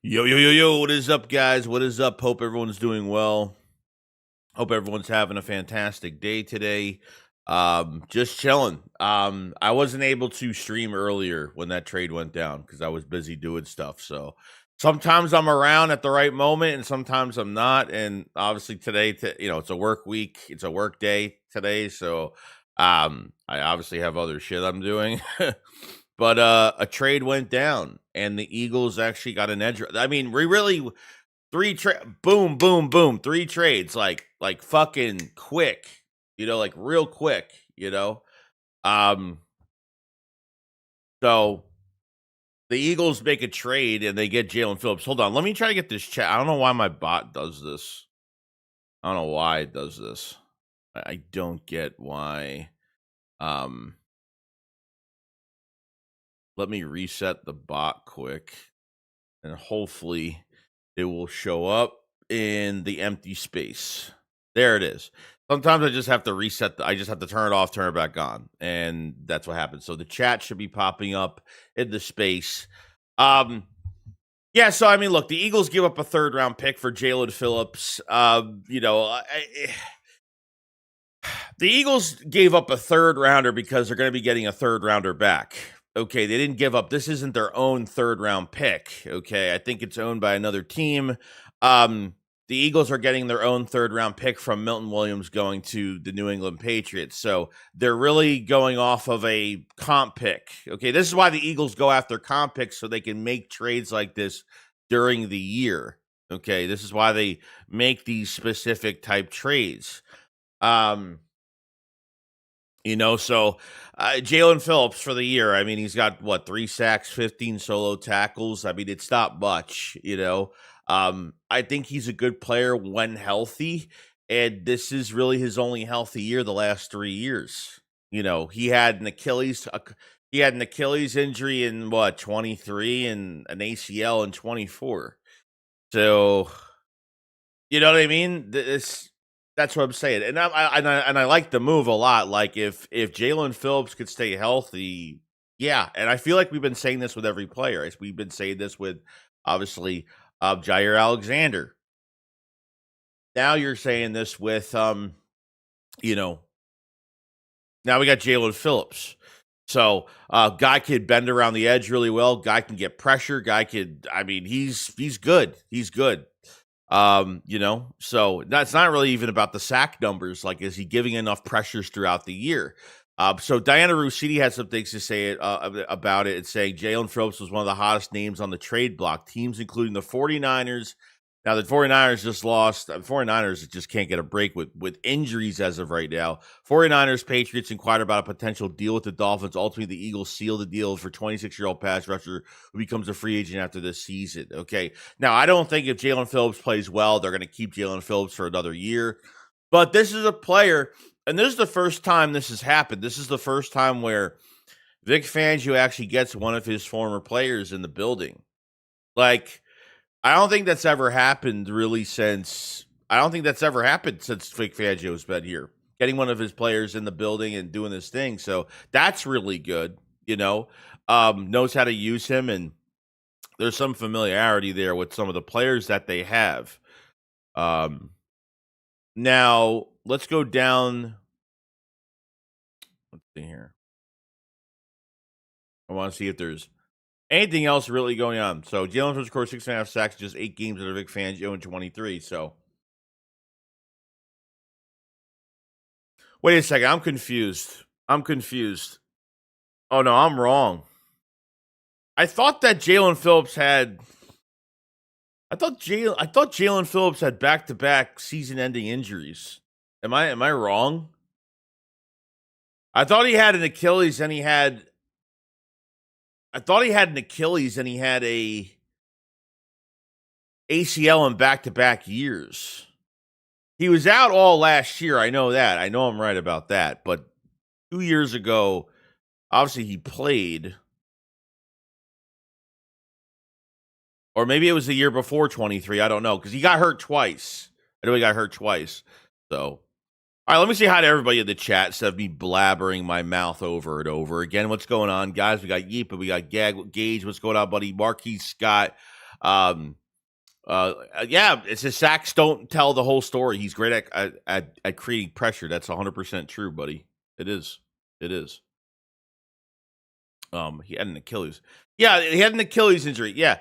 Yo, yo, yo, yo, what is up, guys? What is up? Hope everyone's doing well. Hope everyone's having a fantastic day today. Just chilling. I wasn't able to stream earlier when that trade went down because I was busy doing stuff. So sometimes I'm around at the right moment and sometimes I'm not. And obviously today, it's a work week, it's a work day today. So I obviously have other shit I'm doing. But a trade went down, and the Eagles actually got an edge. I mean, we really boom, boom, boom, three trades, like fucking quick, like real quick, Um, so the Eagles make a trade and they get Jaelan Phillips. Hold on, let me try to get this chat. I don't know why my bot does this. I don't know why it does this. I don't get why. Let me reset the bot quick, and hopefully it will show up in the empty space. There it is. Sometimes I just have to reset. I just have to turn it off, turn it back on, and that's what happens. So the chat should be popping up in the space. Yeah. So I mean, look, the Eagles give up a third-round pick for Jaelan Phillips. The Eagles gave up a third rounder because they're going to be getting a third rounder back. Okay, they didn't give up. This isn't their own third round pick. Okay, I think it's owned by another team. The Eagles are getting their own third round pick from Milton Williams going to the New England Patriots. So they're really going off of a comp pick. Okay, this is why the Eagles go after comp picks so they can make trades like this during the year. Okay, this is why they make these specific type trades. So Jaelan Phillips for the year, I mean, he's got 3 sacks, 15 solo tackles. I mean, it's not much, I think he's a good player when healthy, and this is really his only healthy year the last 3 years. He had an Achilles injury in 23 and an ACL in 24. So, you know what I mean? That's what I'm saying, and I like the move a lot. Like if Jaelan Phillips could stay healthy, yeah. And I feel like we've been saying this with every player. We've been saying this with obviously Jair Alexander. Now you're saying this with now we got Jaelan Phillips. So guy could bend around the edge really well. Guy can get pressure. He's good. He's good. So that's not really even about the sack numbers. Like, is he giving enough pressures throughout the year? So Diana Russini had some things to say about it. It's saying Jaelan Phillips was one of the hottest names on the trade block. Teams, including the 49ers. Now, the 49ers just lost. The 49ers just can't get a break with injuries as of right now. 49ers, Patriots inquired about a potential deal with the Dolphins. Ultimately, the Eagles sealed the deal for 26-year-old pass rusher who becomes a free agent after this season. Okay. Now, I don't think if Jaelan Phillips plays well, they're going to keep Jaelan Phillips for another year. But this is a player, and this is the first time this has happened. This is the first time where Vic Fangio actually gets one of his former players in the building. Like, I don't think that's ever happened really since Vic Fangio's been here, getting one of his players in the building and doing this thing. So that's really good, knows how to use him, and there's some familiarity there with some of the players that they have. Now let's go down. Let's see here. I want to see if there's anything else really going on. So Jaelan Phillips scored 6.5 sacks, just 8 games under Vic Fangio in 23. So wait a second, I'm confused. Oh no, I'm wrong. I thought Jaelan Phillips had back-to-back season-ending injuries. Am I wrong? I thought he had an Achilles and he had a ACL in back-to-back years. He was out all last year. I know that. I know I'm right about that. But 2 years ago, obviously he played. Or maybe it was the year before 23. I don't know. Because he got hurt twice. I know he got hurt twice. So, all right, let me say hi to everybody in the chat instead of me blabbering my mouth over and over again. What's going on, guys? We got Yeepa, we got Gage. What's going on, buddy? Marquis Scott. Yeah, it's his sacks don't tell the whole story. He's great at creating pressure. That's 100% true, buddy. It is. It is. He had an Achilles. Yeah, he had an Achilles injury. Yeah.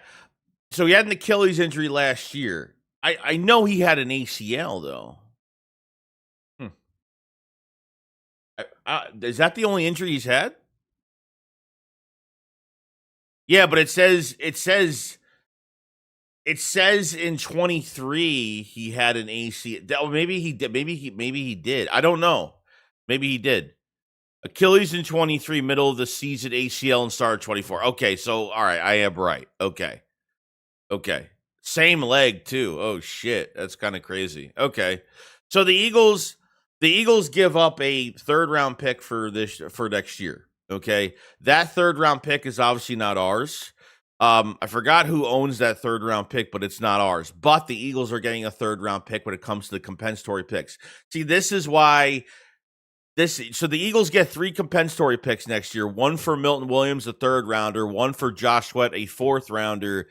So he had an Achilles injury last year. I know he had an ACL though. Hmm. Is that the only injury he's had? Yeah, but it says in 23 he had an ACL. Maybe he did. Maybe he did. I don't know. Maybe he did. Achilles in 23, middle of the season, ACL and start 24. Okay, so all right, I am right. Okay. Okay. Same leg too. Oh shit, that's kind of crazy. Okay. So the Eagles give up a third round pick for next year. Okay. That third round pick is obviously not ours. I forgot who owns that third round pick, but it's not ours. But the Eagles are getting a third round pick when it comes to the compensatory picks. See, this is why so the Eagles get 3 compensatory picks next year. One for Milton Williams, a third rounder, one for Josh Sweat, a fourth rounder,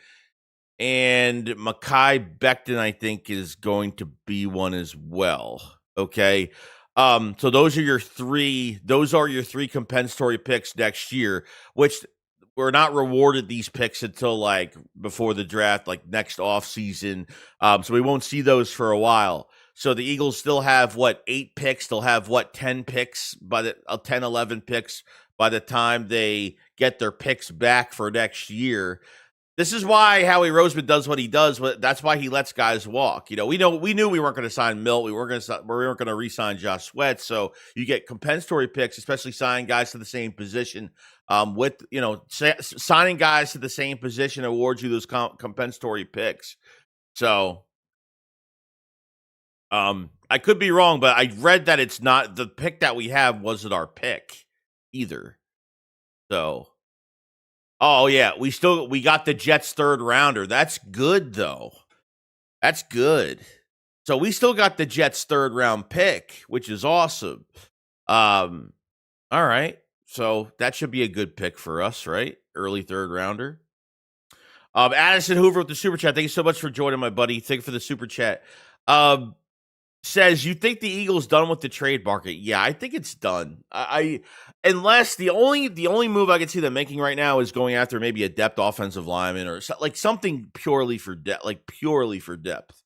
and Mekhi Becton, I think, is going to be one as well. Okay. So those are your three compensatory picks next year, which we're not rewarded these picks until like before the draft, like next off season. So we won't see those for a while. So the Eagles still have 8 picks? They'll have 10 picks by the 10, 11 picks by the time they get their picks back for next year. This is why Howie Roseman does what he does. That's why he lets guys walk. We knew we weren't going to sign Milt. We weren't going to re-sign Josh Sweat. So you get compensatory picks, especially signing guys to the same position. Signing guys to the same position awards you those compensatory picks. So, I could be wrong, but I read that it's not the pick that we have wasn't our pick either. So. Oh yeah, we got the Jets third rounder. That's good though. That's good. So we still got the Jets third round pick, which is awesome. All right. So that should be a good pick for us, right? Early third rounder. Addison Hoover with the super chat. Thank you so much for joining, my buddy. Thank you for the super chat. Says you think the Eagles done with the trade market? Yeah, I think it's done. Unless the only move I can see them making right now is going after maybe a depth offensive lineman or something purely for depth.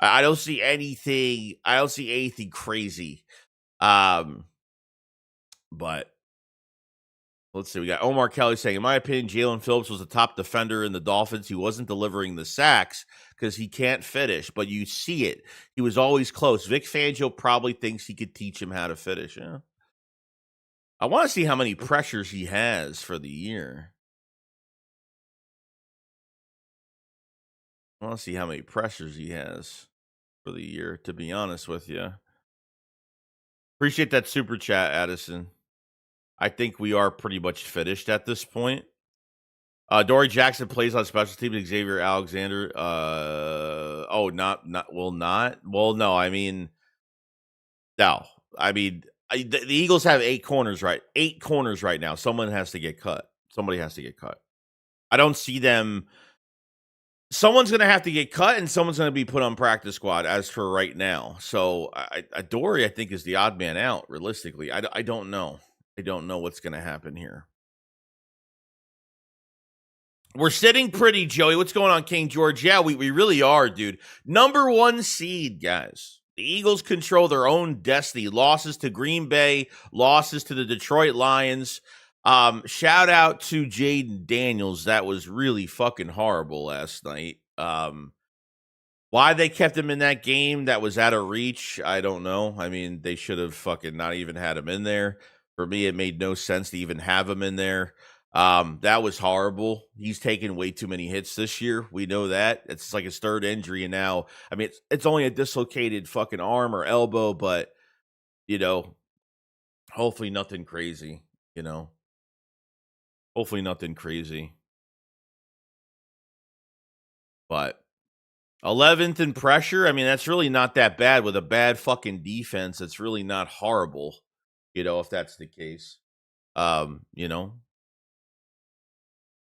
I don't see anything. I don't see anything crazy. But let's see. We got Omar Kelly saying, in my opinion, Jaelan Phillips was the top defender in the Dolphins. He wasn't delivering the sacks because he can't finish, but you see it. He was always close. Vic Fangio probably thinks he could teach him how to finish. Yeah. I want to see how many pressures he has for the year. I want to see how many pressures he has for the year, to be honest with you. Appreciate that super chat, Addison. I think we are pretty much finished at this point. Dory Jackson plays on special teams. Xavier Alexander. Well, no. I mean, no. I mean, the Eagles have 8 corners, right? 8 corners right now. Someone has to get cut. Somebody has to get cut. I don't see them. Someone's going to have to get cut, and someone's going to be put on practice squad. As for right now, so Dory, I think, is the odd man out. Realistically, I don't know. I don't know what's going to happen here. We're sitting pretty, Joey. What's going on, King George? Yeah, we really are, dude. Number 1 seed, guys. The Eagles control their own destiny. Losses to Green Bay, losses to the Detroit Lions. Shout out to Jaden Daniels. That was really fucking horrible last night. Why they kept him in that game that was out of reach, I don't know. I mean, they should have fucking not even had him in there. For me, it made no sense to even have him in there. That was horrible. He's taken way too many hits this year. We know that. It's like his 3rd injury, and now, I mean, it's only a dislocated fucking arm or elbow, but hopefully nothing crazy. Hopefully nothing crazy. But 11th in pressure. I mean, that's really not that bad with a bad fucking defense. It's really not horrible, if that's the case.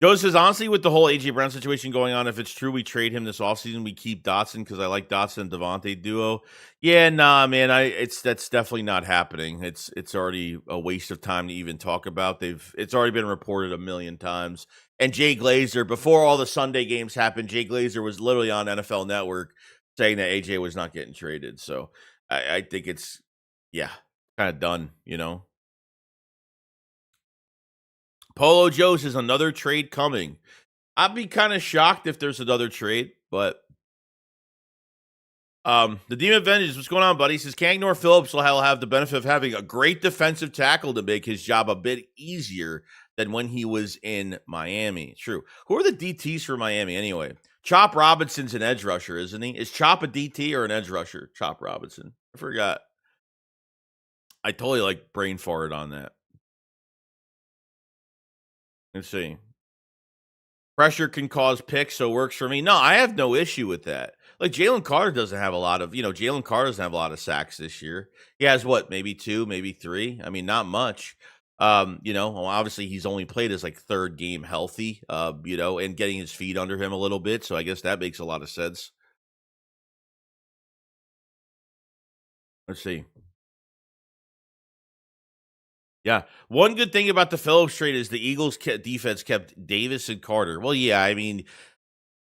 Joe says, honestly, with the whole A.J. Brown situation going on, if it's true we trade him this offseason, we keep Dotson because I like Dotson and Devontae duo. Yeah, nah, man, that's definitely not happening. It's already a waste of time to even talk about. It's already been reported a million times. And Jay Glazer, before all the Sunday games happened, Jay Glazer was literally on NFL Network saying that AJ was not getting traded. So I think it's, yeah, kind of done, you know. Polo Joe says another trade coming. I'd be kind of shocked if there's another trade, but the Demon Vengeance, what's going on, buddy? He says Jaelan Phillips will have the benefit of having a great defensive tackle to make his job a bit easier than when he was in Miami. True. Who are the DTs for Miami anyway? Chop Robinson's an edge rusher, isn't he? Is Chop a DT or an edge rusher? Chop Robinson. I forgot. I totally like brain farted on that. Let's see. Pressure can cause picks, so it works for me. No, I have no issue with that. Like Jalen Carter doesn't have a lot of, Jalen Carter doesn't have a lot of sacks this year. He has what, maybe 2, maybe 3. I mean, not much. Obviously he's only played his like third game healthy, and getting his feet under him a little bit. So I guess that makes a lot of sense. Let's see. Yeah. One good thing about the Phillips trade is the Eagles defense kept Davis and Carter. Well, yeah, I mean,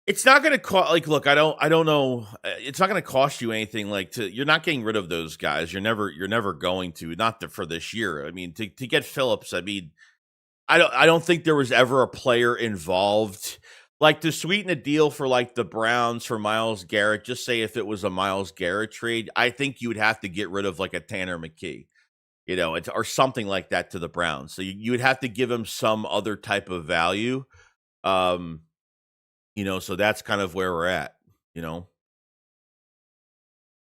it's not going to cost. Like, look, I don't know. It's not going to cost you anything. You're not getting rid of those guys. You're never going to. Not for this year. I mean, to get Phillips. I mean, I don't think there was ever a player involved. Like to sweeten a deal for like the Browns for Myles Garrett. Just say if it was a Myles Garrett trade, I think you would have to get rid of like a Tanner McKee. Or something like that to the Browns. So you would have to give him some other type of value. So that's kind of where we're at,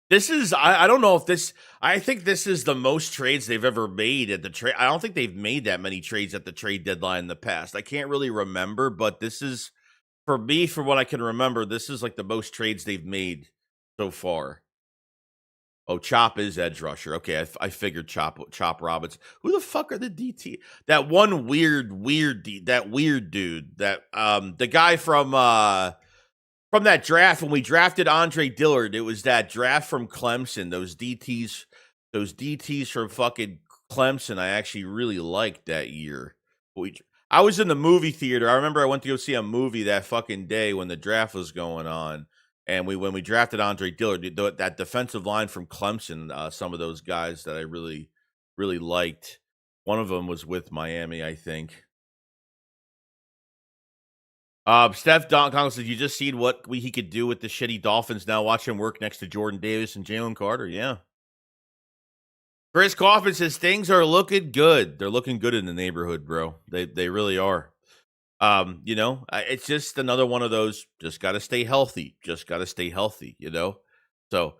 This is, I don't know if this, I think this is the most trades they've ever made at the trade. I don't think they've made that many trades at the trade deadline in the past. I can't really remember, but this is, for me, from what I can remember, this is like the most trades they've made so far. Oh, Chop is edge rusher. Okay, I figured Chop Roberts. Who the fuck are the DT? That one weird dude. That the guy from that draft when we drafted Andre Dillard. It was that draft from Clemson. Those DTs from fucking Clemson. I actually really liked that year. I was in the movie theater. I remember I went to go see a movie that fucking day when the draft was going on. And when we drafted Andre Dillard, that defensive line from Clemson, some of those guys that I really, really liked. One of them was with Miami, I think. Steph Donald said, you just seen what he could do with the shitty Dolphins. Now watch him work next to Jordan Davis and Jalen Carter. Yeah. Chris Coffin says, things are looking good. They're looking good in the neighborhood, bro. They really are. It's just another one of those, just got to stay healthy. So,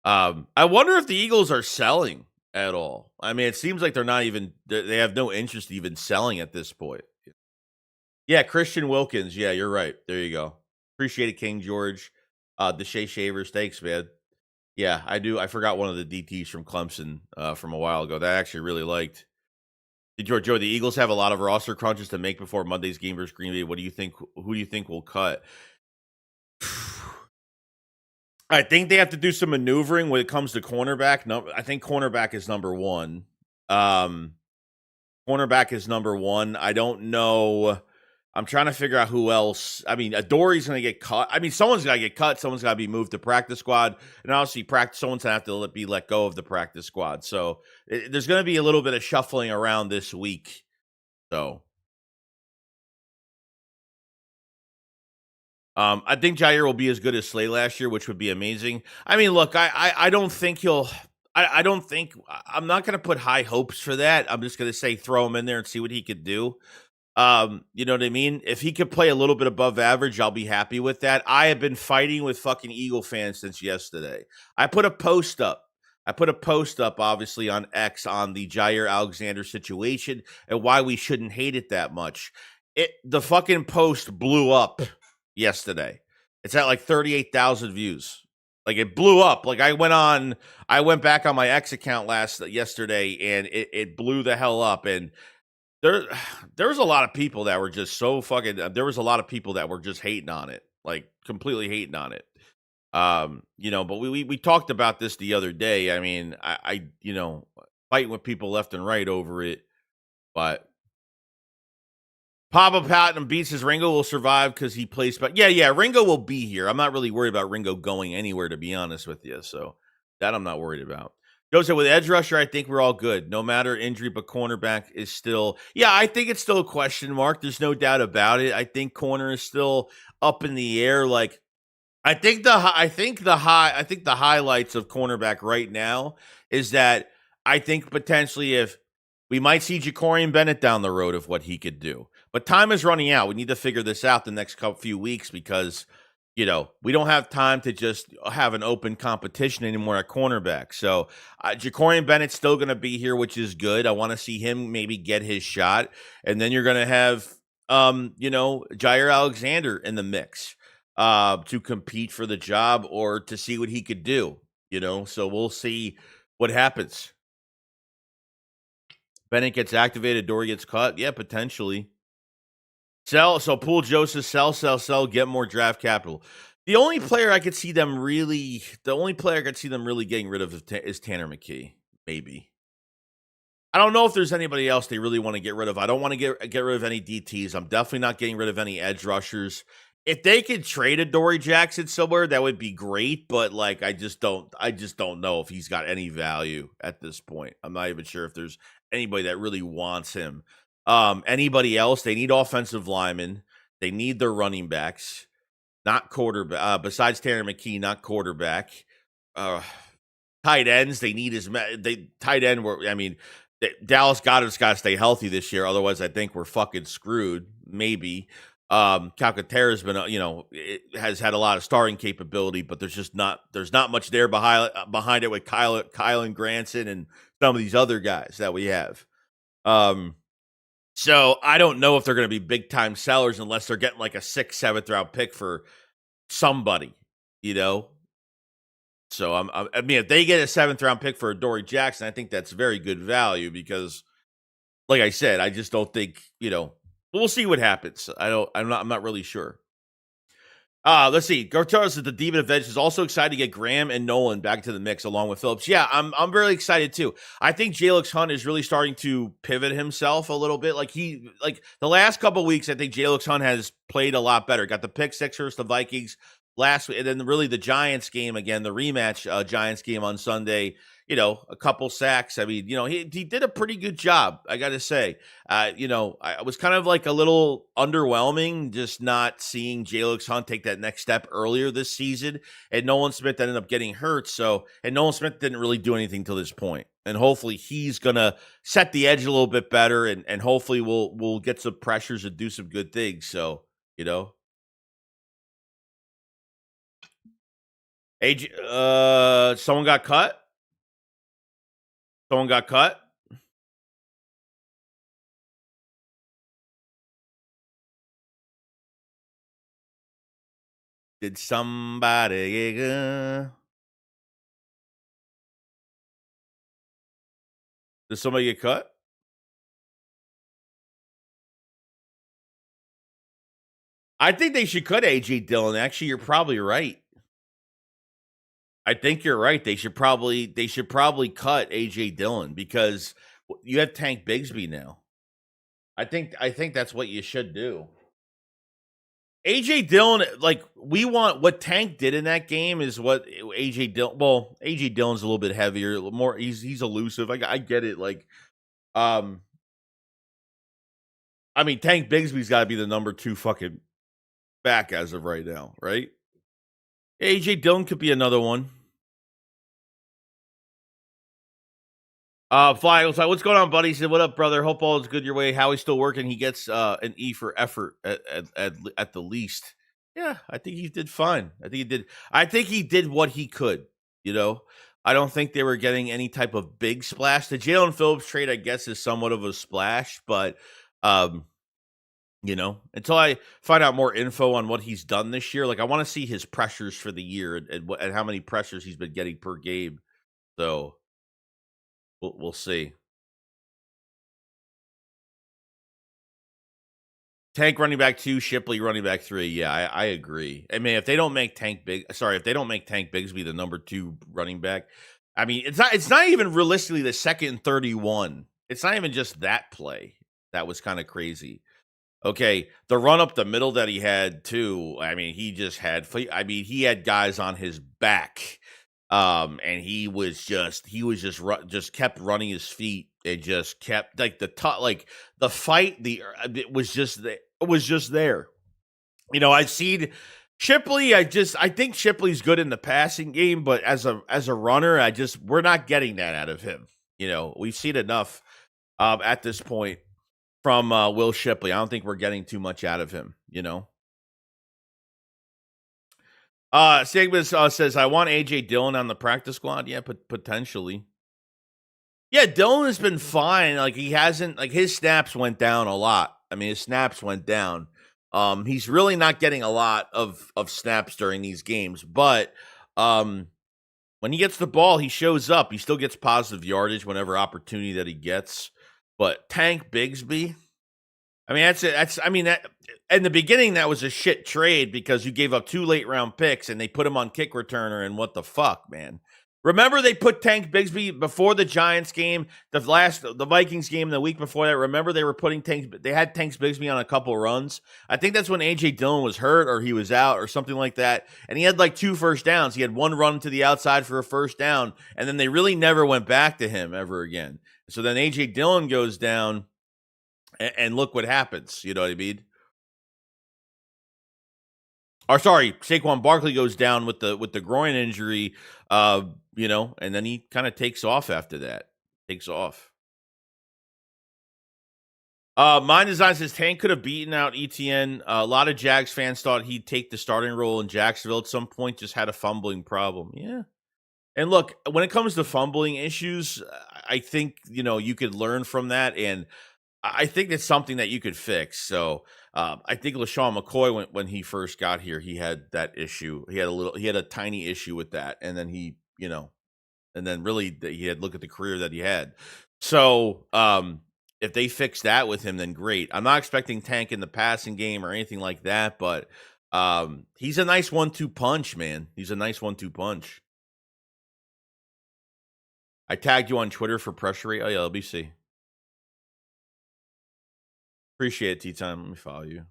I wonder if the Eagles are selling at all. I mean, it seems like they have no interest even selling at this point. Yeah, Christian Wilkins. Yeah, you're right. There you go. Appreciate it, King George. The Shea Shavers. Thanks, man. Yeah, I do. I forgot one of the DTs from Clemson from a while ago that I actually really liked. Joe, the Eagles have a lot of roster crunches to make before Monday's game versus Green Bay. What do you think? Who do you think will cut? I think they have to do some maneuvering when it comes to cornerback. No, I think cornerback is number one. Cornerback is number one. I don't know. I'm trying to figure out who else. I mean, Adoree's going to get cut. I mean, someone's got to get cut. Someone's got to be moved to practice squad. And obviously, someone's going to have to be let go of the practice squad. So there's going to be a little bit of shuffling around this week. So I think Jair will be as good as Slay last year, which would be amazing. I mean, look, I don't think he'll. I don't think I'm not going to put high hopes for that. I'm just going to say throw him in there and see what he could do. You know what I mean? If he could play a little bit above average, I'll be happy with that. I have been fighting with fucking Eagle fans since yesterday. I put a post up, obviously, on X on the Jair Alexander situation and why we shouldn't hate it that much. The fucking post blew up yesterday. It's at like 38,000 views. Like it blew up. Like I went back on my X account yesterday and it blew the hell up. And There there was a lot of people that were just so fucking there was a lot of people that were just hating on it, like, completely hating on it. But we talked about this the other day. I mean, fighting with people left and right over it, but Papa Patton beats his Ringo will survive because he plays. But yeah, Ringo will be here. I'm not really worried about Ringo going anywhere, to be honest with you. So that I'm not worried about. Joe said with edge rusher, I think we're all good. No matter injury, but cornerback is still. Yeah, I think it's still a question mark. There's no doubt about it. I think corner is still up in the air. Like I think the highlights of cornerback right now is that I think potentially if we might see Jacorian Bennett down the road of what he could do. But time is running out. We need to figure this out the next few weeks because we don't have time to just have an open competition anymore at cornerback. So Jacorian Bennett's still going to be here, which is good. I want to see him maybe get his shot, and then you're going to have Jair Alexander in the mix to compete for the job or to see what he could do. So we'll see what happens. Bennett gets activated, Dory gets cut. Yeah, potentially. Sell. So Poole Joseph, sell, get more draft capital. The only player I could see them really getting rid of is Tanner McKee. Maybe. I don't know if there's anybody else they really want to get rid of. I don't want to get rid of any DTs. I'm definitely not getting rid of any edge rushers. If they could trade a Dory Jackson somewhere, that would be great. But like, I just don't know if he's got any value at this point. I'm not even sure if there's anybody that really wants him. Anybody else? They need offensive linemen. They need their running backs, not quarterback. Besides Tanner McKee, not quarterback. Tight ends. They need tight end. Dallas Goedert's got to stay healthy this year. Otherwise, I think we're fucking screwed. Maybe. Calcaterra's been, has had a lot of starting capability, but there's not much there behind it with Kylan Granson and some of these other guys that we have. So I don't know if they're going to be big time sellers unless they're getting like a 6th, 7th round pick for somebody, So if they get a 7th round pick for a Dory Jackson, I think that's very good value because, like I said, I just don't think we'll see what happens. I'm not really sure. Let's see. Gartar said the Demon of Edge is also excited to get Graham and Nolan back to the mix along with Phillips. Yeah, I'm really excited too. I think Jalen Hunt is really starting to pivot himself a little bit. Like the last couple of weeks, I think Jalen Hunt has played a lot better. Got the pick 6 versus the Vikings last week, and then really the Giants game again, the rematch Giants game on Sunday. A couple sacks. I mean, he did a pretty good job, I got to say. I was kind of like a little underwhelming just not seeing Jalen Hunt take that next step earlier this season. And Nolan Smith ended up getting hurt. And Nolan Smith didn't really do anything till this point. And hopefully he's going to set the edge a little bit better. And hopefully we'll get some pressures and do some good things. So, someone got cut? Someone got cut? Did somebody Did somebody get cut? I think they should cut AJ Dillon. Actually, you're probably right. I think you're right. They should probably cut AJ Dillon because you have Tank Bigsby now. I think that's what you should do. AJ Dillon, like we want what Tank did in that game is what AJ Dillon. Well, AJ Dillon's a little bit heavier, more. He's elusive. I get it. Like, I mean, Tank Bigsby's got to be the number 2 fucking back as of right now, right? AJ Dillon could be another one. Fly was like, "What's going on, buddy?" He said, "What up, brother? Hope all is good your way. Howie's still working. He gets an E for effort at the least." Yeah, I think he did fine. I think he did what he could. I don't think they were getting any type of big splash. The Jaelan Phillips trade, I guess, is somewhat of a splash, but until I find out more info on what he's done this year, like I want to see his pressures for the year and how many pressures he's been getting per game. So we'll see. Tank running back 2, Shipley running back 3. Yeah, I agree. I mean, if they don't make Tank Bigsby the number 2 running back, I mean, it's not even realistically the second and 31. It's not even just that play. That was kind of crazy. Okay, the run up the middle that he had too. I mean, he had guys on his back. And he just kept running his feet and just kept like the fight, it was just there. I've seen Shipley. I think Shipley's good in the passing game, but as a runner, we're not getting that out of him. We've seen enough at this point from Will Shipley. I don't think we're getting too much out of him. Sigmas says, I want AJ Dillon on the practice squad. Yeah, potentially. Yeah, Dillon has been fine. Like, he hasn't, like, his snaps went down a lot. I mean, his snaps went down. He's really not getting a lot of snaps during these games, but when he gets the ball, he shows up. He still gets positive yardage whenever opportunity that he gets. But Tank Bigsby, I mean, that's it. In the beginning, that was a shit trade because you gave up 2 late round picks and they put him on kick returner. And what the fuck, man? Remember, they put Tank Bigsby before the Giants game, the Vikings game, the week before that. Remember, they had Tank Bigsby on a couple runs. I think that's when AJ Dillon was hurt or he was out or something like that. And he had like 2 first downs. He had 1 run to the outside for a first down, and then they really never went back to him ever again. So then AJ Dillon goes down, and look what happens. You know what I mean? Or sorry, Saquon Barkley goes down with the groin injury, and then he kind of takes off after that. Takes off. Mind Design says Tank could have beaten out ETN. A lot of Jags fans thought he'd take the starting role in Jacksonville at some point, just had a fumbling problem. Yeah. And look, when it comes to fumbling issues, I think, you could learn from that, and I think it's something that you could fix. So I think LaShawn McCoy, when he first got here, he had that issue. He had a tiny issue with that, and then he had look at the career that he had. So if they fix that with him, then great. I'm not expecting Tank in the passing game or anything like that, but he's a nice 1-2 punch, man. He's a nice 1-2 punch. I tagged you on Twitter for pressure rate. Oh yeah, LBC. Appreciate it, T-Time. Let me follow you.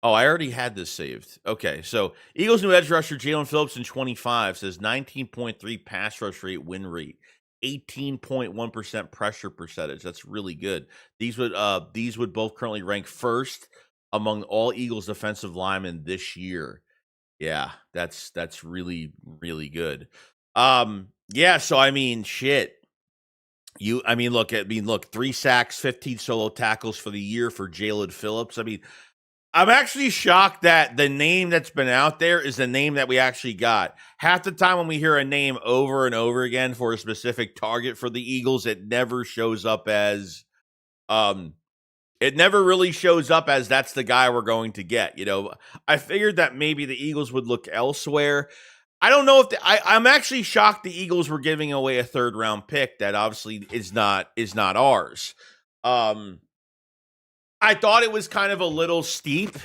Oh, I already had this saved. Okay, so Eagles' new edge rusher, Jaelan Phillips, in 25, says 19.3 pass rush rate, win rate, 18.1% pressure percentage. That's really good. These would both currently rank first among all Eagles defensive linemen this year. Yeah, that's really, really good. Yeah, so I mean, shit. Look, 3 sacks, 15 solo tackles for the year for Jaelan Phillips. I mean, I'm actually shocked that the name that's been out there is the name that we actually got. Half the time when we hear a name over and over again for a specific target for the Eagles, it never shows up as it never really shows up as that's the guy we're going to get. I figured that maybe the Eagles would look elsewhere. I don't know if I'm actually shocked the Eagles were giving away a 3rd round pick that obviously is not ours. I thought it was kind of a little steep,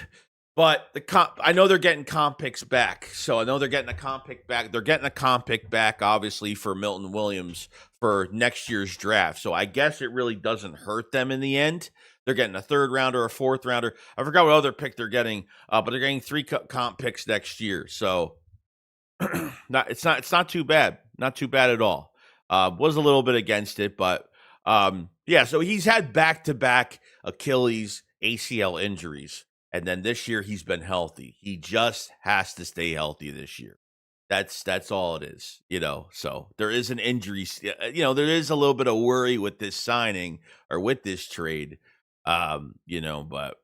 but I know they're getting comp picks back. So I know they're getting a comp pick back. They're getting a comp pick back, obviously, for Milton Williams for next year's draft. So I guess it really doesn't hurt them in the end. They're getting a 3rd rounder, a 4th rounder. I forgot what other pick they're getting, but they're getting 3 comp picks next year. So it's not too bad. Not too bad at all. Was a little bit against it, but yeah, so he's had back-to-back Achilles ACL injuries, and then this year he's been healthy. He just has to stay healthy this year. That's all it is, So there is an injury, there is a little bit of worry with this signing or with this trade, but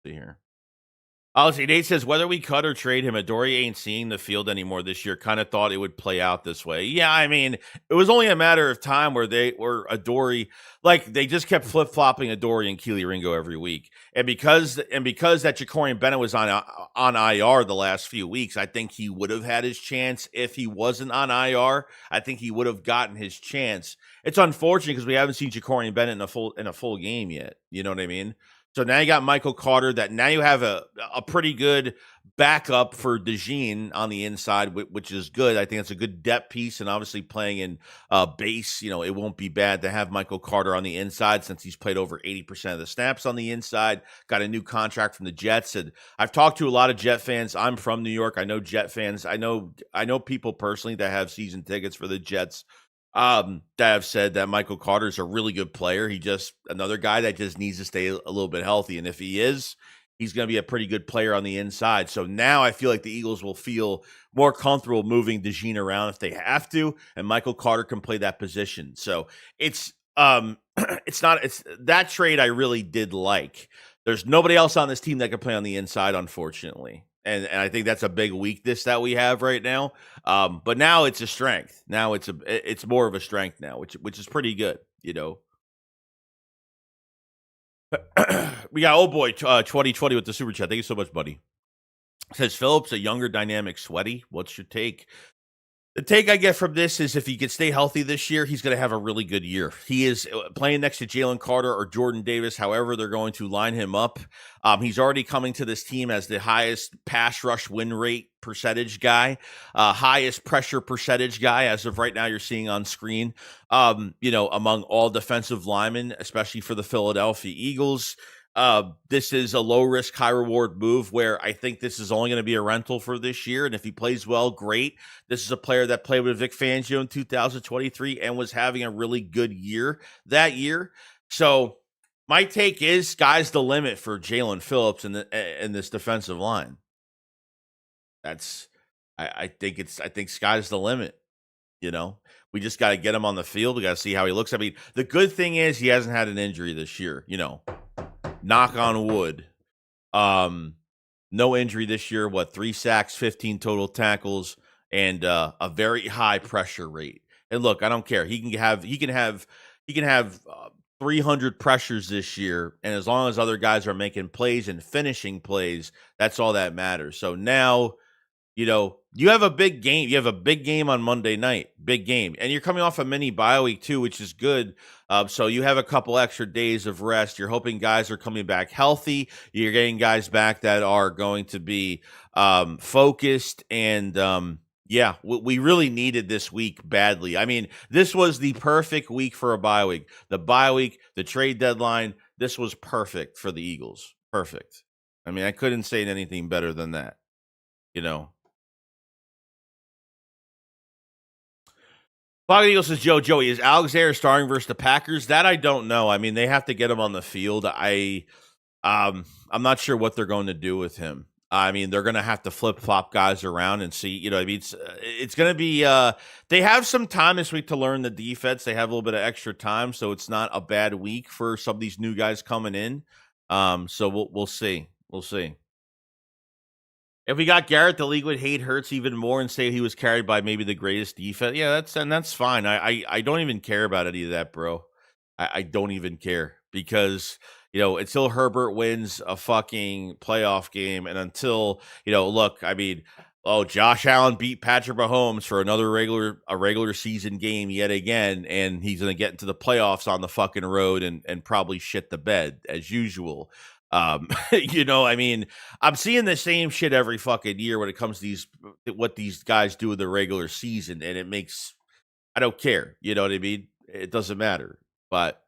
see here. Honestly, Nate says whether we cut or trade him, Adoree ain't seeing the field anymore this year. Kind of thought it would play out this way. Yeah, I mean, it was only a matter of time where they were Adoree, like they just kept flip flopping Adoree and Keely Ringo every week, and because that Jacorian Bennett was on IR the last few weeks, I think he would have had his chance if he wasn't on IR. I think he would have gotten his chance. It's unfortunate because we haven't seen Jacorian Bennett in a full game yet. You know what I mean? So now you got Michael Carter. That now you have a pretty good backup for DeJean on the inside, which is good. I think it's a good depth piece, and obviously playing in base, it won't be bad to have Michael Carter on the inside since he's played over 80% of the snaps on the inside. Got a new contract from the Jets, and I've talked to a lot of Jet fans. I'm from New York. I know Jet fans. I know people personally that have season tickets for the Jets. That have said that Michael Carter is a really good player. He just another guy that just needs to stay a little bit healthy. And if he is, he's going to be a pretty good player on the inside. So now I feel like the Eagles will feel more comfortable moving DeJean around if they have to, and Michael Carter can play that position. So it's it's that trade I really did like. There's nobody else on this team that can play on the inside, unfortunately. And I think that's a big weakness that we have right now. But now it's a strength. Now it's more of a strength now, which is pretty good, We got old boy 2020 with the super chat. Thank you so much, buddy. Says Phillips, a younger, dynamic, sweaty. What's your take? The take I get from this is if he can stay healthy this year, he's going to have a really good year. He is playing next to Jalen Carter or Jordan Davis, however they're going to line him up. He's already coming to this team as the highest pass rush win rate percentage guy, highest pressure percentage guy as of right now you're seeing on screen, among all defensive linemen, especially for the Philadelphia Eagles. This is a low risk, high reward move where I think this is only going to be a rental for this year. And if he plays well, great. This is a player that played with Vic Fangio in 2023 and was having a really good year that year. So my take is sky's the limit for Jaelan Phillips in this defensive line. I think sky's the limit. We just got to get him on the field. We got to see how he looks. I mean, the good thing is he hasn't had an injury this year, knock on wood. No injury this year. 3 sacks, 15 total tackles, and a very high pressure rate. And look, I don't care. He can have 300 pressures this year, and as long as other guys are making plays and finishing plays, that's all that matters. So now, you have a big game. You have a big game on Monday night, big game. And you're coming off a mini bye week too, which is good. So you have a couple extra days of rest. You're hoping guys are coming back healthy. You're getting guys back that are going to be focused. And we really needed this week badly. I mean, this was the perfect week for a bye week. The bye week, the trade deadline, this was perfect for the Eagles. Perfect. I mean, I couldn't say anything better than that, Bog Eagle says, Joey, is Alexander starting versus the Packers? That I don't know. I mean, they have to get him on the field. I'm not sure what they're going to do with him. I mean, they're going to have to flip-flop guys around and see, it's going to be, they have some time this week to learn the defense. They have a little bit of extra time, so it's not a bad week for some of these new guys coming in. So we'll see. We'll see. If we got Garrett, the league would hate Hurts even more and say he was carried by maybe the greatest defense. Yeah, that's fine. I don't even care about any of that, bro. I don't even care because until Herbert wins a fucking playoff game, and until look, I mean, Josh Allen beat Patrick Mahomes for another regular season game yet again, and he's going to get into the playoffs on the fucking road and probably shit the bed as usual. I mean, I'm seeing the same shit every fucking year when it comes to what these guys do in the regular season, and I don't care. You know what I mean? It doesn't matter. But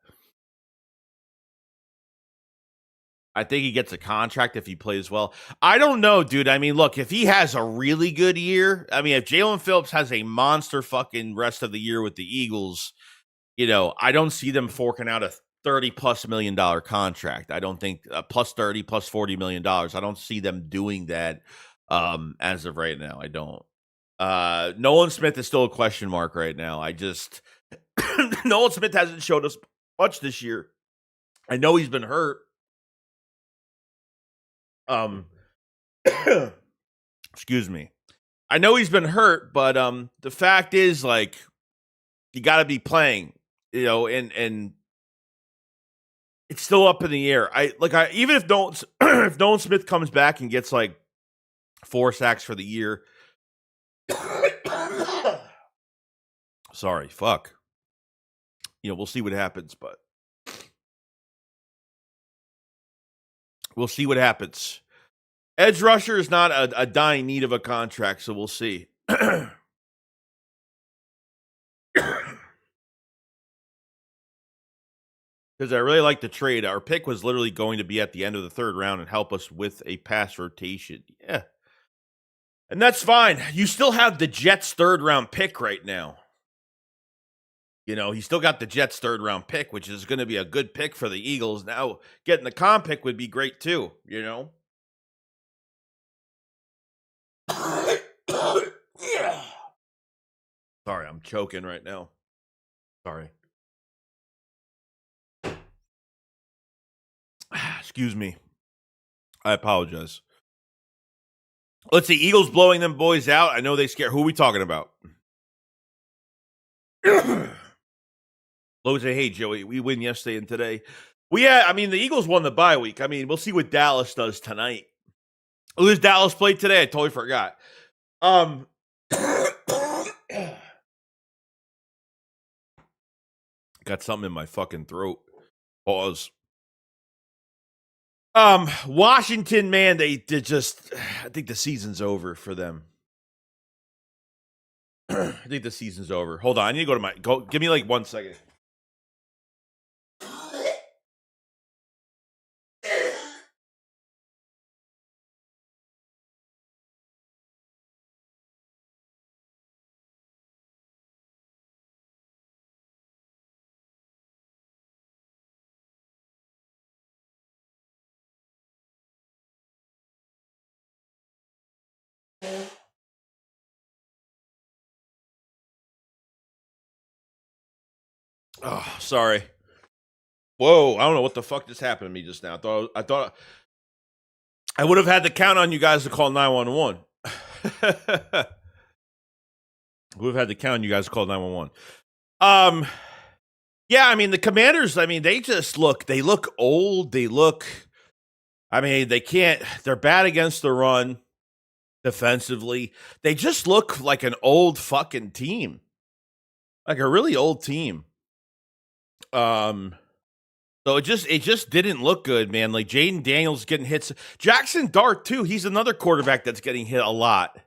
I think he gets a contract if he plays well. I don't know, dude. I mean, look, if he has a really good year, I mean, if Jaelan Phillips has a monster fucking rest of the year with the Eagles, I don't see them forking out a $30+ million contract. I don't think plus 30, plus $40 million. I don't see them doing that as of right now. I don't. Nolan Smith is still a question mark right now. Nolan Smith hasn't showed us much this year. I know he's been hurt. Excuse me. I know he's been hurt, but the fact is, like, you got to be playing, and it's still up in the air. Even if Nolan if Nolan Smith comes back and gets like 4 sacks for the year. Sorry, fuck. We'll see what happens, but we'll see what happens. Edge rusher is not a dying need of a contract, so we'll see. Because I really like the trade. Our pick was literally going to be at the end of the 3rd round and help us with a pass rotation. Yeah. And that's fine. You still have the Jets' 3rd round pick right now. He still got the Jets' 3rd round pick, which is going to be a good pick for the Eagles. Now, getting the comp pick would be great too, Sorry, I'm choking right now. Sorry. Excuse me. I apologize. Let's see. Eagles blowing them boys out. I know they scare. Who are we talking about? Logan say, hey, Joey, we win yesterday and today. The Eagles won the bye week. We'll see what Dallas does tonight. Who does Dallas play today? I totally forgot. Got something in my fucking throat. Pause. Washington, man, they just, I think the season's over for them. I think the season's over. Hold on, I need to give me like 1 second. Oh, sorry. Whoa, I don't know what the fuck just happened to me just now. I thought I would have had to count on you guys to call 911. Would have had to count on you guys to call 911. Yeah, the Commanders, they just look old. They're bad against the run defensively. They just look like an old fucking team. Like a really old team. So it just didn't look good, man. Like Jaden Daniels getting hits. Jackson Dart, too. He's another quarterback that's getting hit a lot.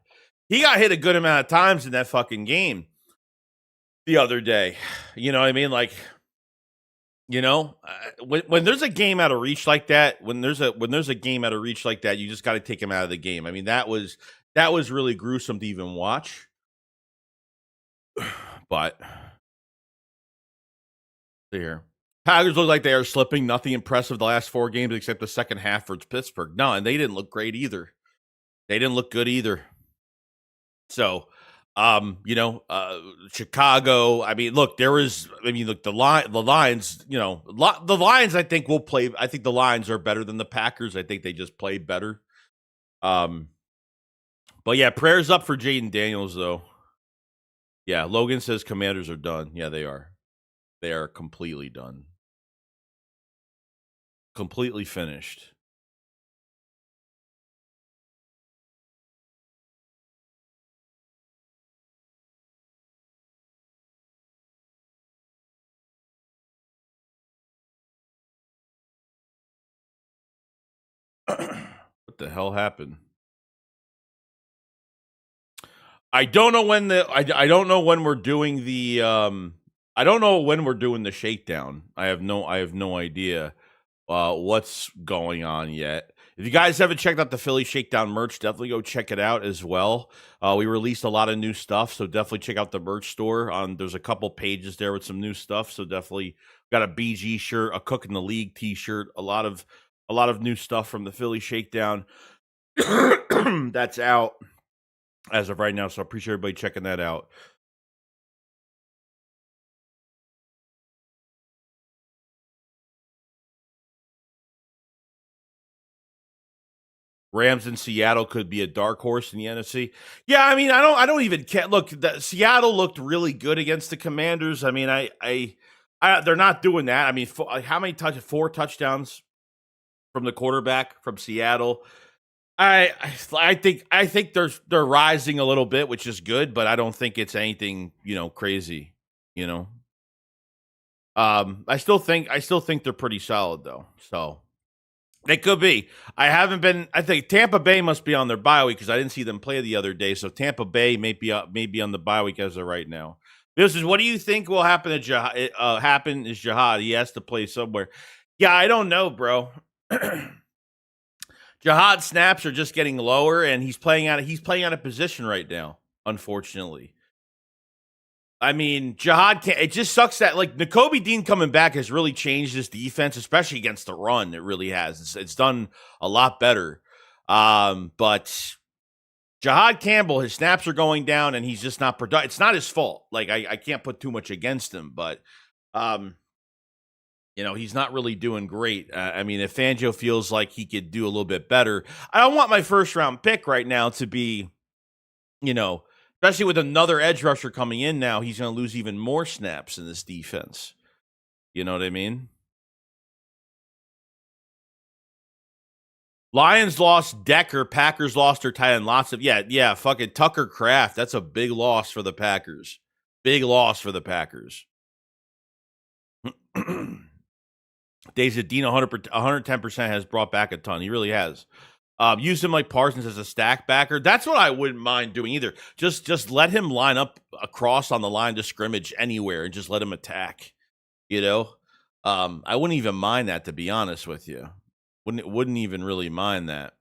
He got hit a good amount of times in that fucking game the other day. You know what I mean? Like, when there's a game out of reach like that, when there's a game out of reach like that, you just got to take him out of the game. That was really gruesome to even watch. But here, Packers look like they are slipping. Nothing impressive the last 4 games except the second half for Pittsburgh. No, and they didn't look great either. They didn't look good either. So, Chicago. Look, there was. Look, the Lions. The Lions. I think will play. I think the Lions are better than the Packers. I think they just play better. But yeah, prayers up for Jaden Daniels though. Yeah, Logan says Commanders are done. Yeah, they are. They are completely done. Completely finished. What the hell happened? I don't know when I don't know when we're doing the I don't know when we're doing the shakedown. I have no idea what's going on yet. If you guys haven't checked out the Philly Shakedown merch, definitely go check it out as well. We released a lot of new stuff, so definitely check out the merch store. There's a couple pages there with some new stuff, so definitely got a BG shirt, a Cook in the League t-shirt, a lot of new stuff from the Philly Shakedown that's out as of right now. So I appreciate everybody checking that out. Rams in Seattle could be a dark horse in the NFC. Yeah, I mean, I don't even care. Look, Seattle looked really good against the Commanders. I mean, they're not doing that. I mean, how many touches? 4 touchdowns from the quarterback from Seattle. I think they're rising a little bit, which is good, but I don't think it's anything, crazy, you know. I still think they're pretty solid though. So they could be. I think Tampa Bay must be on their bye week because I didn't see them play the other day. So Tampa Bay may be on the bye week as of right now. This is what do you think will happen to Jihad? He has to play somewhere. Yeah, I don't know, bro. Jihad snaps are just getting lower, and he's playing out of position right now, unfortunately. I mean, Jihad can't. It just sucks that Nakobe Dean coming back has really changed this defense, especially against the run. It really has. It's done a lot better. But Jihad Campbell, his snaps are going down, and he's just not productive. It's not his fault. I can't put too much against him, but he's not really doing great. I mean, if Fangio feels like he could do a little bit better, I don't want my first round pick right now to be, especially with another edge rusher coming in now, he's going to lose even more snaps in this defense. You know what I mean? Lions lost Decker. Packers lost their tight end. Fucking Tucker Kraft. That's a big loss for the Packers. Big loss for the Packers. Days at Dean 110% has brought back a ton. He really has. Use him like Parsons as a stack backer. That's what I wouldn't mind doing either. Just let him line up across on the line to scrimmage anywhere and just let him attack. I wouldn't even mind that, to be honest with you. Wouldn't even really mind that.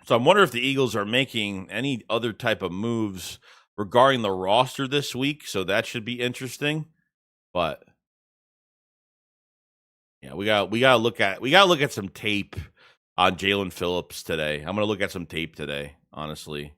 So I'm wondering if the Eagles are making any other type of moves regarding the roster this week. So that should be interesting. But yeah, we gotta look at some tape on Jaelan Phillips today. I'm gonna look at some tape today, honestly.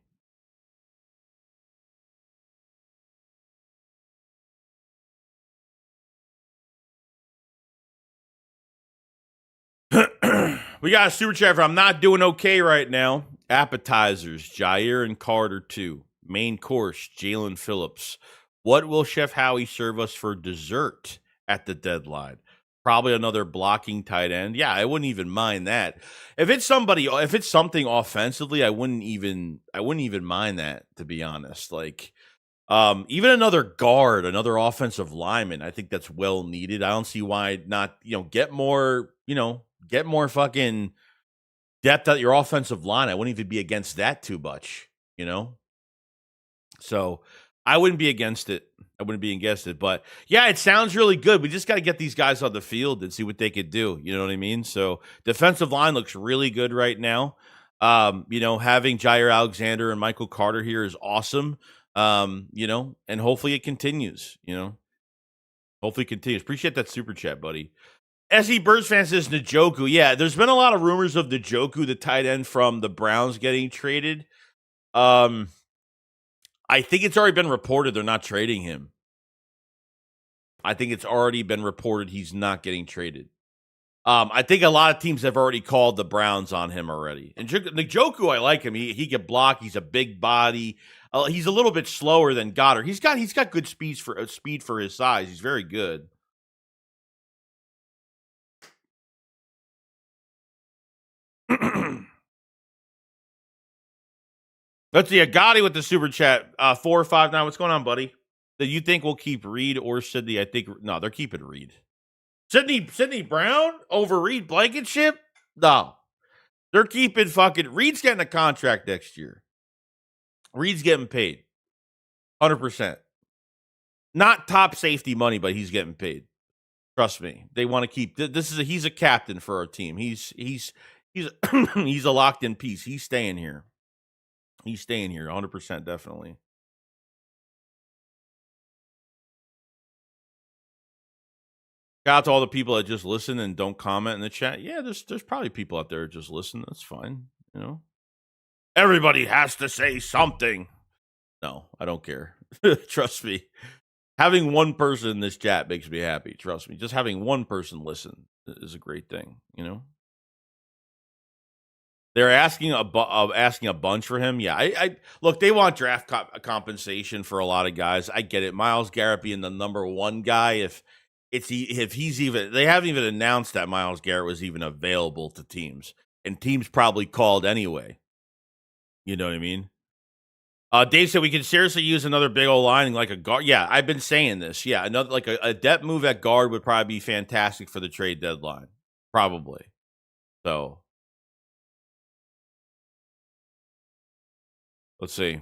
We got a super chat for I'm not doing okay right now. Appetizers, Jair and Carter 2. Main course, Jaelan Phillips. What will Chef Howie serve us for dessert at the deadline? Probably another blocking tight end. Yeah, I wouldn't even mind that. If it's something offensively, I wouldn't even mind that, to be honest. Even another guard, another offensive lineman, I think that's well needed. I don't see why not, get more fucking depth at your offensive line. I wouldn't even be against that too much, So I wouldn't be against it. But yeah, it sounds really good. We just got to get these guys on the field and see what they could do. You know what I mean? So defensive line looks really good right now. Having Jair Alexander and Michael Carter here is awesome. And hopefully it continues, Hopefully it continues. Appreciate that super chat, buddy. SE Birds fan says Njoku. Yeah, there's been a lot of rumors of Njoku, the tight end from the Browns, getting traded. I think it's already been reported they're not trading him. I think it's already been reported he's not getting traded. I think a lot of teams have already called the Browns on him already. And Njoku, I like him. He can block. He's a big body. He's a little bit slower than Goddard. He's got good speed for his size. He's very good. Let's see. Gotti with the super chat. 459. What's going on, buddy? Do you think we'll keep Reed or Sidney? I think no, they're keeping Reed. Sidney Brown over Reed Blankenship? No. They're keeping fucking Reed's getting a contract next year. Reed's getting paid. 100%. Not top safety money, but he's getting paid. Trust me. They want to keep he's a captain for our team. He's he's a locked in piece. He's staying here. 100% definitely. Shout out to all the people that just listen and don't comment in the chat. Yeah, there's probably people out there that just listen. That's fine. Everybody has to say something. No, I don't care. Trust me. Having one person in this chat makes me happy. Trust me. Just having one person listen is a great thing, They're asking asking a bunch for him. Yeah, I look. They want draft compensation for a lot of guys. I get it. Myles Garrett being the number one guy. If he's even, they haven't even announced that Myles Garrett was even available to teams, and teams probably called anyway. You know what I mean? Dave said we could seriously use another big old line like a guard. Yeah, I've been saying this. Yeah, another like a depth move at guard would probably be fantastic for the trade deadline. Probably. So let's see.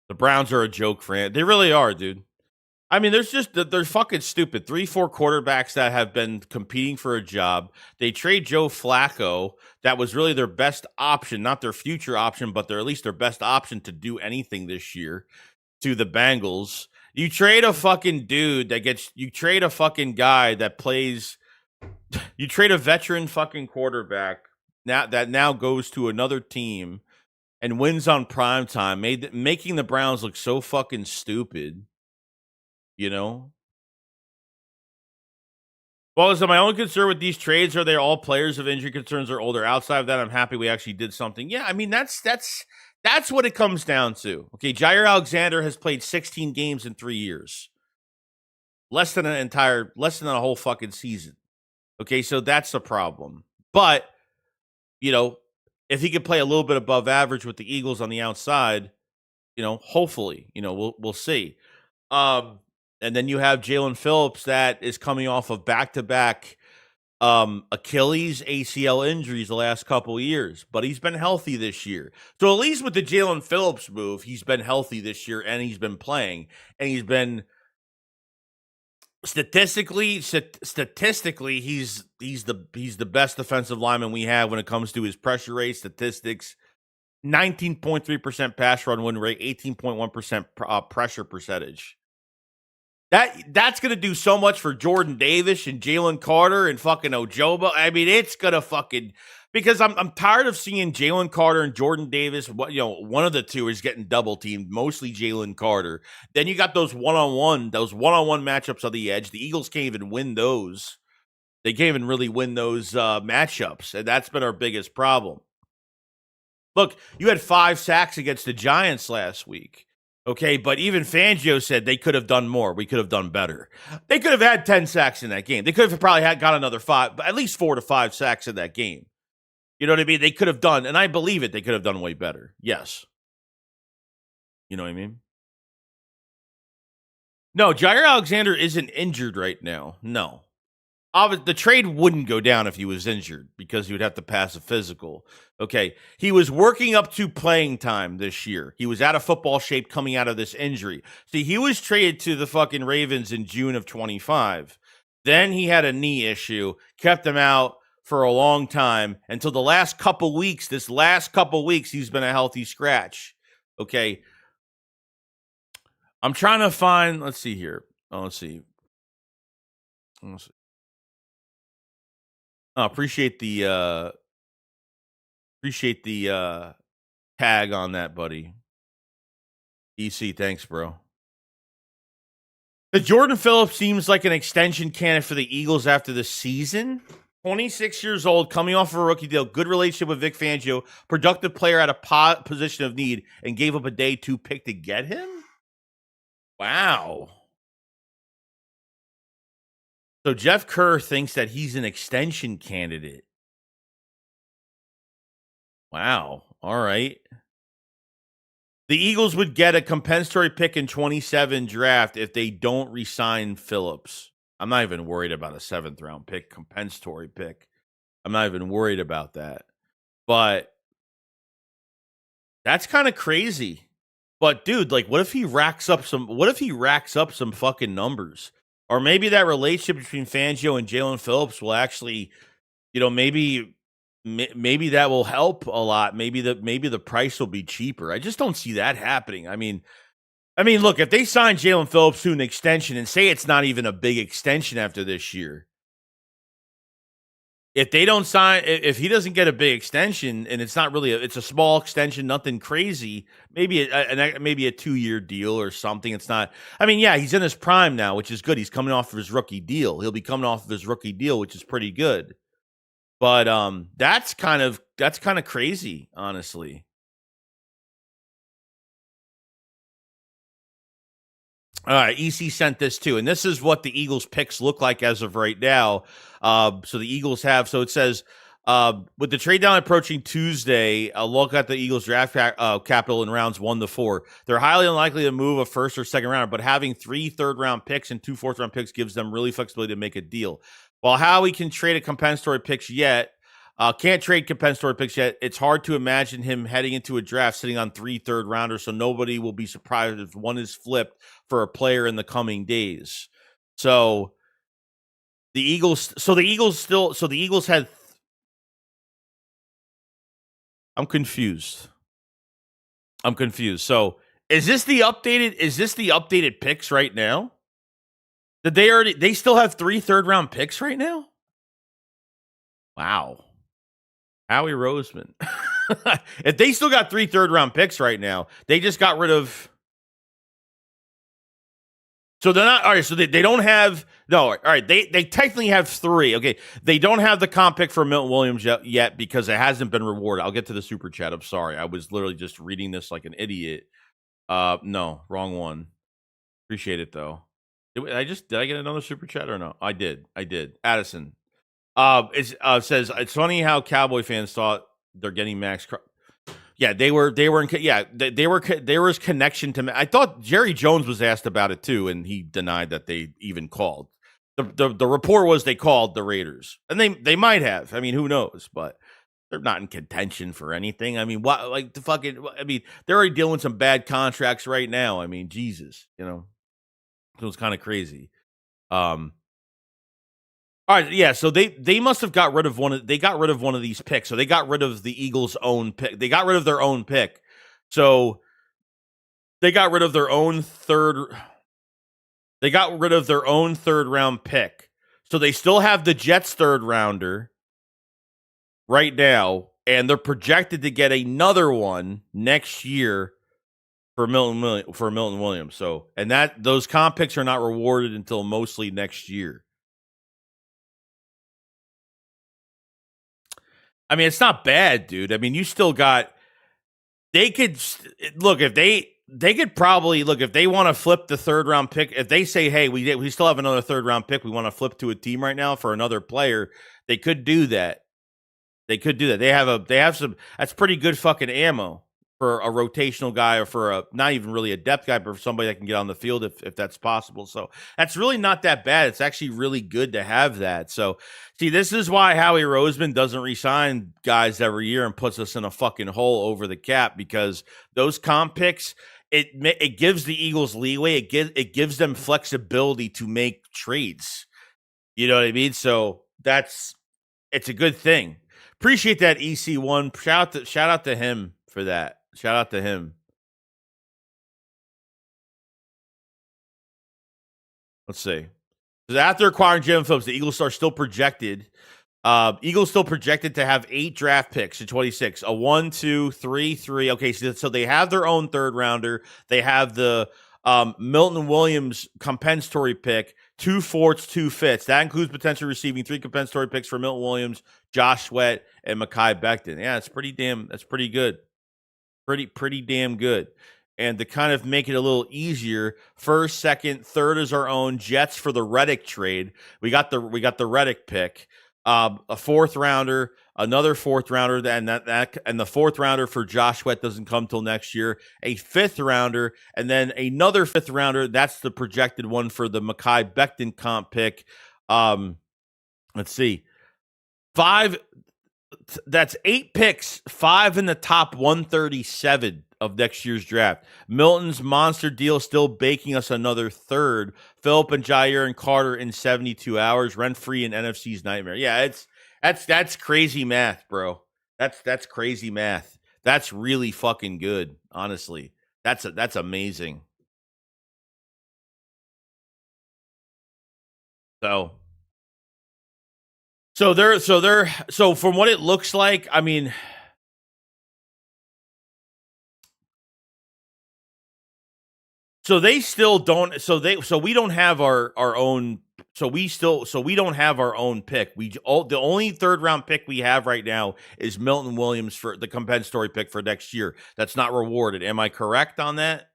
The Browns are a joke, Fran. They really are, dude. I mean, they're fucking stupid. 3-4 quarterbacks that have been competing for a job. They trade Joe Flacco. That was really their best option, not their future option, but at least their best option to do anything this year to the Bengals. You trade a fucking dude you trade a fucking guy that plays, you trade a veteran fucking quarterback now goes to another team and wins on prime time, making the Browns look so fucking stupid, you know? Well, is it my own concern with these trades? Are they all players of injury concerns or older? Outside of that, I'm happy we actually did something. Yeah, I mean, that's what it comes down to. Okay, Jair Alexander has played 16 games in 3 years. Less than a whole fucking season. Okay, so that's the problem. But, you know, if he could play a little bit above average with the Eagles on the outside, you know, hopefully, you know, we'll see. And then you have Jaelan Phillips that is coming off of back-to-back Achilles, ACL injuries the last couple of years, but he's been healthy this year. So at least with the Jaelan Phillips move, he's been healthy this year and he's been playing, and he's been statistically he's the best defensive lineman we have when it comes to his pressure rate statistics. 19.3% pass run win rate, 18.1% pressure percentage. That's going to do so much for Jordan Davis and Jalen Carter and fucking Ojoba. I mean, it's going to fucking, because I'm tired of seeing Jalen Carter and Jordan Davis. One of the two is getting double teamed, mostly Jalen Carter. Then you got those one-on-one matchups on the edge. The Eagles can't even win those. They can't even really win those matchups, and that's been our biggest problem. Look, you had 5 sacks against the Giants last week. Okay, but even Fangio said they could have done more. We could have done better. They could have had 10 sacks in that game. They could have probably got another 5, but at least 4 to 5 sacks in that game. You know what I mean? They could have done, and I believe it, they could have done way better. Yes. You know what I mean? No, Jair Alexander isn't injured right now. No. The trade wouldn't go down if he was injured because he would have to pass a physical. Okay. He was working up to playing time this year. He was out of football shape coming out of this injury. See, he was traded to the fucking Ravens in June of 25. Then he had a knee issue, kept him out for a long time until the last couple weeks. This last couple weeks, he's been a healthy scratch. Okay. I'm trying to find, let's see here. Let's see. Appreciate the tag on that, buddy. EC, thanks, bro. The Jordan Phillips seems like an extension candidate for the Eagles after the season. 26 years old, coming off of a rookie deal, good relationship with Vic Fangio, productive player at a position of need, and gave up a day 2 pick to get him? Wow. So Jeff Kerr thinks that he's an extension candidate. Wow. All right. The Eagles would get a compensatory pick in 27 draft if they don't re-sign Phillips. I'm not even worried about a 7th round pick, compensatory pick. I'm not even worried about that. But that's kind of crazy. But dude, like, what if he racks up some fucking numbers? Or maybe that relationship between Fangio and Jaelan Phillips will actually, you know, maybe that will help a lot. Maybe the price will be cheaper. I just don't see that happening. I mean, look, if they sign Jaelan Phillips to an extension and say it's not even a big extension after this year, if he doesn't get a big extension and it's not really it's a small extension, nothing crazy, maybe a 2-year deal or something. It's not, I mean, yeah, he's in his prime now, which is good. He's coming off of his rookie deal. He'll be coming off of his rookie deal, which is pretty good. But that's kind of kind of crazy, honestly. All right, EC sent this too, and this is what the Eagles picks look like as of right now. So the Eagles have, so it says, with the trade down approaching Tuesday, a look at the Eagles draft capital in rounds 1 to 4. They're highly unlikely to move a first or second rounder, but having 3 third-round picks and 2 fourth-round picks gives them really flexibility to make a deal. While Howie can trade a compensatory picks yet, can't trade compensatory picks yet. It's hard to imagine him heading into a draft sitting on 3 third-rounders, so nobody will be surprised if one is flipped for a player in the coming days. So the Eagles had. I'm confused. So is this the updated picks right now? Did they still have 3 third-round picks right now? Wow. Howie Roseman. If they still got 3 third-round picks right now, they just got rid of. So they're not all right. So they don't have no. All right, they technically have 3. Okay, they don't have the comp pick for Milton Williams yet because it hasn't been rewarded. I'll get to the super chat. I'm sorry, I was literally just reading this like an idiot. No, wrong one. Appreciate it though. Did I get another super chat or no? I did. Addison. It says it's funny how Cowboy fans thought they're getting Max. Yeah, there was connection to. I thought Jerry Jones was asked about it too, and he denied that they even called. The report was they called the Raiders, and they might have. I mean, who knows? But they're not in contention for anything. I mean, what like the fucking? I mean, they're already dealing with some bad contracts right now. I mean, Jesus, so it's kind of crazy. All right, yeah. So they must have got rid of one of these picks. So they got rid of the Eagles' own pick. They got rid of their own pick. So they got rid of their own third. They got rid of their own third-round pick. So they still have the Jets' third-rounder right now, and they're projected to get another one next year for Milton Williams. So, and those comp picks are not rewarded until mostly next year. I mean, it's not bad, dude. I mean, you still got. They could look if they could probably look if they want to flip the third-round pick. If they say, "Hey, we still have another third-round pick. We want to flip to a team right now for another player," they could do that. They have some. That's pretty good fucking ammo for a rotational guy or for a not even really a depth guy, but for somebody that can get on the field if that's possible. So that's really not that bad. It's actually really good to have that. So see, this is why Howie Roseman doesn't resign guys every year and puts us in a fucking hole over the cap, because those comp picks, it gives the Eagles leeway. It gives them flexibility to make trades. You know what I mean? So it's a good thing. Appreciate that, EC1. Shout out to him for that. Shout out to him. Let's see. After acquiring Jaelan Phillips, the Eagles are still projected. To have 8 draft picks in 26. A 1, 2, 3, 3. Okay, so they have their own third rounder. They have the Milton Williams compensatory pick, 2 fourths, 2 fifths. That includes potentially receiving 3 compensatory picks for Milton Williams, Josh Sweat, and Mekhi Becton. Yeah, that's pretty good. Pretty damn good. And to kind of make it a little easier, first, second, third is our own. Jets for the Reddick trade. We got the Reddick pick. A 4th rounder, another 4th rounder, and the 4th rounder for Josh Sweat doesn't come till next year. A 5th rounder, and then another 5th rounder. That's the projected one for the Mekhi Becton comp pick. Let's see, 5. That's 8 picks, 5 in the top 137 of next year's draft. Milton's monster deal still baking us another 3rd. Phillip and Jair and Carter in 72 hours, rent-free in NFC's nightmare. Yeah, that's crazy math, bro. That's crazy math. That's really fucking good, honestly. That's amazing. So from what it looks like, I mean, so they still don't. So we don't have our own. we don't have our own pick. The only third round pick we have right now is Milton Williams for the compensatory pick for next year. That's not rewarded. Am I correct on that?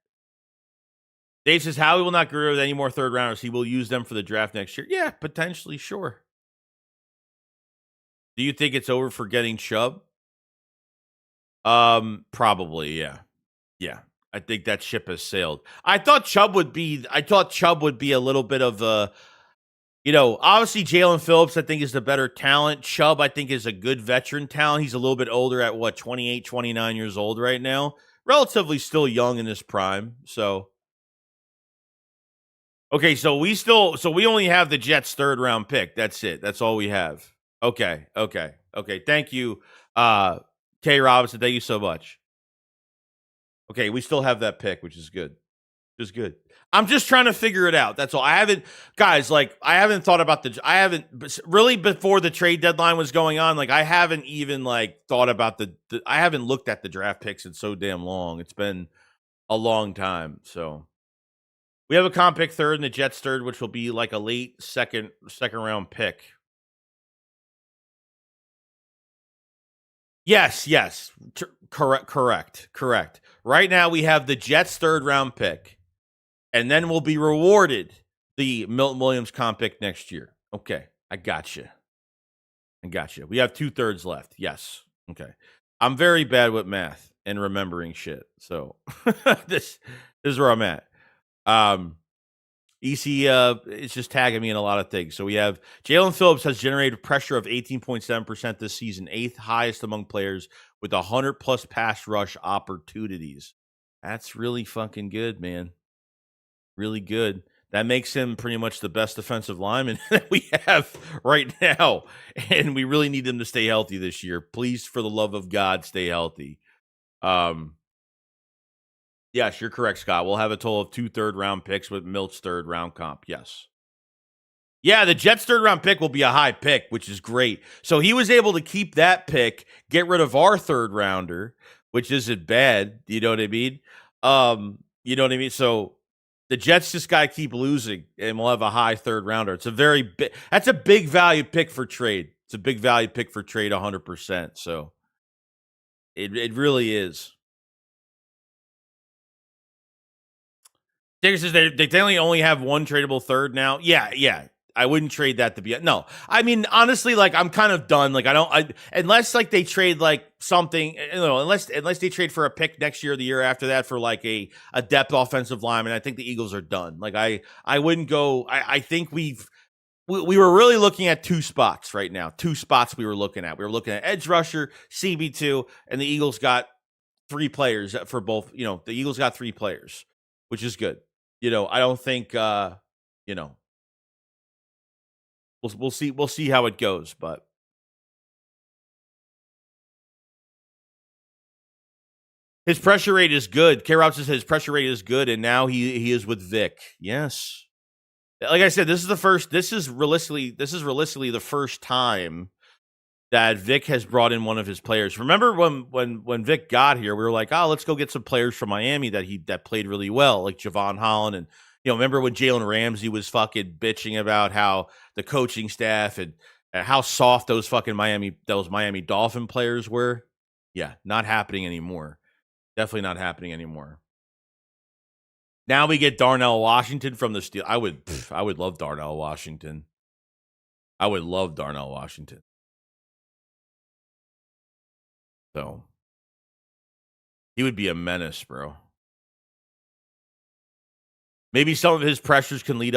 Dave says Howie will not get rid of any more third rounders. He will use them for the draft next year. Yeah, potentially, sure. Do you think it's over for getting Chubb? Probably, yeah. Yeah. I think that ship has sailed. I thought Chubb would be a little bit of a, obviously Jaelan Phillips, I think, is the better talent. Chubb, I think, is a good veteran talent. He's a little bit older at 28, 29 years old right now. Relatively still young in his prime. So, okay, so we only have the Jets' third round pick. That's it. That's all we have. Okay. Thank you, K. Robinson. Thank you so much. Okay, we still have that pick, which is good. Which is good. I'm just trying to figure it out. That's all. I haven't thought about I haven't really before the trade deadline was going on. Like, I haven't even thought about I haven't looked at the draft picks in so damn long. It's been a long time. So we have a comp pick third and the Jets third, which will be like a late second round pick. Yes. Correct. Right now we have the Jets third round pick, and then we'll be rewarded the Milton Williams comp pick next year. Okay, I got you. We have 2/3 left. Yes. Okay. I'm very bad with math and remembering shit. So this is where I'm at. EC is just tagging me in a lot of things. So we have Jaelan Phillips has generated pressure of 18.7% this season, 8th highest among players with 100+ pass rush opportunities. That's really fucking good, man. Really good. That makes him pretty much the best defensive lineman that we have right now. And we really need him to stay healthy this year. Please, for the love of God, stay healthy. Yes, you're correct, Scott. We'll have a total of 2 third-round picks with Milt's third-round comp. Yes. Yeah, the Jets' third-round pick will be a high pick, which is great. So he was able to keep that pick, get rid of our third-rounder, which isn't bad. You know what I mean? So the Jets just got to keep losing, and we'll have a high third-rounder. It's that's a big value pick for trade. It's a big value pick for trade, 100%. So it really is. Digger says they technically only have one tradable third now. Yeah. I wouldn't trade that to be no. I mean, honestly, I'm kind of done. Unless they trade something, unless they trade for a pick next year or the year after that for a depth offensive lineman. I think the Eagles are done. I wouldn't go. I think we were really looking at 2 spots right now. 2 spots we were looking at. We were looking at edge rusher, CB2, and the Eagles got 3 players for both. The Eagles got 3 players, which is good. I don't think, we'll see. We'll see how it goes, but his pressure rate is good. K. Rob says his pressure rate is good, and now he is with Vic. Yes, like I said, this is realistically the first time that Vic has brought in one of his players. Remember when Vic got here, we were like, oh, let's go get some players from Miami that played really well, like Javon Holland. And, remember when Jalen Ramsey was fucking bitching about how the coaching staff and how soft those Miami Dolphin players were? Yeah, not happening anymore. Definitely not happening anymore. Now we get Darnell Washington from the Steelers. I would love Darnell Washington. So he would be a menace, bro. Maybe some of his pressures can lead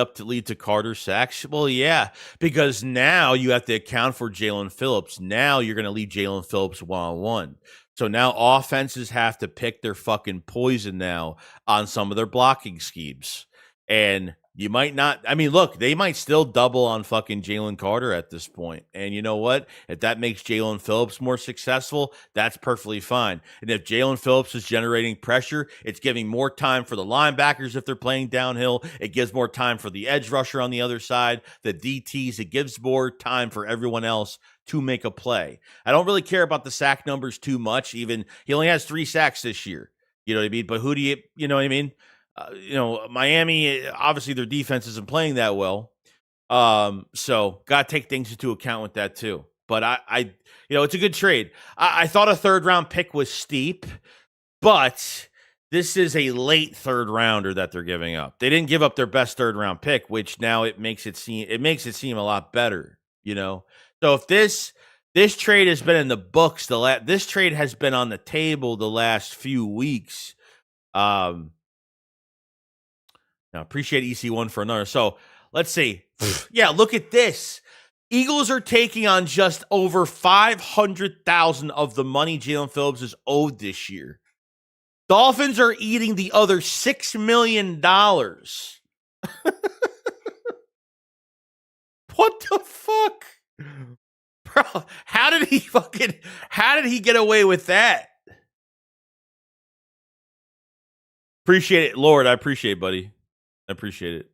to Carter sacks. Well, yeah, because now you have to account for Jaelan Phillips. Now you're going to leave Jaelan Phillips one-on-one. So now offenses have to pick their fucking poison now on some of their blocking schemes. And you might not. I mean, look, they might still double on fucking Jalen Carter at this point. And you know what? If that makes Jaelan Phillips more successful, that's perfectly fine. And if Jaelan Phillips is generating pressure, it's giving more time for the linebackers if they're playing downhill. It gives more time for the edge rusher on the other side, the DTs. It gives more time for everyone else to make a play. I don't really care about the sack numbers too much. Even he only has 3 sacks this year. You know what I mean? But who do you know what I mean? Miami, obviously their defense isn't playing that well, So got to take things into account with that too. But it's a good trade. I thought a third round pick was steep, but this is a late third rounder that they're giving up. They didn't give up their best third round pick, which now it makes it seem a lot better, So if this trade has been in the books, this trade has been on the table the last few weeks. Now appreciate EC1 for another. So let's see. Yeah, look at this. Eagles are taking on just over $500,000 of the money Jaelan Phillips is owed this year. Dolphins are eating the other $6 million. What the fuck? Bro, how did he get away with that? Appreciate it, Lord. I appreciate it, buddy. I appreciate it.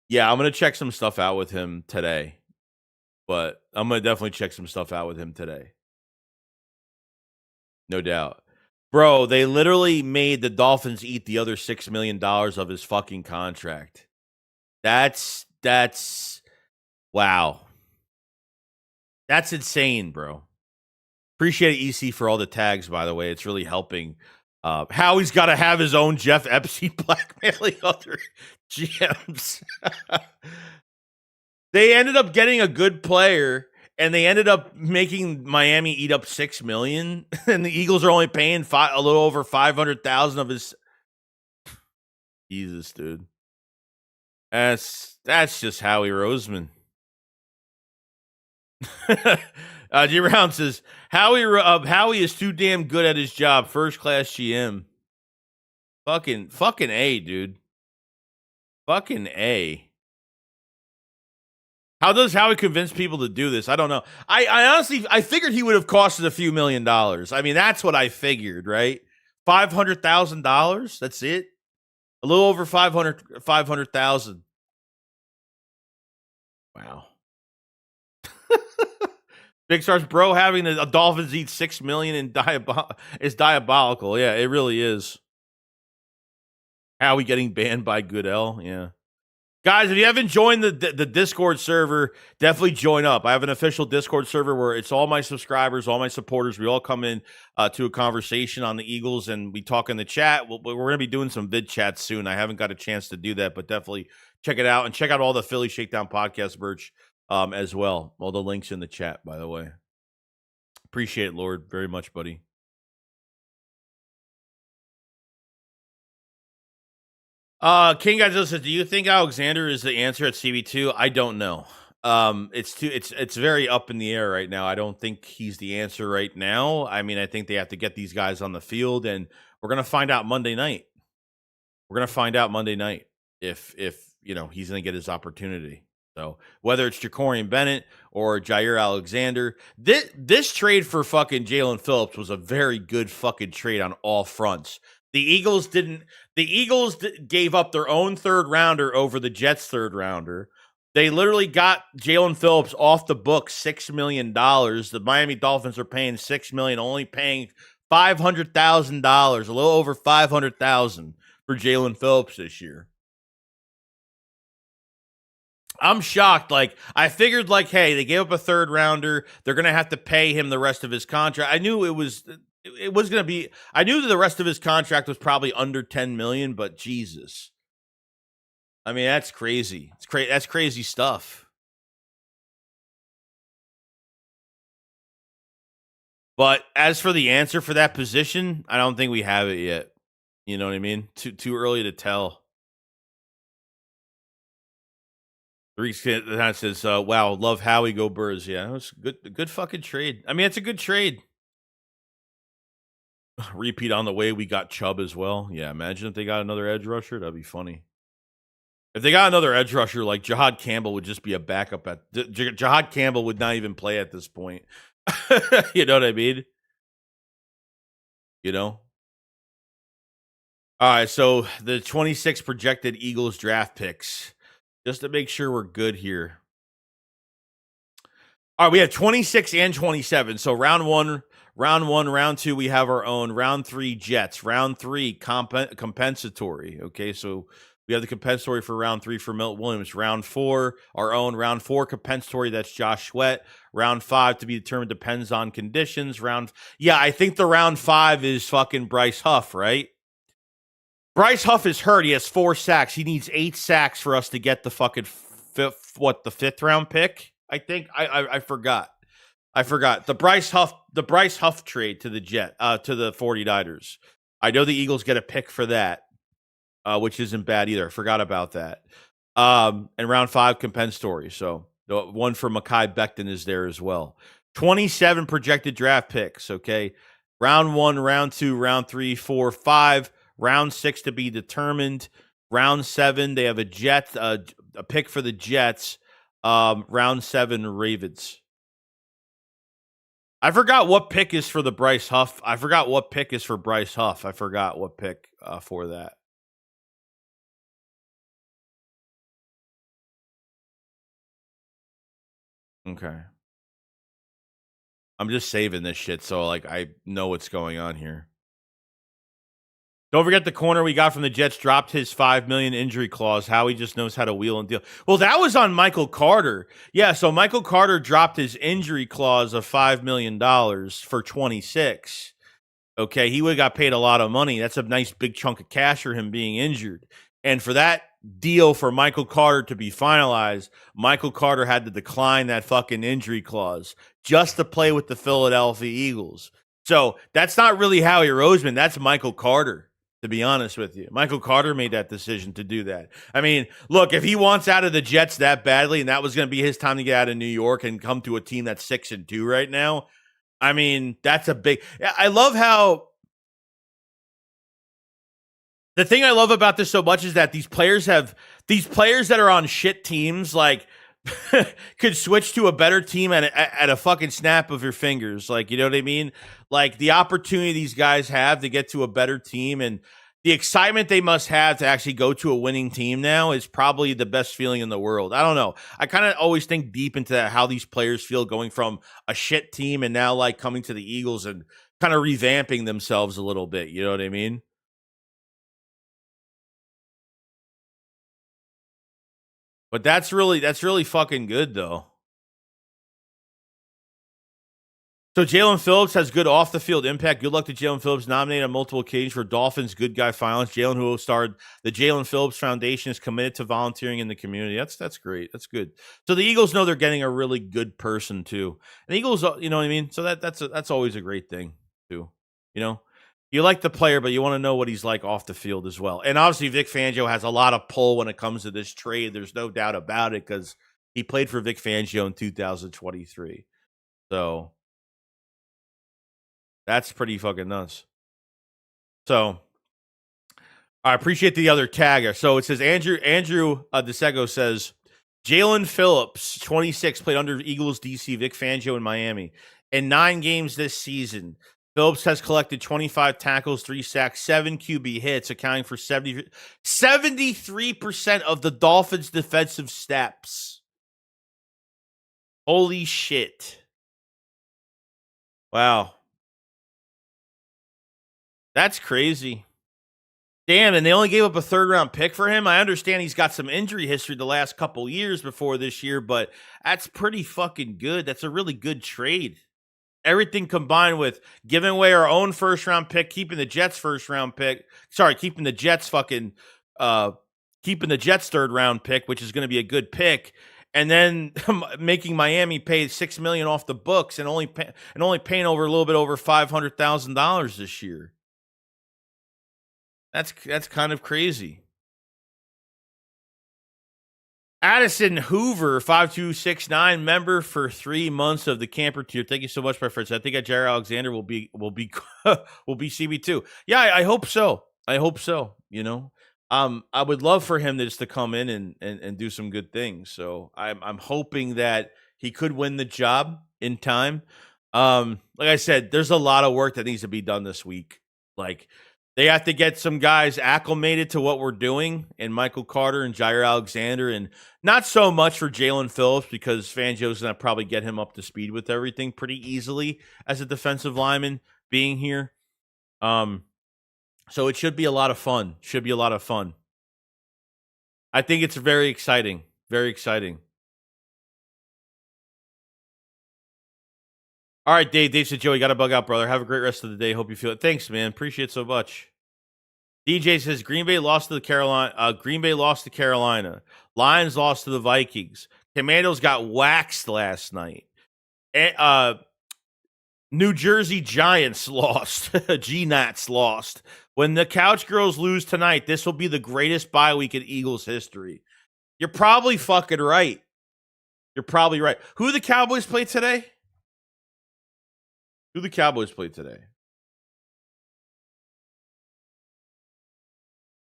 Yeah, I'm going to check some stuff out with him today. But I'm going to definitely check some stuff out with him today. No doubt. Bro, they literally made the Dolphins eat the other $6 million of his fucking contract. That's wow. That's insane, bro. Appreciate EC for all the tags, by the way. It's really helping. Howie's got to have his own Jeff Epstein blackmailing other GMs. They ended up getting a good player, and they ended up making Miami eat up $6 million, and the Eagles are only paying a little over $500,000 of his. Jesus, dude. That's just Howie Roseman. G. Brown says Howie is too damn good at his job. First class GM. Fucking A, dude. Fucking A. How does Howie convince people to do this? I don't know. I honestly figured he would have costed a few $1 million. I mean, that's what I figured, right? $500,000. That's it. A little over 500,000. Wow. Big Stars, bro, having a Dolphins eat $6 million is diabolical. Yeah, it really is. Howie getting banned by Goodell. Yeah. Guys, if you haven't joined the Discord server, definitely join up. I have an official Discord server where it's all my subscribers, all my supporters. We all come in to a conversation on the Eagles, and we talk in the chat. We're going to be doing some vid chats soon. I haven't got a chance to do that, but definitely check it out. And check out all the Philly Shakedown podcast merch as well. All the links in the chat, by the way. Appreciate it, Lord, very much, buddy. King Godzilla says, "Do you think Alexander is the answer at CB2? I don't know. It's very up in the air right now. I don't think he's the answer right now. I mean, I think they have to get these guys on the field, and we're gonna find out Monday night. We're gonna find out Monday night if he's gonna get his opportunity. So whether it's Jacorian Bennett or Jair Alexander, this trade for fucking Jaelan Phillips was a very good fucking trade on all fronts. The Eagles gave up their own third rounder over the Jets' third rounder. They literally got Jaelan Phillips off the book $6 million. The Miami Dolphins are paying $6 million, only paying $500,000, a little over $500,000 for Jaelan Phillips this year. I'm shocked. Like, I figured, like, hey, they gave up a third rounder. They're going to have to pay him the rest of his contract. I knew it was going to be, I knew that the rest of his contract was probably under 10 million, but Jesus. I mean, that's crazy. That's crazy stuff. But as for the answer for that position, I don't think we have it yet. You know what I mean? Too early to tell. That says, wow, love Howie, go Birds. Yeah, it was good fucking trade. I mean, it's a good trade. Repeat on the way, we got Chubb as well. Yeah, imagine if they got another edge rusher. That'd be funny. If they got another edge rusher, like Jahad Campbell would just be a backup. Jahad Campbell would not even play at this point. You know what I mean? You know? All right, so the 26 projected Eagles draft picks. Just to make sure we're good here. All right, we have 26 and 27. So round one, round two, we have our own. Round 3, Jets. Round 3, compensatory. Okay, so We have the compensatory for round 3 for Milton Williams. Round 4, our own. Round 4 compensatory, that's Josh Sweat. Round 5 to be determined, depends on conditions. Yeah, I think the round 5 is fucking Bryce Huff, right? Bryce Huff is hurt. He has 4 sacks. He needs 8 sacks for us to get the fucking the 5th round pick. I think I forgot. I forgot the Bryce Huff trade to the to the 49ers. I know the Eagles get a pick for that, which isn't bad either. I forgot about that. And round 5 compensatory. So the one for Mekhi Becton is there as well. 27 projected draft picks. Okay, round 1, round 2, round 3, 4, 5. Round 6 to be determined. Round 7, they have a pick for the Jets. Round 7, Ravens. I forgot what pick is for the Bryce Huff. I forgot what pick is for Bryce Huff. I forgot what pick for that. Okay. I'm just saving this shit so like I know what's going on here. Don't forget the corner we got from the Jets dropped his $5 million injury clause. Howie just knows how to wheel and deal. Well, that was on Michael Carter. Yeah, so Michael Carter dropped his injury clause of $5 million for 26. Okay, he would have got paid a lot of money. That's a nice big chunk of cash for him being injured. And for that deal for Michael Carter to be finalized, Michael Carter had to decline that fucking injury clause just to play with the Philadelphia Eagles. So that's not really Howie Roseman. That's Michael Carter. To be honest with you, Michael Carter made that decision to do that. I mean, look, if he wants out of the Jets that badly, and that was going to be his time to get out of New York and come to a team that's 6-2 right now, I mean, that's a big. I love how the thing I love about this so much is that these players that are on shit teams like could switch to a better team at a fucking snap of your fingers. Like, you know what I mean? Like the opportunity these guys have to get to a better team and the excitement they must have to actually go to a winning team now is probably the best feeling in the world. I don't know. I kind of always think deep into that, how these players feel going from a shit team and now like coming to the Eagles and kind of revamping themselves a little bit. You know what I mean? But that's really fucking good though. So Jaelan Phillips has good off the field impact. Good luck to Jaelan Phillips, nominated on multiple occasions for Dolphins Good Guy Finals. Jaelan, who started the Jaelan Phillips Foundation, is committed to volunteering in the community. That's great. That's good. So the Eagles know they're getting a really good person too. And the Eagles, you know what I mean. So that's always a great thing too. You know, you like the player, but you want to know what he's like off the field as well. And obviously, Vic Fangio has a lot of pull when it comes to this trade. There's no doubt about it because he played for Vic Fangio in 2023. So that's pretty fucking nuts. So I appreciate the other tagger. So it says Andrew DeSego says Jaelan Phillips, 26, played under Eagles DC, Vic Fangio in Miami. In 9 games this season, Phillips has collected 25 tackles, 3 sacks, 7 QB hits, accounting for 73% of the Dolphins' defensive snaps. Holy shit. Wow. That's crazy. Damn, and they only gave up a 3rd-round pick for him? I understand he's got some injury history the last couple years before this year, but that's pretty fucking good. That's a really good trade. Everything combined with giving away our own 1st-round pick, keeping the Jets 1st-round pick. Sorry, keeping the Jets 3rd-round pick, which is going to be a good pick, and then making Miami pay $6 million off the books and only paying over a little bit over $500,000 this year. That's kind of crazy. Addison Hoover, 5269, member for 3 months of the camper tier. Thank you so much, my friends. I think Jair Alexander will be will be CB2. Yeah, I hope so. I hope so. You know, I would love for him to just to come in and do some good things. So I'm hoping that he could win the job in time. Like I said, there's a lot of work that needs to be done this week. Like they have to get some guys acclimated to what we're doing, and Michael Carter and Jair Alexander, and not so much for Jaelan Phillips because Fangio's going to probably get him up to speed with everything pretty easily as a defensive lineman being here. So it should be a lot of fun. I think it's very exciting. Very exciting. All right, Dave. Dave said, Joey, got to bug out, brother. Have a great rest of the day. Hope you feel it. Thanks, man. Appreciate it so much. DJ says Green Bay lost to the Carolina. Green Bay lost to Carolina. Lions lost to the Vikings. Commandos got waxed last night. New Jersey Giants lost. G-Nats lost. When the Couch Girls lose tonight, this will be the greatest bye week in Eagles history. You're probably fucking right. You're probably right. Who the Cowboys play today? Who the Cowboys play today?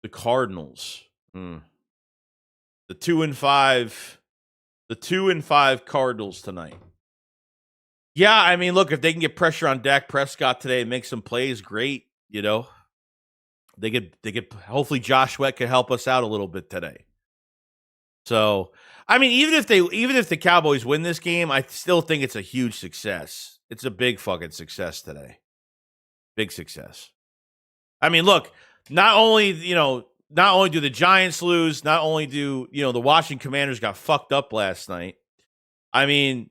The Cardinals. The 2-5. The 2-5 Cardinals tonight. Yeah, I mean, look, if they can get pressure on Dak Prescott today and make some plays, great. You know, they could. Hopefully, Josh Sweat could help us out a little bit today. So, I mean, even if the Cowboys win this game, I still think it's a huge success. It's a big fucking success today. Big success. I mean, look, not only do the Giants lose, not only do, the Washington Commanders got fucked up last night. I mean,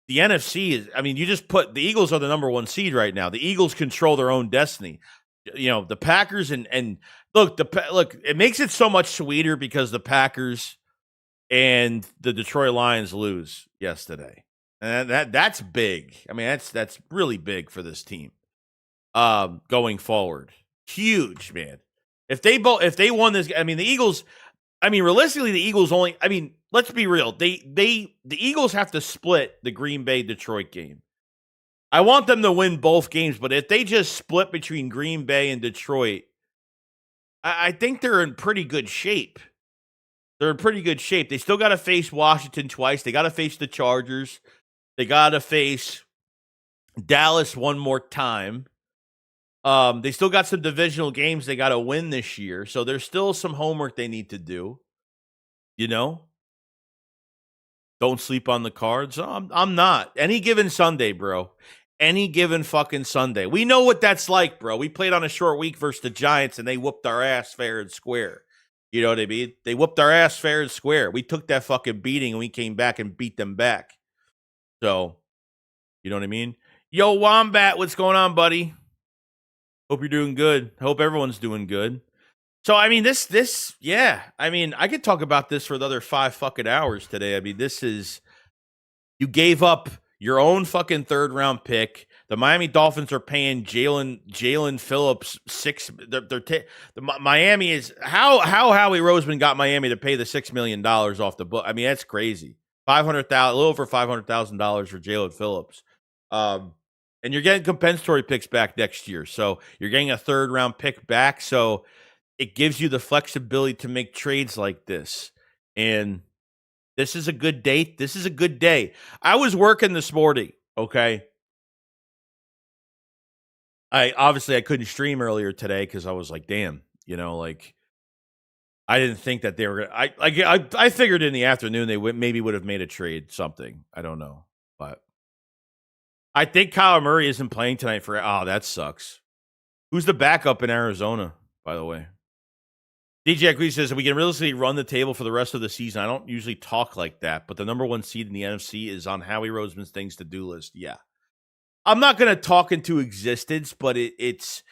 the NFC is, you just put the Eagles are the number 1 seed right now. The Eagles control their own destiny. The Packers and look, it makes it so much sweeter because the Packers and the Detroit Lions lose yesterday. And that's big. I mean, that's really big for this team. Going forward. Huge, man. If they won this, the Eagles, realistically, the Eagles only, let's be real. The Eagles have to split the Green Bay Detroit game. I want them to win both games, but if they just split between Green Bay and Detroit, I think they're in pretty good shape. They're in pretty good shape. They still got to face Washington twice. They got to face the Chargers. They got to face Dallas one more time. They still got some divisional games they got to win this year. So there's still some homework they need to do. Don't sleep on the Cards. I'm not. Any given Sunday, bro. Any given fucking Sunday. We know what that's like, bro. We played on a short week versus the Giants, and they whooped our ass fair and square. You know what I mean? They whooped our ass fair and square. We took that fucking beating, and we came back and beat them back. So, you know what I mean? Yo, Wombat, what's going on, buddy? Hope you're doing good. Hope everyone's doing good. So, yeah. I could talk about this for another 5 fucking hours today. This is, you gave up your own fucking 3rd round pick. The Miami Dolphins are paying Jaelan Phillips Miami is, how Howie Roseman got Miami to pay the $6 million off the book. That's crazy. A little over $500,000 for Jaelan Phillips. And you're getting compensatory picks back next year. So you're getting a 3rd round pick back. So it gives you the flexibility to make trades like this. And this is a good date. This is a good day. I was working this morning, okay? I couldn't stream earlier today because I was like, damn, I didn't think that they were going to. I figured in the afternoon they maybe would have made a trade, something. I don't know. But I think Kyler Murray isn't playing tonight that sucks. Who's the backup in Arizona, by the way? DJ Agree says, we can realistically run the table for the rest of the season. I don't usually talk like that, but the number 1 seed in the NFC is on Howie Roseman's things to do list. Yeah. I'm not going to talk into existence, but it's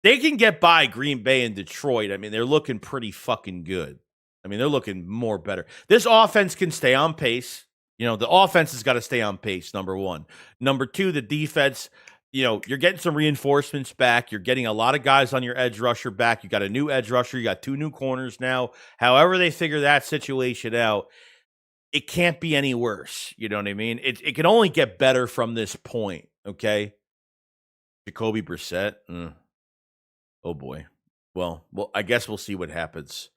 they can get by Green Bay and Detroit. They're looking pretty fucking good. They're looking more better. This offense can stay on pace. The offense has got to stay on pace, number 1. Number 2, the defense, you're getting some reinforcements back. You're getting a lot of guys on your edge rusher back. You got a new edge rusher. You got 2 new corners now. However they figure that situation out, it can't be any worse. You know what I mean? It can only get better from this point, okay? Jacoby Brissett. Oh, boy. Well, I guess we'll see what happens.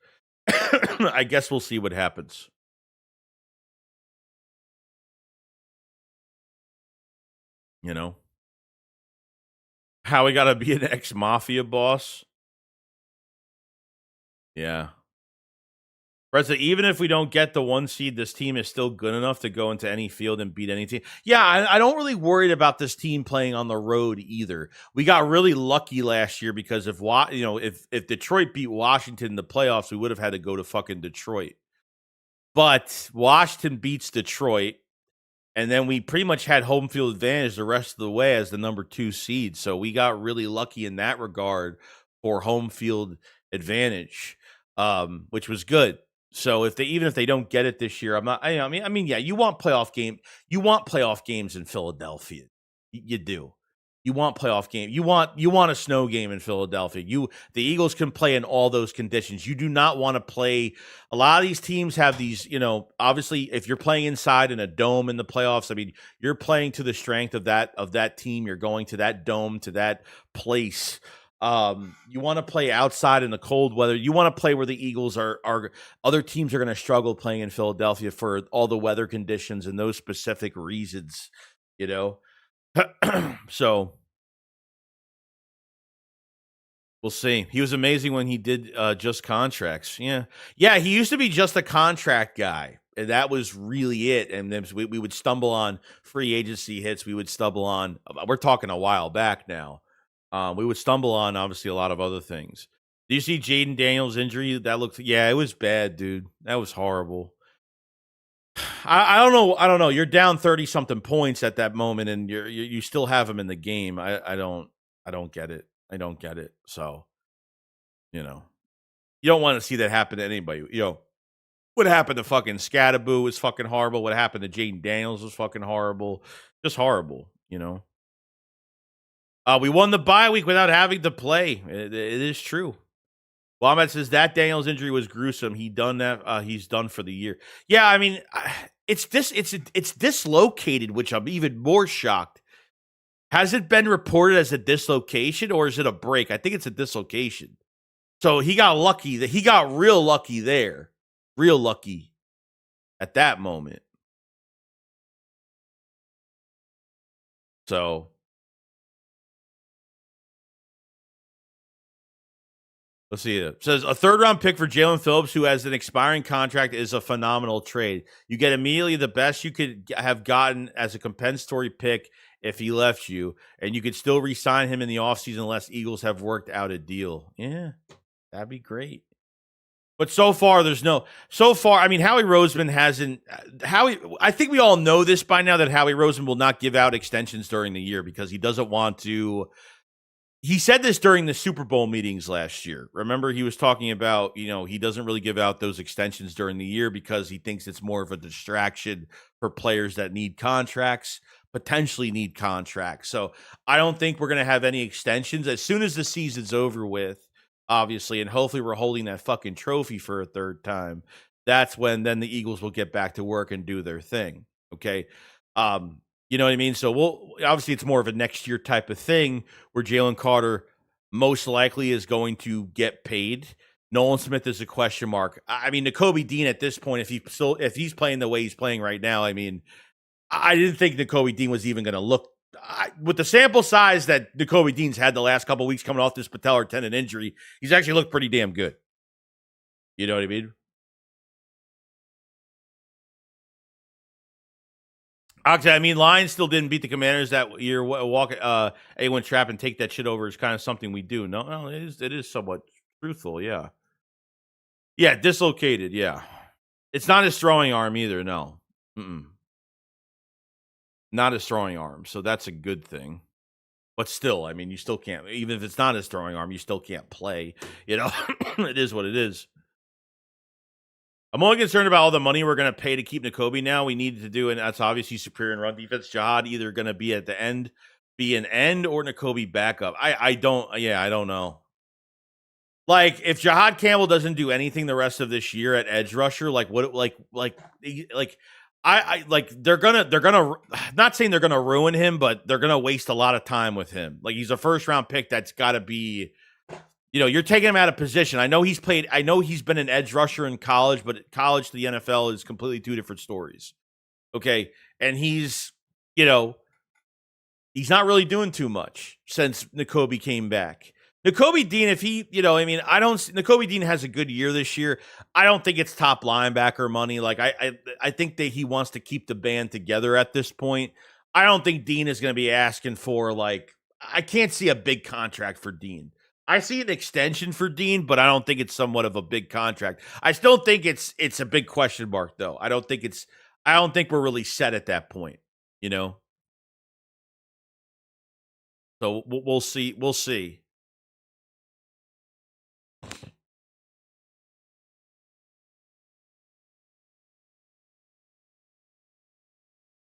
I guess we'll see what happens. How we got to be an ex-mafia boss. Yeah. President, even if we don't get the 1 seed, this team is still good enough to go into any field and beat any team. Yeah, I don't really worry about this team playing on the road either. We got really lucky last year because if Detroit beat Washington in the playoffs, we would have had to go to fucking Detroit. But Washington beats Detroit, and then we pretty much had home field advantage the rest of the way as the number 2 seed. So we got really lucky in that regard for home field advantage, which was good. So even if they don't get it this year, yeah, you want playoff games in Philadelphia. You do. You want playoff game. You want a snow game in Philadelphia. The Eagles can play in all those conditions. You do not want to play. A lot of these teams have these, obviously if you're playing inside in a dome in the playoffs, I mean, you're playing to the strength of that team. You're going to that dome, to that place. You want to play outside in the cold weather. You want to play where the Eagles are other teams are going to struggle playing in Philadelphia for all the weather conditions and those specific reasons, So we'll see. He was amazing when he did just contracts. Yeah. He used to be just a contract guy, and that was really it. And then we would stumble on free agency hits. We would stumble on. We're talking a while back now. We would stumble on obviously a lot of other things. Do you see Jaden Daniels' injury? That looked. Yeah, it was bad, dude. That was horrible. I don't know. You're down 30 something points at that moment, and you still have him in the game. I don't get it. I don't get it. So, you don't want to see that happen to anybody. What happened to fucking Scatterboo was fucking horrible. What happened to Jaden Daniels was fucking horrible. Just horrible. We won the bye week without having to play. It is true. Wombat says that Daniels injury was gruesome. He done that. He's done for the year. Yeah, I mean, it's dislocated, which I'm even more shocked. Has it been reported as a dislocation or is it a break? I think it's a dislocation. So he got lucky. He got real lucky there. Real lucky at that moment. So let's see. It says a 3rd-round pick for Jaelan Phillips, who has an expiring contract, is a phenomenal trade. You get immediately the best you could have gotten as a compensatory pick if he left you, and you could still re-sign him in the offseason unless Eagles have worked out a deal. Yeah, that'd be great. But so far, I mean, Howie Roseman hasn't. I think we all know this by now that Howie Roseman will not give out extensions during the year because he doesn't want to. He said this during the Super Bowl meetings last year. Remember, he was talking about, he doesn't really give out those extensions during the year because he thinks it's more of a distraction for players that potentially need contracts. So I don't think we're going to have any extensions. As soon as the season's over with, obviously, and hopefully we're holding that fucking trophy for a 3rd time, that's when then the Eagles will get back to work and do their thing. Okay. You know what I mean? So obviously it's more of a next year type of thing where Jalen Carter most likely is going to get paid. Nolan Smith is a question mark. I mean, Nakobe Dean at this point, if he's playing the way he's playing right now, I mean, I didn't think Nakobe Dean was even going to look with the sample size that Nakobe Dean's had the last couple of weeks coming off this patellar tendon injury. He's actually looked pretty damn good. You know what I mean? Actually, I mean, Lions still didn't beat the Commanders that year. A1 trap and take that shit over is kind of something we do. No, it is somewhat truthful. Yeah, dislocated. Yeah, it's not his throwing arm either. No, not his throwing arm. So that's a good thing. But still, I mean, you still can't. Even if it's not his throwing arm, you still can't play. It is what it is. I'm only concerned about all the money we're going to pay to keep Nakobe now. We need to do, and that's obviously superior in run defense. Jihad either going to be at the end, be an end, or Nakobe backup. I don't know. Like, if Jihad Campbell doesn't do anything the rest of this year at edge rusher, they're gonna not saying they're gonna ruin him, but they're gonna waste a lot of time with him. Like, he's a 1st-round pick that's got to be. You're taking him out of position. I know he's been an edge rusher in college, but college to the NFL is completely 2 different stories. Okay. And he's not really doing too much since Nakobe came back. Nakobe Dean, if he, I don't. Nakobe Dean has a good year this year. I don't think it's top linebacker money. Like I think that he wants to keep the band together at this point. I don't think Dean is going to be asking for like. I can't see a big contract for Dean. I see an extension for Dean, but I don't think it's somewhat of a big contract. I still think it's a big question mark though. I don't think we're really set at that point. You know. So we'll see. We'll see.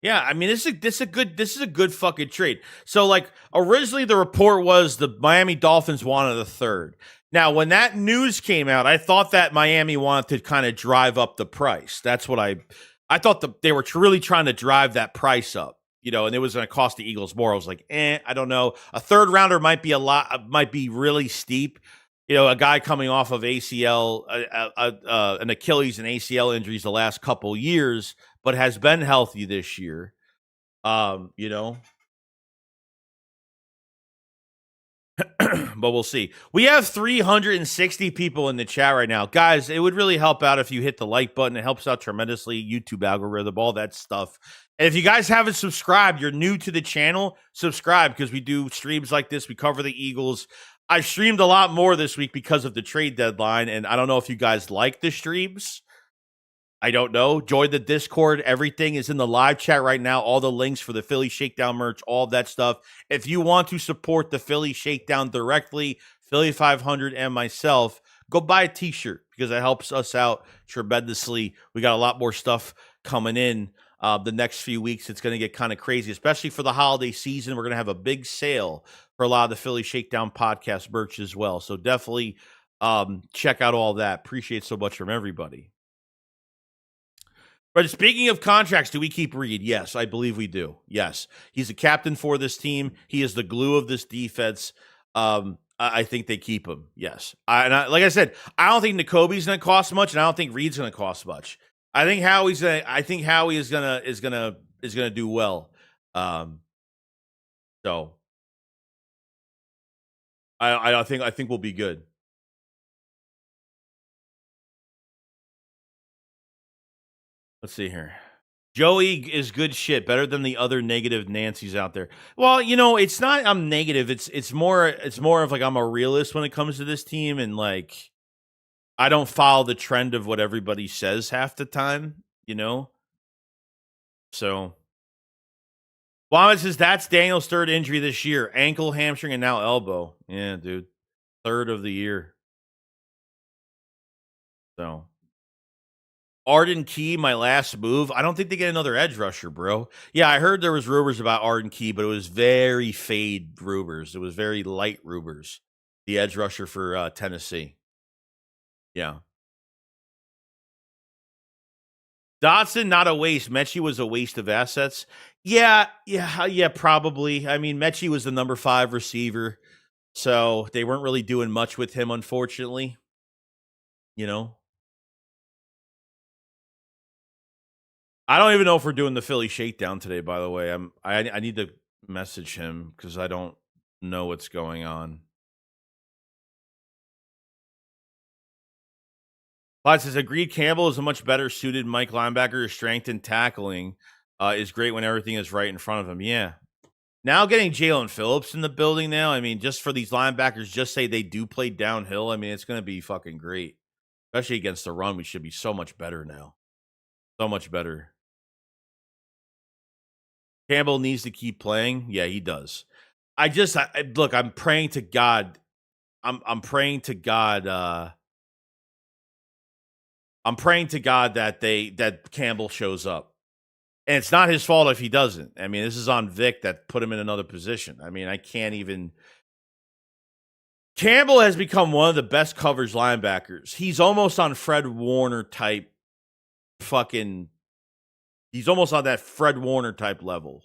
Yeah, I mean this is a good fucking trade. So like originally the report was the Miami Dolphins wanted a third. Now when that news came out, I thought that Miami wanted to kind of drive up the price. That's what I thought they were really trying to drive that price up, and it was going to cost the Eagles more. I was like, I don't know. A third rounder might be might be really steep. A guy coming off of ACL, an Achilles and ACL injuries the last couple years, but has been healthy this year. But we'll see. We have 360 people in the chat right now. Guys, it would really help out if you hit the like button. It helps out tremendously. YouTube algorithm, all that stuff. And if you guys haven't subscribed, you're new to the channel, subscribe because we do streams like this. We cover the Eagles. I streamed a lot more this week because of the trade deadline, and I don't know if you guys like the streams. I don't know. Join the Discord. Everything is in the live chat right now. All the links for the Philly Shakedown merch, all of that stuff. If you want to support the Philly Shakedown directly, Philly 500 and myself, go buy a t-shirt because it helps us out tremendously. We got a lot more stuff coming in the next few weeks. It's going to get kind of crazy, especially for the holiday season. We're going to have a big sale for a lot of the Philly Shakedown podcast merch as well. So definitely check out all that. Appreciate so much from everybody. But speaking of contracts, do we keep Reed? Yes, I believe we do. Yes. He's a captain for this team. He is the glue of this defense. I think they keep him. Yes. Like I said, I don't think Nakobe's going to cost much, and I don't think Reed's going to cost much. I think Howie is gonna do well. So I think we'll be good. Let's see here. Joey is good shit, better than the other negative Nancy's out there. Well, it's not I'm negative. It's more of like I'm a realist when it comes to this team, and like I don't follow the trend of what everybody says half the time, So Mohammed says that's Daniel's third injury this year. Ankle, hamstring, and now elbow. Yeah, dude. Third of the year. So Arden Key, my last move. I don't think they get another edge rusher, bro. Yeah, I heard there was rumors about Arden Key, but it was very fade rumors. It was very light rumors. The edge rusher for Tennessee. Yeah. Dotson, not a waste. Mechie was a waste of assets. Yeah, probably. I mean, Mechie was the number 5 receiver, so they weren't really doing much with him, unfortunately. I don't even know if we're doing the Philly Shakedown today, by the way. I need to message him because I don't know what's going on. Clyde says, agreed, Campbell is a much better suited Mike linebacker. His strength and tackling is great when everything is right in front of him. Yeah. Now getting Jaelan Phillips in the building now, I mean, just for these linebackers, just say they do play downhill. I mean, it's going to be fucking great. Especially against the run, we should be so much better now. So much better. Campbell needs to keep playing. Yeah, he does. Look, I'm praying to God. I'm praying to God. I'm praying to God that Campbell shows up. And it's not his fault if he doesn't. I mean, this is on Vic that put him in another position. I mean, I can't even. Campbell has become one of the best coverage linebackers. He's almost on Fred Warner type fucking. He's almost on that Fred Warner type level.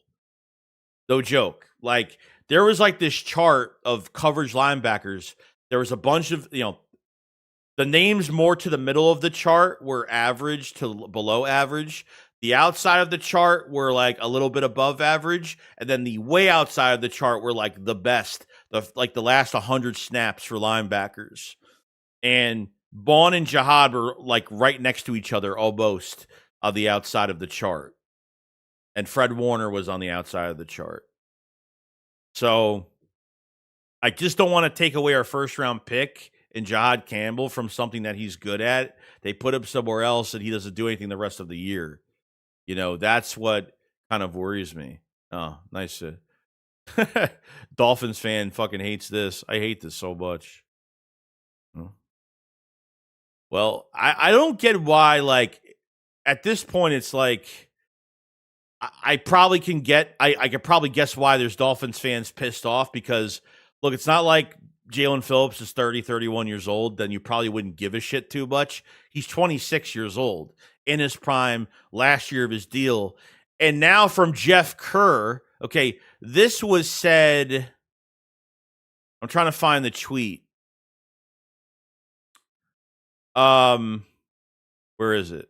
No joke. Like, there was like this chart of coverage linebackers. There was a bunch of, the names more to the middle of the chart were average to below average. The outside of the chart were like a little bit above average. And then the way outside of the chart were like the best. the last 100 snaps for linebackers, and Vaughn and Jihad were like right next to each other almost on the outside of the chart, and Fred Warner was on the outside of the chart. So I just don't want to take away our first round pick in Jihad Campbell from something that he's good at. They put him somewhere else and he doesn't do anything the rest of the year. That's what kind of worries me. Oh, nice. Dolphins fan fucking hates this. I hate this so much. Well, I don't get why, like, at this point, it's like, I probably can get, I could probably guess why there's Dolphins fans pissed off because, look, it's not like Jaelan Phillips is 30, 31 years old, then you probably wouldn't give a shit too much. He's 26 years old, in his prime, last year of his deal. And now from Jeff Kerr, okay, this was said, I'm trying to find the tweet. Where is it?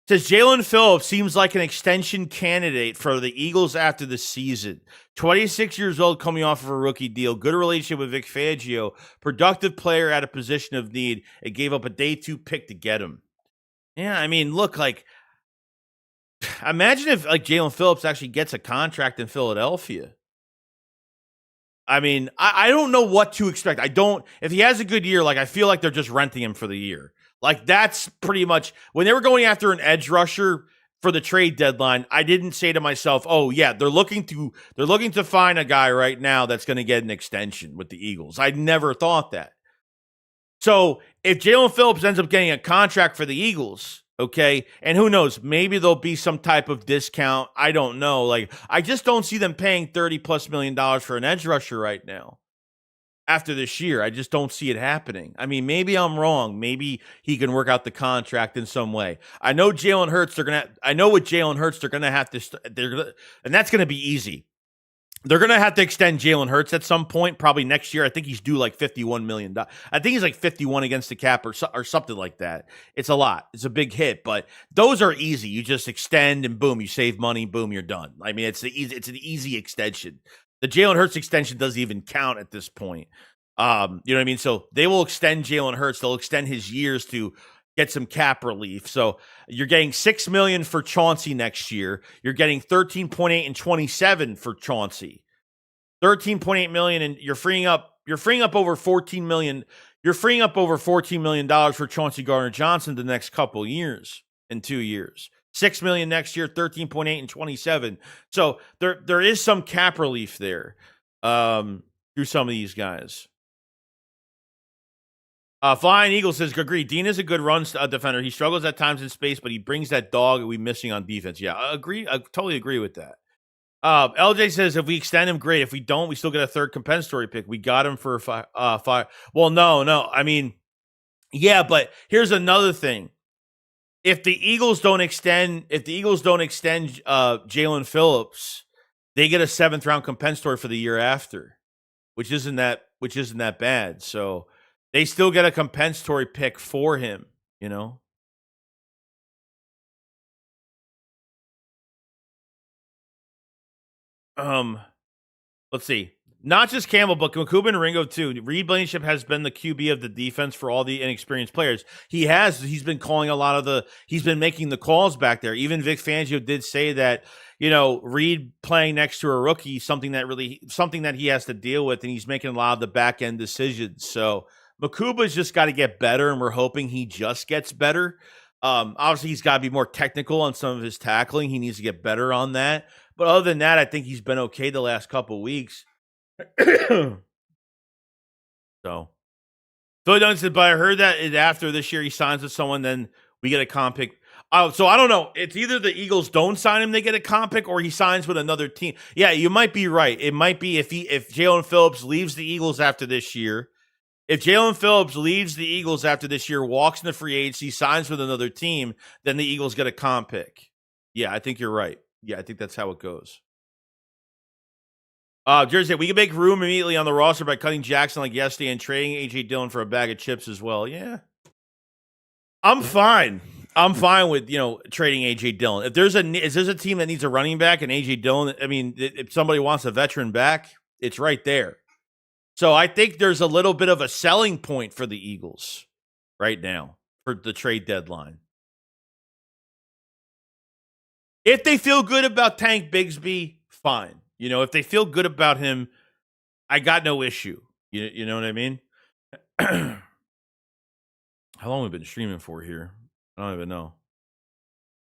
It says Jaelan Phillips seems like an extension candidate for the Eagles after the season. 26 years old, coming off of a rookie deal. Good relationship with Vic Fangio. Productive player at a position of need. It gave up a day 2 pick to get him. Yeah, I mean, look, like, imagine if like Jaelan Phillips actually gets a contract in Philadelphia. I mean, I don't know what to expect. If he has a good year, like, I feel like they're just renting him for the year. Like, that's pretty much when they were going after an edge rusher for the trade deadline. I didn't say to myself, "Oh yeah, they're looking to find a guy right now that's going to get an extension with the Eagles." I never thought that. So if Jaelan Phillips ends up getting a contract for the Eagles, okay, and who knows, maybe there'll be some type of discount. I don't know. Like, I just don't see them paying $30+ million for an edge rusher right now. After this year, I just don't see it happening. I mean, maybe I'm wrong. Maybe he can work out the contract in some way. I know Jalen Hurts. I know with Jalen Hurts, they're gonna have to. And that's gonna be easy. They're gonna have to extend Jalen Hurts at some point, probably next year. I think he's due like $51 million. I think he's like 51 against the cap or something like that. It's a lot. It's a big hit, but those are easy. You just extend and boom, you save money. Boom, you're done. I mean, it's an easy extension. The Jalen Hurts extension doesn't even count at this point. You know what I mean? So they will extend Jalen Hurts. They'll extend his years to get some cap relief. So you're getting $6 million for Chauncey next year. You're getting 13.8 and 27 for Chauncey. 13.8 million, and you're freeing up over 14 million. You're freeing up over $14 million for Chauncey Gardner-Johnson the next couple years, in 2 years. $6 million next year, 13.8 and 27. So there is some cap relief there through some of these guys. Flying Eagle says, agree. Dean is a good run defender. He struggles at times in space, but he brings that dog we're missing on defense. Yeah, I agree. I totally agree with that. LJ says, if we extend him, great. If we don't, we still get a third compensatory pick. We got him for five. Well, no. I mean, yeah, but here's another thing. If the Eagles don't extend Jaelan Phillips, they get a 7th round compensatory for the year after, which isn't that bad. So they still get a compensatory pick for him, you know. Let's see. Not just Campbell, but Makuba and Ringo too. Reed Blankenship has been the QB of the defense for all the inexperienced players. He's been calling he's been making the calls back there. Even Vic Fangio did say that, you know, Reed playing next to a rookie, something that he has to deal with, and he's making a lot of the back end decisions. So Makuba's just got to get better, and we're hoping he just gets better. Obviously he's got to be more technical on some of his tackling. He needs to get better on that. But other than that, I think he's been okay the last couple weeks. So Philly Duncan said, but I heard that after this year he signs with someone, then we get a comp pick. So I don't know. It's either the Eagles don't sign him, they get a comp pick, or he signs with another team. Yeah, you might be right. It might be if Jaelan Phillips leaves the Eagles after this year. If Jaelan Phillips leaves the Eagles after this year, walks into free agency, signs with another team, then the Eagles get a comp pick. Yeah, I think you're right. Yeah, I think that's how it goes. Jersey, we can make room immediately on the roster by cutting Jackson like yesterday and trading A.J. Dillon for a bag of chips as well. Yeah. I'm fine. I'm fine with, trading A.J. Dillon. If there's a team that needs a running back and A.J. Dillon, I mean, if somebody wants a veteran back, it's right there. So I think there's a little bit of a selling point for the Eagles right now for the trade deadline. If they feel good about Tank Bigsby, fine. If they feel good about him, I got no issue. You know what I mean? How long have we been streaming for here? I don't even know.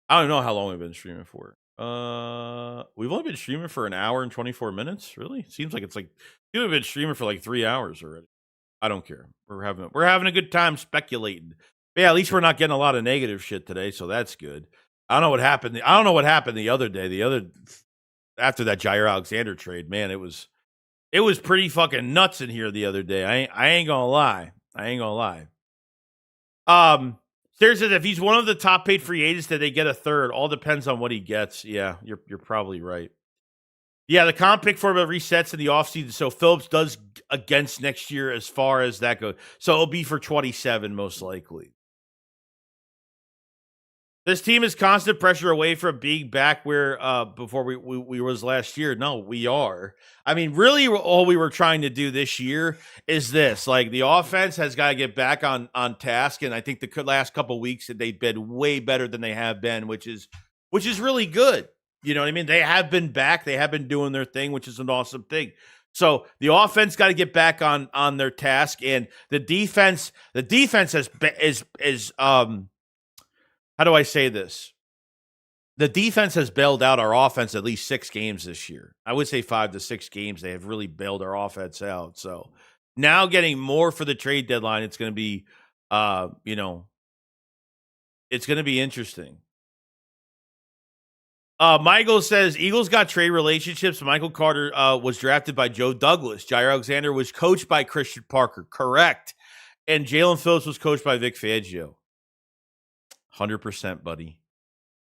I don't know how long we've been streaming for. We've only been streaming for an hour and 24 minutes. Really? Seems like it's like we've been streaming for like 3 hours already. I don't care. We're having a good time speculating. But yeah, at least we're not getting a lot of negative shit today, so that's good. I don't know what happened. I don't know what happened the other day. After that Jair Alexander trade, man, it was pretty fucking nuts in here the other day. I ain't gonna lie. Sarah says if he's one of the top paid free agents, that they get a third. All depends on what he gets. Yeah, you're probably right. Yeah, the comp pick formula resets in the offseason, so Phillips does against next year as far as that goes. So it'll be for 27 most likely. This team is constant pressure away from being back where before we was last year. No, we are. I mean, really, all we were trying to do this year is this. Like, the offense has got to get back on task, and I think the last couple of weeks that they've been way better than they have been, which is really good. You know what I mean? They have been back. They have been doing their thing, which is an awesome thing. So the offense got to get back on their task, and the defense is how do I say this? The defense has bailed out our offense at least 6 games this year. I would say 5 to 6 games. They have really bailed our offense out. So now getting more for the trade deadline, it's going to be, it's going to be interesting. Michael says Eagles got trade relationships. Michael Carter was drafted by Joe Douglas. Jair Alexander was coached by Christian Parker. Correct. And Jaelan Phillips was coached by Vic Fangio. 100%, buddy.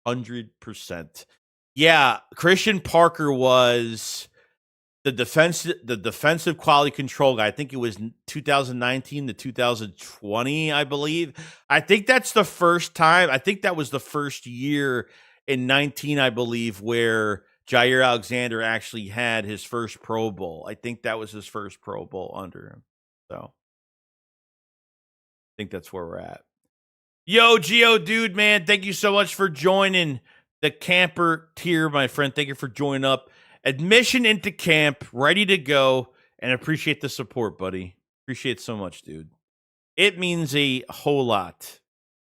100%. Yeah, Christian Parker was the defensive quality control guy. I think it was 2019 to 2020, I believe. I think that's the first time. I think that was the first year in 19, I believe, where Jair Alexander actually had his first Pro Bowl. I think that was his first Pro Bowl under him. So I think that's where we're at. Yo, Geo, dude, man, thank you so much for joining the camper tier, my friend. Thank you for joining up. Admission into camp, ready to go, and appreciate the support, buddy. Appreciate it so much, dude. It means a whole lot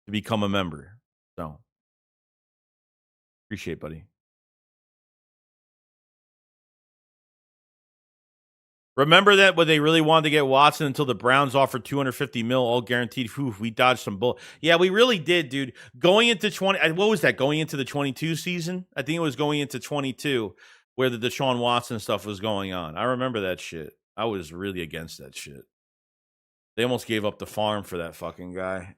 to become a member. So, appreciate it, buddy. Remember that when they really wanted to get Watson until the Browns offered $250 million, all guaranteed. Whew, we dodged some bull. Yeah, we really did, dude. Going into what was that? Going into the 22 season? I think it was going into 22 where the Deshaun Watson stuff was going on. I remember that shit. I was really against that shit. They almost gave up the farm for that fucking guy.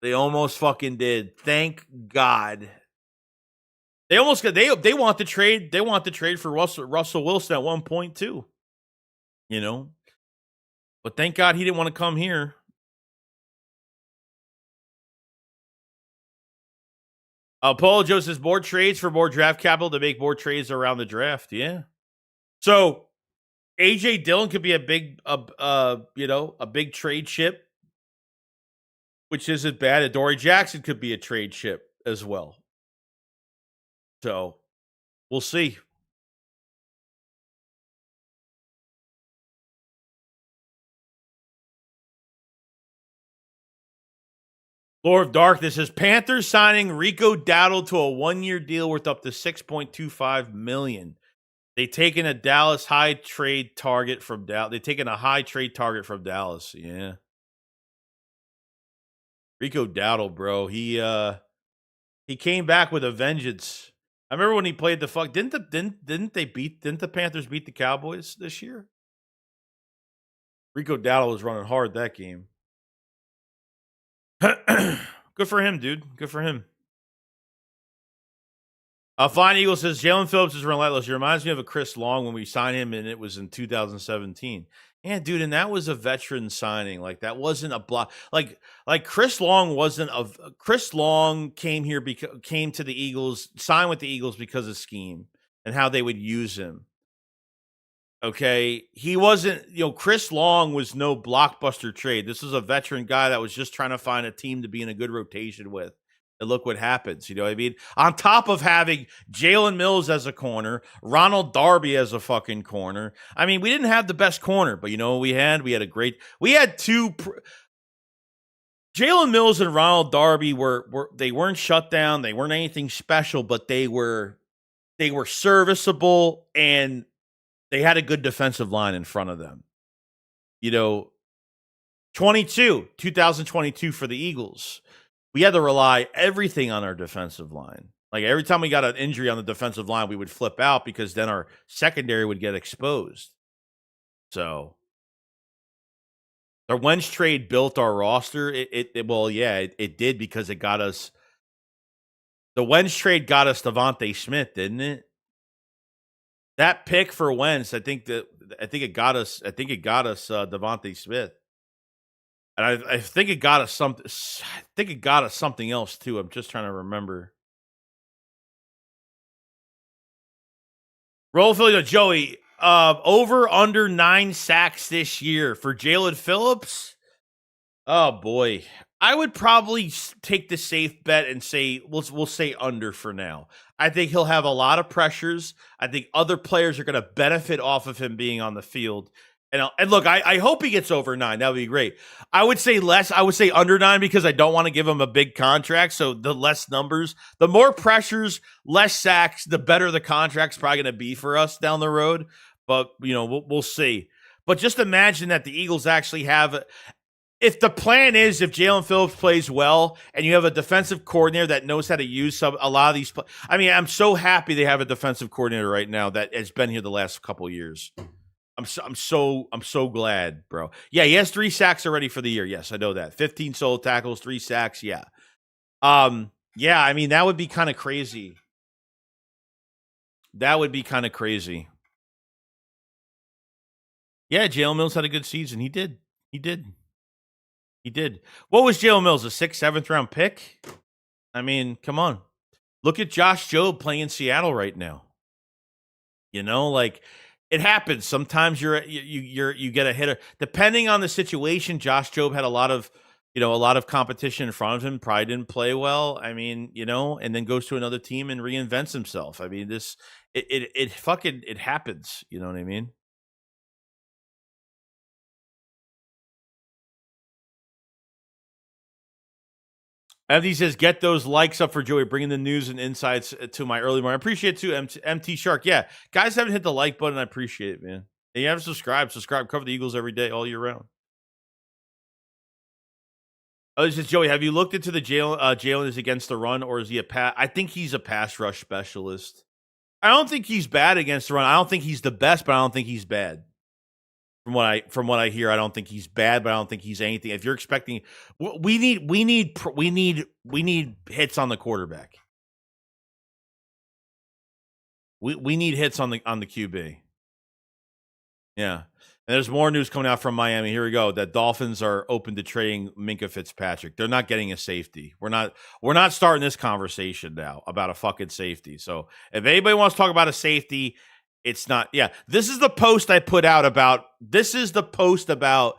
They almost fucking did. Thank God. They almost got they want the trade. They want the trade for Russell Wilson at one point too. But thank God he didn't want to come here. Paul Joe says more trades for more draft capital to make more trades around the draft. Yeah. So AJ Dillon could be a big, a big trade chip, which isn't bad. Adoree Jackson could be a trade chip as well. So we'll see. Lord of Darkness says Panthers signing Rico Dowdle to a 1-year deal worth up to $6.25 million. They've taken a Dallas high trade target from Dallas. They've taken a high trade target from Dallas. Yeah. Rico Dowdle, bro. He came back with a vengeance. I remember when he played the fuck. Didn't the Panthers beat the Cowboys this year? Rico Dowdle was running hard that game. Good for him, dude. Good for him. Flying Eagle says Jaelan Phillips is relentless. He reminds me of a Chris Long when we signed him, and it was in 2017. Yeah, dude, and that was a veteran signing. Like, that wasn't a block. Like Chris Long wasn't a. Chris Long came to the Eagles, signed with the Eagles because of scheme and how they would use him. Okay, he wasn't. Chris Long was no blockbuster trade. This was a veteran guy that was just trying to find a team to be in a good rotation with. And look what happens. You know what I mean? On top of having Jalen Mills as a corner, Ronald Darby as a fucking corner. I mean, we didn't have the best corner, but you know what we had? We had a great. We had two. Jalen Mills and Ronald Darby were they weren't shut down. They weren't anything special, but they were serviceable, and they had a good defensive line in front of them. 2022 for the Eagles. We had to rely everything on our defensive line. Like every time we got an injury on the defensive line, we would flip out because then our secondary would get exposed. So the Wentz trade built our roster. It did because it got us. The Wentz trade got us Devontae Smith, didn't it? That pick for Wentz, I think it got us Devontae Smith, and I think it got us something. I think it got us something else too. I'm just trying to remember. Roll Philly, Joey. Over under 9 sacks this year for Jaelan Phillips. Oh boy, I would probably take the safe bet and say we'll say under for now. I think he'll have a lot of pressures. I think other players are going to benefit off of him being on the field. And look, I hope he gets over 9. That would be great. I would say less. I would say under 9 because I don't want to give him a big contract. So the less numbers, the more pressures, less sacks, the better the contract's probably going to be for us down the road. But we'll see. But just imagine that the Eagles actually have. If the plan is if Jaelan Phillips plays well and you have a defensive coordinator that knows how to use a lot of these, I mean, I'm so happy they have a defensive coordinator right now that has been here the last couple of years. I'm so glad, bro. Yeah, he has 3 sacks already for the year. Yes, I know that. 15 solo tackles, 3 sacks. Yeah. Yeah, I mean, that would be kind of crazy. That would be kind of crazy. Yeah, Jalen Mills had a good season. He did. What was Jalen Mills, a 6th, 7th round pick? I mean, come on. Look at Josh Jobe playing in Seattle right now. Like it happens. Sometimes you get a hitter. Depending on the situation, Josh Jobe had a lot of competition in front of him, probably didn't play well. I mean, and then goes to another team and reinvents himself. I mean, it happens. You know what I mean? MT says, get those likes up for Joey, bringing the news and insights to my early morning. I appreciate it too, MT Shark. Yeah, guys haven't hit the like button. I appreciate it, man. And you haven't subscribed. Cover the Eagles every day, all year round. Oh, this is Joey. Have you looked into the Jalen is against the run, or is he a pass? I think he's a pass rush specialist. I don't think he's bad against the run. I don't think he's the best, but I don't think he's bad. From what I hear, I don't think he's bad, but I don't think he's anything. If you're expecting, we need hits on the quarterback. We need hits on the QB. Yeah, and there's more news coming out from Miami. Here we go. That Dolphins are open to trading Minkah Fitzpatrick. They're not getting a safety. We're not starting this conversation now about a fucking safety. So if anybody wants to talk about a safety. It's not. Yeah, this is the post I put out about. This is the post about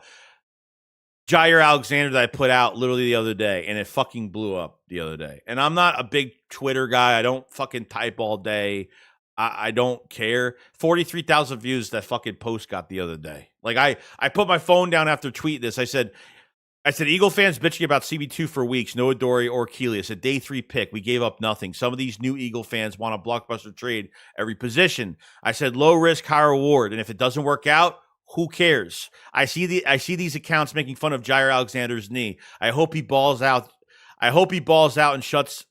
Jair Alexander that I put out literally the other day, and it fucking blew up the other day. And I'm not a big Twitter guy. I don't fucking type all day. I don't care. 43,000 views that fucking post got the other day. Like I put my phone down after tweet this. I said, Eagle fans bitching about CB2 for weeks. No Adoree or Keeley. It's a day 3 pick. We gave up nothing. Some of these new Eagle fans want a blockbuster trade every position. I said low risk, high reward. And if it doesn't work out, who cares? I see these accounts making fun of Jair Alexander's knee. I hope he balls out. And shuts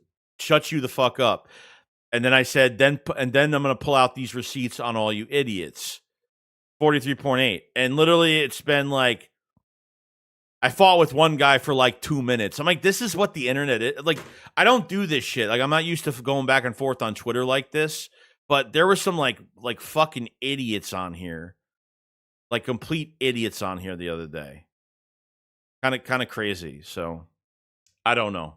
you the fuck up. And then I said, then I'm going to pull out these receipts on all you idiots. 43.8. And literally it's been like, I fought with one guy for like 2 minutes. I'm like, this is what the internet is. Like, I don't do this shit. Like, I'm not used to going back and forth on Twitter like this. But there were some like fucking idiots on here, like complete idiots on here the other day. Kind of crazy. So, I don't know.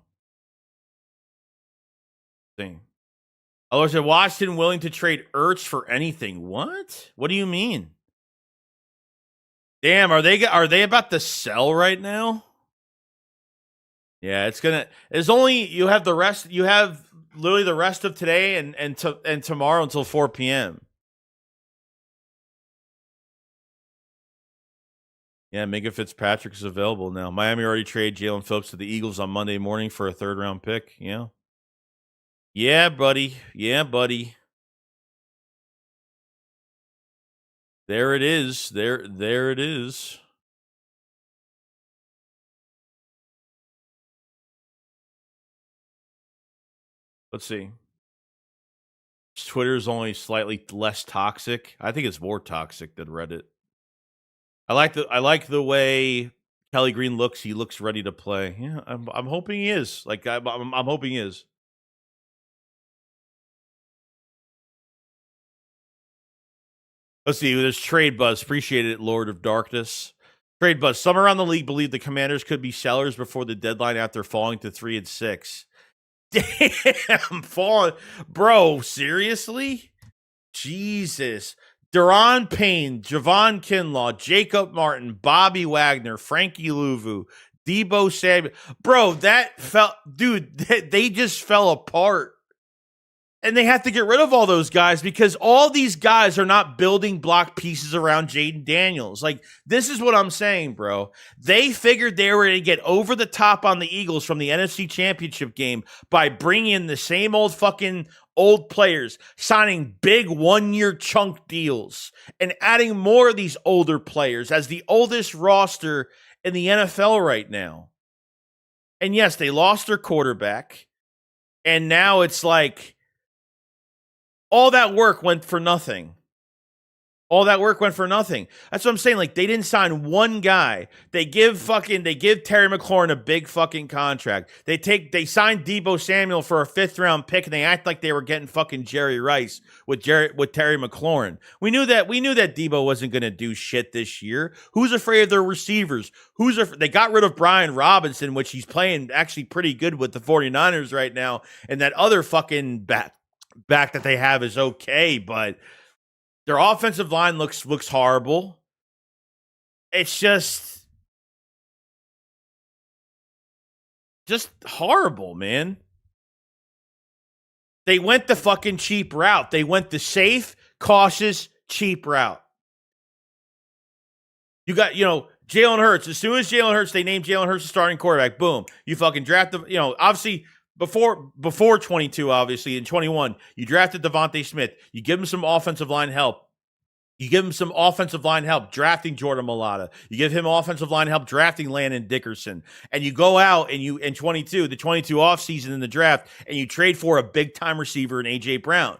Thing. Oh, said Washington willing to trade Ertz for anything? What? What do you mean? Damn, are they about to sell right now? Yeah, it's gonna. There's only you have the rest. You have literally the rest of today and tomorrow until 4 p.m. Yeah, Minka Fitzpatrick is available now. Miami already traded Jaelan Phillips to the Eagles on Monday morning for a 3rd-round pick. Yeah. Yeah, buddy. Yeah, buddy. There it is. There it is. Let's see. Twitter is only slightly less toxic. I think it's more toxic than Reddit. I like the way Kelly Green looks. He looks ready to play. Yeah, I'm hoping he is. Like I'm hoping he is. Let's see. There's Trade Buzz. Appreciate it, Lord of Darkness. Trade Buzz. Some around the league believe the Commanders could be sellers before the deadline after falling to 3 and 6. Damn, falling, bro. Seriously, Jesus. Deron Payne, Javon Kinlaw, Jacob Martin, Bobby Wagner, Frankie Louvu, Debo Samuel. Bro, that fell, dude, they just fell apart. And they have to get rid of all those guys because all these guys are not building block pieces around Jaden Daniels. Like, this is what I'm saying, bro. They figured they were going to get over the top on the Eagles from the NFC Championship game by bringing in the same old fucking old players, signing big 1-year chunk deals, and adding more of these older players as the oldest roster in the NFL right now. And yes, they lost their quarterback. And now it's like, all that work went for nothing. All that work went for nothing. That's what I'm saying. Like, they didn't sign one guy. They give Terry McLaurin a big fucking contract. They signed Debo Samuel for a 5th-round pick, and they act like they were getting fucking Jerry Rice with Terry McLaurin. We knew that Debo wasn't going to do shit this year. Who's afraid of their receivers? They got rid of Brian Robinson, which he's playing actually pretty good with the 49ers right now, and that other fucking back that they have is okay, but their offensive line looks horrible. It's just horrible, man. They went the fucking cheap route. They went the safe, cautious, cheap route. You got, Jalen Hurts. As soon as Jalen Hurts, they named Jalen Hurts the starting quarterback. Boom. You fucking draft them, obviously before 22, obviously, in 21, you drafted Devontae Smith. You give him some offensive line help. Drafting Jordan Mailata. You give him offensive line help drafting Landon Dickerson. And you go out and in 22 offseason in the draft, and you trade for a big-time receiver in A.J. Brown.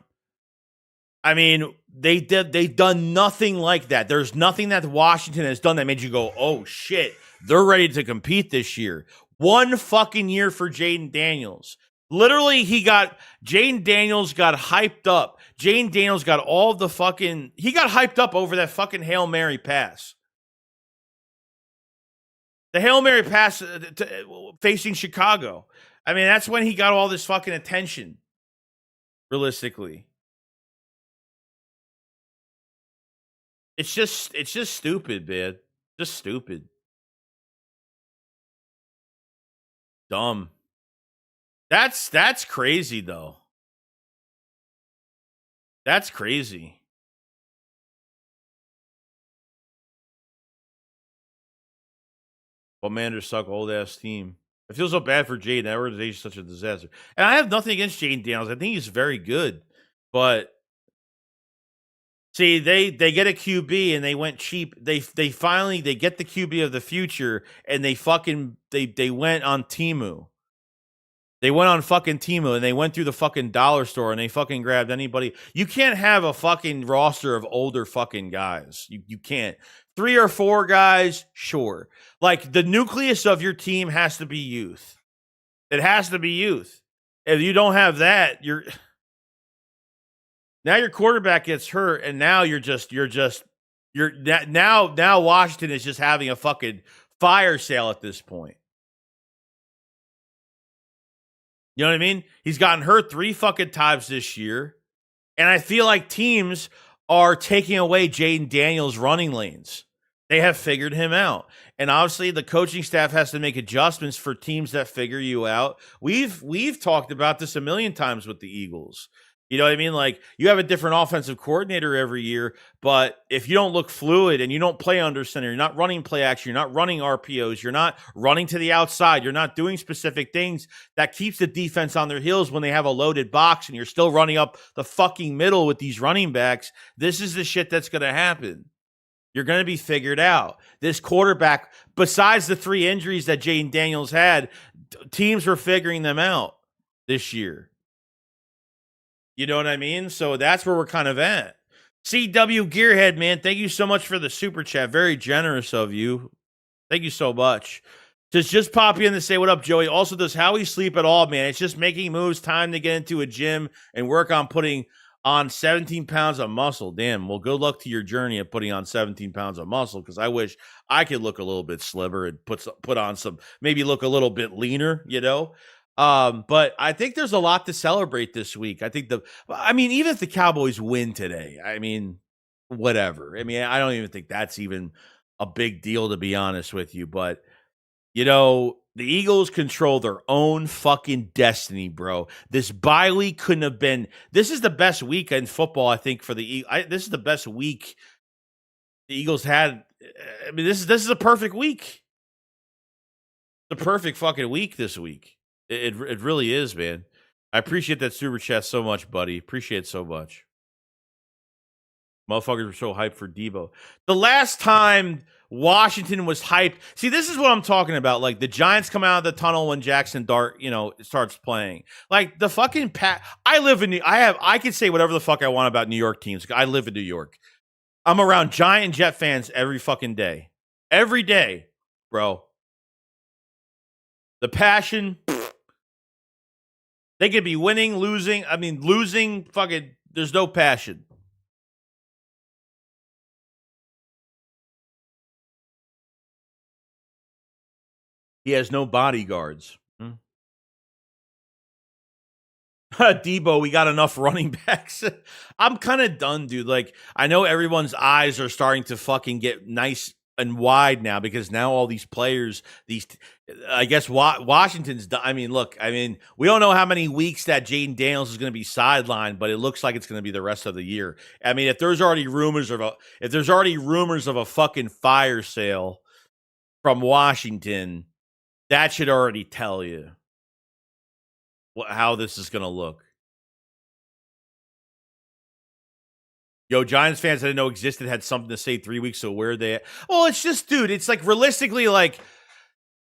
I mean, they've done nothing like that. There's nothing that Washington has done that made you go, oh, shit, they're ready to compete this year. 1 fucking year for Jaden Daniels. Literally, Jaden Daniels got hyped up. Jaden Daniels got all the fucking, he got hyped up over that fucking Hail Mary pass. The Hail Mary pass facing Chicago. I mean, that's when he got all this fucking attention, realistically. It's just stupid, man. Just stupid. Dumb. That's crazy, though. That's crazy. Commanders suck, old ass team. I feel so bad for Jaden. That organization is such a disaster. And I have nothing against Jaden Daniels. I think he's very good. But see, they get a QB and they went cheap. They finally get the QB of the future, and they went on Temu. They went on fucking Temu, and they went through the fucking dollar store, and they fucking grabbed anybody. You can't have a fucking roster of older fucking guys. You can't. 3 or 4 guys, sure. Like, the nucleus of your team has to be youth. It has to be youth. If you don't have that, now your quarterback gets hurt, and now now Washington is just having a fucking fire sale at this point. You know what I mean? He's gotten hurt 3 fucking times this year. And I feel like teams are taking away Jaden Daniels' running lanes. They have figured him out. And obviously the coaching staff has to make adjustments for teams that figure you out. We've talked about this a million times with the Eagles. You know what I mean? Like, you have a different offensive coordinator every year, but if you don't look fluid and you don't play under center, you're not running play action, you're not running RPOs, you're not running to the outside, you're not doing specific things that keeps the defense on their heels when they have a loaded box and you're still running up the fucking middle with these running backs. This is the shit that's going to happen. You're going to be figured out. This quarterback, besides the 3 injuries that Jaden Daniels had, teams were figuring them out this year. You know what I mean? So that's where we're kind of at. CW Gearhead, man, thank you so much for the super chat. Very generous of you. Thank you so much. Just pop in to say what up, Joey. Also, does Howie sleep at all, man? It's just making moves. Time to get into a gym and work on putting on 17 pounds of muscle. Damn. Well, good luck to your journey of putting on 17 pounds of muscle, because I wish I could look a little bit slimmer and put on some, maybe look a little bit leaner, you know? But I think there's a lot to celebrate this week. Even if the Cowboys win today, whatever. I don't even think that's even a big deal, to be honest with you. But, you know, the Eagles control their own fucking destiny, bro. This bye week couldn't have been. This is the best week in football, I think, for the Eagles. This is the best week the Eagles had. This is a perfect week. The perfect fucking week this week. It really is, man. I appreciate that super chat so much, buddy. Appreciate it so much. Motherfuckers were so hyped for Debo. The last time Washington was hyped. See, this is what I'm talking about. Like, the Giants come out of the tunnel when Jackson Dart, starts playing. Like, the fucking I live in I can say whatever the fuck I want about New York teams. I live in New York. I'm around Giant and Jet fans every fucking day. Every day, bro. The passion. They could be winning, losing. Losing, fucking, there's no passion. He has no bodyguards. Debo, we got enough running backs. I'm kind of done, dude. Like, I know everyone's eyes are starting to fucking get nice and wide now, because now all these players, I guess Washington's done. Look, we don't know how many weeks that Jaden Daniels is going to be sidelined, but it looks like it's going to be the rest of the year. If there's already rumors of a fucking fire sale from Washington, that should already tell you how this is going to look. Yo, Giants fans I didn't know existed had something to say 3 weeks ago. Where are they at? Well, it's just, dude, it's like, realistically, like,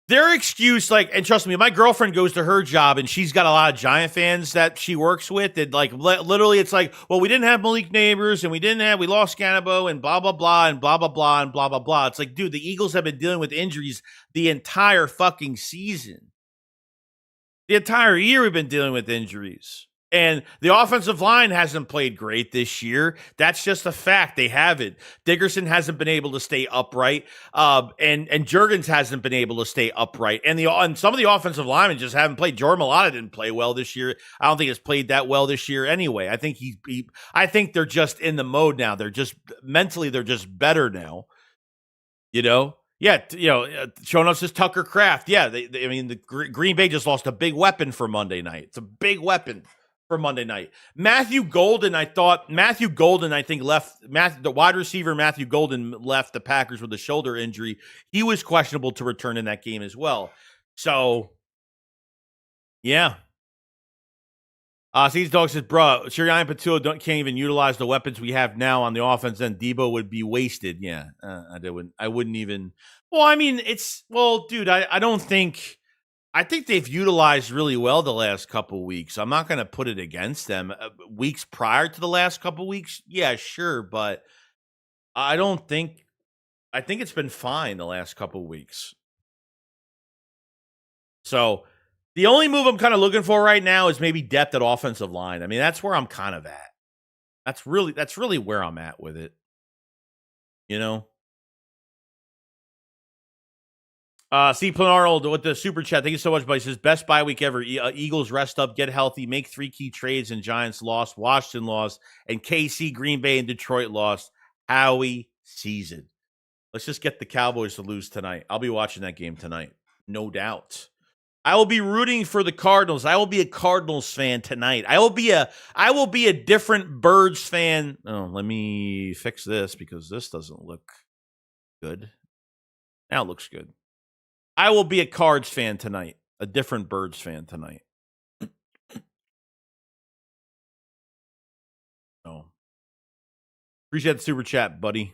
their excuse, like, and trust me, my girlfriend goes to her job and she's got a lot of Giant fans that she works with. And, like, literally, it's like, well, we didn't have Malik Neighbors and we lost Scannabo and blah, blah, blah, and blah, blah, blah, and blah, blah, blah. It's like, dude, the Eagles have been dealing with injuries the entire fucking season. The entire year we've been dealing with injuries. And the offensive line hasn't played great this year. That's just a fact. They haven't. Dickerson hasn't been able to stay upright. And Juergens hasn't been able to stay upright. And some of the offensive linemen just haven't played. Jordan Mailata didn't play well this year. I don't think he's played that well this year anyway. I think I think they're just in the mode now. They're just mentally, they're just better now. Yeah, showing us this Tucker Kraft. Yeah, the Green Bay just lost a big weapon for Monday night. It's a big weapon for Monday night. Matthew Golden, I think left. The wide receiver Matthew Golden left the Packers with a shoulder injury. He was questionable to return in that game as well. So, yeah. Seeds Dog says, bro, Sirianni and Patillo can't even utilize the weapons we have now on the offense, then Debo would be wasted. Yeah, I wouldn't even. Well, dude, I don't think. I think they've utilized really well the last couple weeks. I'm not going to put it against them. Weeks prior to the last couple weeks, yeah, sure, but I think it's been fine the last couple weeks. So the only move I'm kind of looking for right now is maybe depth at offensive line. That's where I'm kind of at. That's really where I'm at with it. C. Arnold with the super chat. Thank you so much, buddy. He says, best bye week ever. Eagles rest up, get healthy, make 3 key trades, and Giants lost, Washington lost, and KC, Green Bay, and Detroit lost. Howie season. Let's just get the Cowboys to lose tonight. I'll be watching that game tonight, no doubt. I will be rooting for the Cardinals. I will be a Cardinals fan tonight. I will be a different Birds fan. Oh, let me fix this because this doesn't look good. Now it looks good. I will be a Cards fan tonight. A different Birds fan tonight. Oh. Appreciate the super chat, buddy.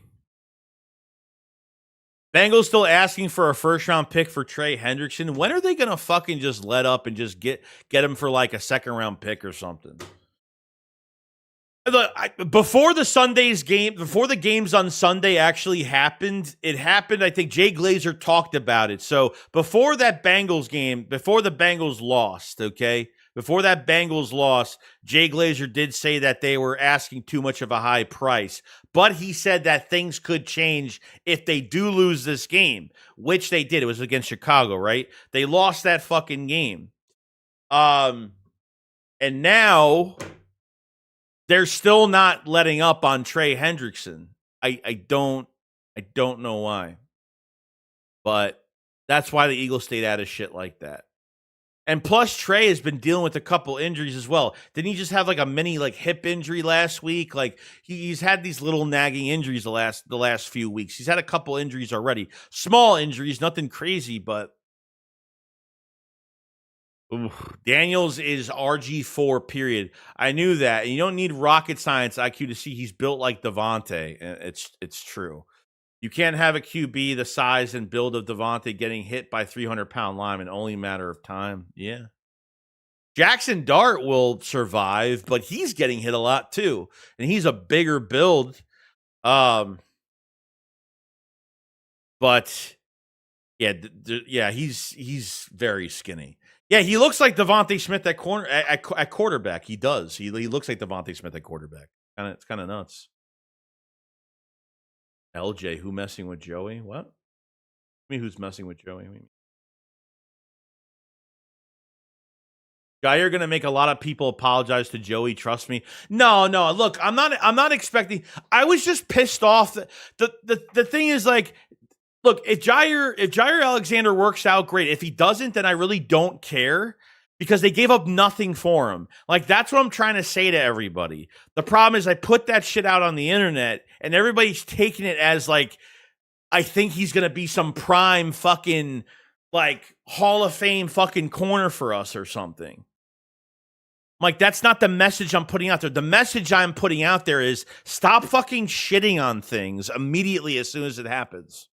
Bengals still asking for a first-round pick for Trey Hendrickson. When are they going to fucking just let up and just get him for like a second-round pick or something? Before the games on Sunday actually happened, I think Jay Glazer talked about it. So before that Bengals game, before the Bengals lost, okay? Before that Bengals loss, Jay Glazer did say that they were asking too much of a high price. But he said that things could change if they do lose this game, which they did. It was against Chicago, right? They lost that fucking game. And now they're still not letting up on Trey Hendrickson. I don't know why. But that's why the Eagles stayed out of shit like that. And plus, Trey has been dealing with a couple injuries as well. Didn't he just have like a mini like hip injury last week? Like he's had these little nagging injuries the last few weeks. He's had a couple injuries already. Small injuries, nothing crazy, but Daniels is RG4, period. I knew that. And you don't need rocket science IQ to see he's built like Devontae. It's true. You can't have a QB the size and build of Devontae getting hit by 300-pound linemen, only a matter of time. Yeah. Jackson Dart will survive, but he's getting hit a lot too. And he's a bigger build. But yeah, he's very skinny. Yeah, he looks like Devontae Smith at quarterback. He does. He looks like Devontae Smith at quarterback. It's kind of nuts. LJ, who messing with Joey? What? I mean, who's messing with Joey? Jair going to make a lot of people apologize to Joey. Trust me. No. Look, I'm not expecting. I was just pissed off. The thing is, like, look, if Jair Alexander works out, great. If he doesn't, then I really don't care. Because they gave up nothing for him. Like, that's what I'm trying to say to everybody. The problem is I put that shit out on the internet, and everybody's taking it as, like, I think he's going to be some prime fucking, like, Hall of Fame fucking corner for us or something. Like, that's not the message I'm putting out there. The message I'm putting out there is stop fucking shitting on things immediately as soon as it happens.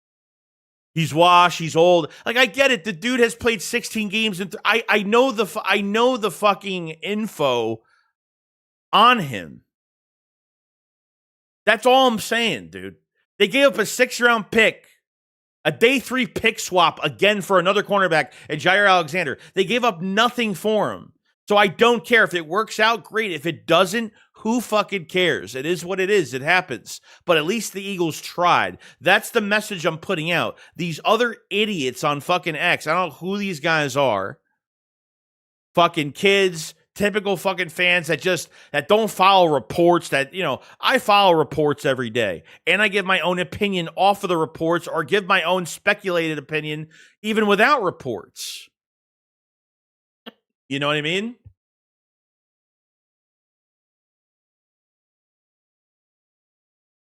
He's washed. He's old. Like, I get it. The dude has played 16 games, and I know the fucking info on him. That's all I'm saying, dude. They gave up a 6th-round pick, a day 3 pick swap again for another cornerback, and Jair Alexander. They gave up nothing for him. So I don't care. If it works out, great. If it doesn't, who fucking cares? It is what it is. It happens. But at least the Eagles tried. That's the message I'm putting out. These other idiots on fucking X, I don't know who these guys are. Fucking kids, typical fucking fans that don't follow reports that, I follow reports every day. And I give my own opinion off of the reports or give my own speculated opinion even without reports. You know what I mean?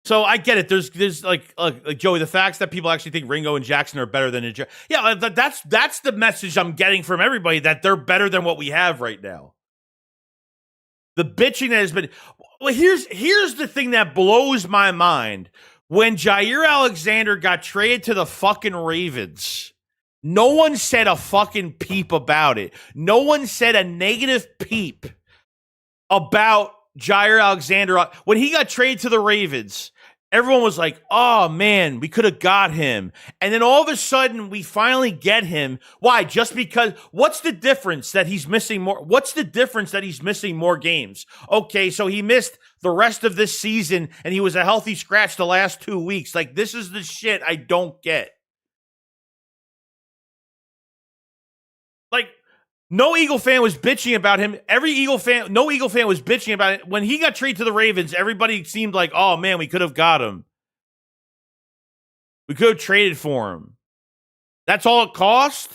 So I get it. There's like Joey, the facts that people actually think Ringo and Jackson are better than yeah, that's the message I'm getting from everybody, that they're better than what we have right now. The bitching that has been. Well, here's the thing that blows my mind. When Jair Alexander got traded to the fucking Ravens, no one said a fucking peep about it. No one said a negative peep about Jair Alexander. When he got traded to the Ravens, everyone was like, oh man, we could have got him. And then all of a sudden, we finally get him. Why? Just because, what's the difference that he's missing more? What's the difference that he's missing more games? Okay, so he missed the rest of this season, and he was a healthy scratch the last 2 weeks. Like, this is the shit I don't get. Like, no Eagle fan was bitching about him. No Eagle fan was bitching about it. When he got traded to the Ravens, everybody seemed like, oh man, we could have got him. We could have traded for him. That's all it cost?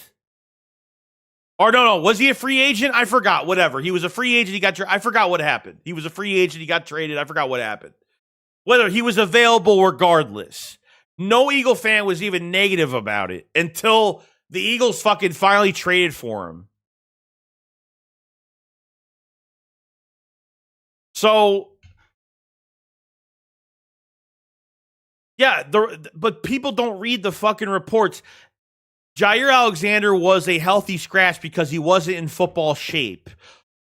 Or no, was he a free agent? I forgot. Whatever. He was a free agent. He got. I forgot what happened. He was a free agent. He got traded. I forgot what happened. Whether he was available, regardless. No Eagle fan was even negative about it until the Eagles fucking finally traded for him. So, yeah, but people don't read the fucking reports. Jaire Alexander was a healthy scratch because he wasn't in football shape.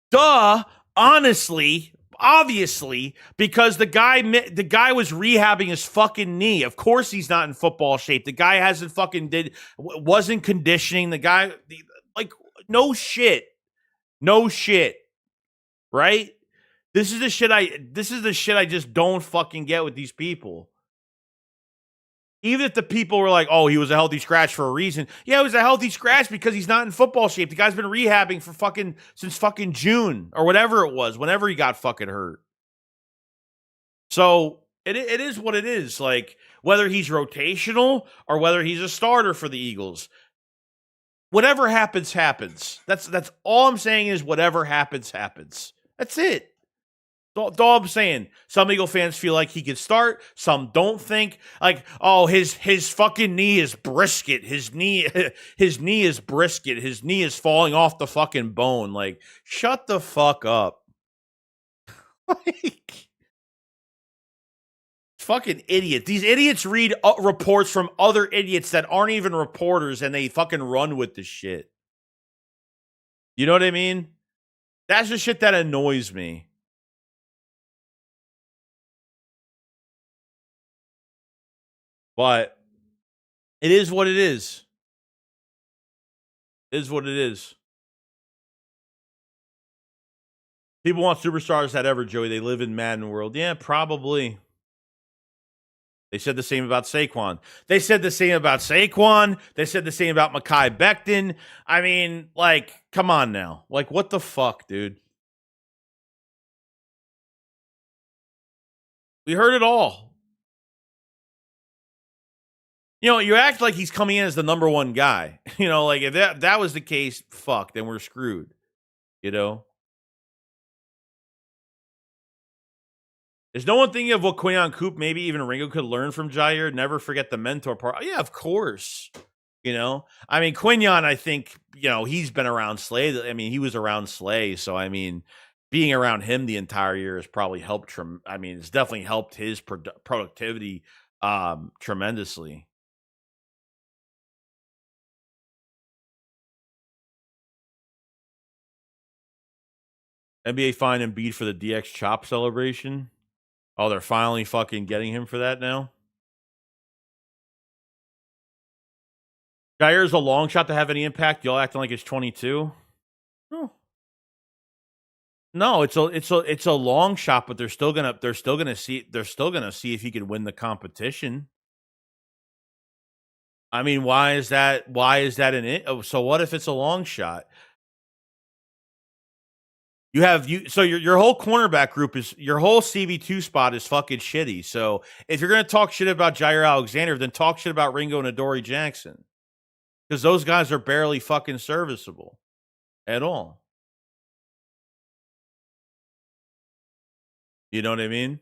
Duh, honestly, obviously, because the guy was rehabbing his fucking knee. Of course he's not in football shape. The guy wasn't conditioning. The guy, like, no shit. Right? This is the shit I just don't fucking get with these people. Even if the people were like, oh, he was a healthy scratch for a reason. Yeah, it was a healthy scratch because he's not in football shape. The guy's been rehabbing since fucking June or whatever it was, whenever he got fucking hurt. So it is what it is. Like, whether he's rotational or whether he's a starter for the Eagles, whatever happens, happens. That's all I'm saying is whatever happens, happens. That's it. That's all I'm saying. Some Eagle fans feel like he could start. Some don't think. Like, oh, his fucking knee is brisket. His knee is brisket. His knee is falling off the fucking bone. Like, shut the fuck up. Like, fucking idiot. These idiots read reports from other idiots that aren't even reporters, and they fucking run with this shit. You know what I mean? That's the shit that annoys me. But it is what it is. It is what it is. People want superstars that ever, Joey. They live in Madden world. Yeah, probably. They said the same about Saquon. They said the same about Mekhi Becton. I mean, like, come on now. Like, what the fuck, dude? We heard it all. You know, you act like he's coming in as the number one guy. You know, like, if that was the case, fuck, then we're screwed. You know? Is no one thinking of what Quinyon Coop, maybe even Ringo, could learn from Jaire? Never forget the mentor part. Oh, yeah, of course. You know? I mean, Quinyon, I think, you know, he's been around Slay. I mean, he was around Slay. So, I mean, being around him the entire year has probably helped. I mean, it's definitely helped his productivity tremendously. NBA fine Embiid for the DX chop celebration. Oh, they're finally fucking getting him for that now? Jaire's a long shot to have any impact. Y'all acting like it's 22. Oh. No, it's a long shot, but they're still gonna see if he can win the competition. I mean, why is that an it? Oh, so what if it's a long shot? So your whole cornerback group your whole CB2 spot is fucking shitty. So if you're gonna talk shit about Jaire Alexander, then talk shit about Ringo and Adoree Jackson. Because those guys are barely fucking serviceable at all. You know what I mean?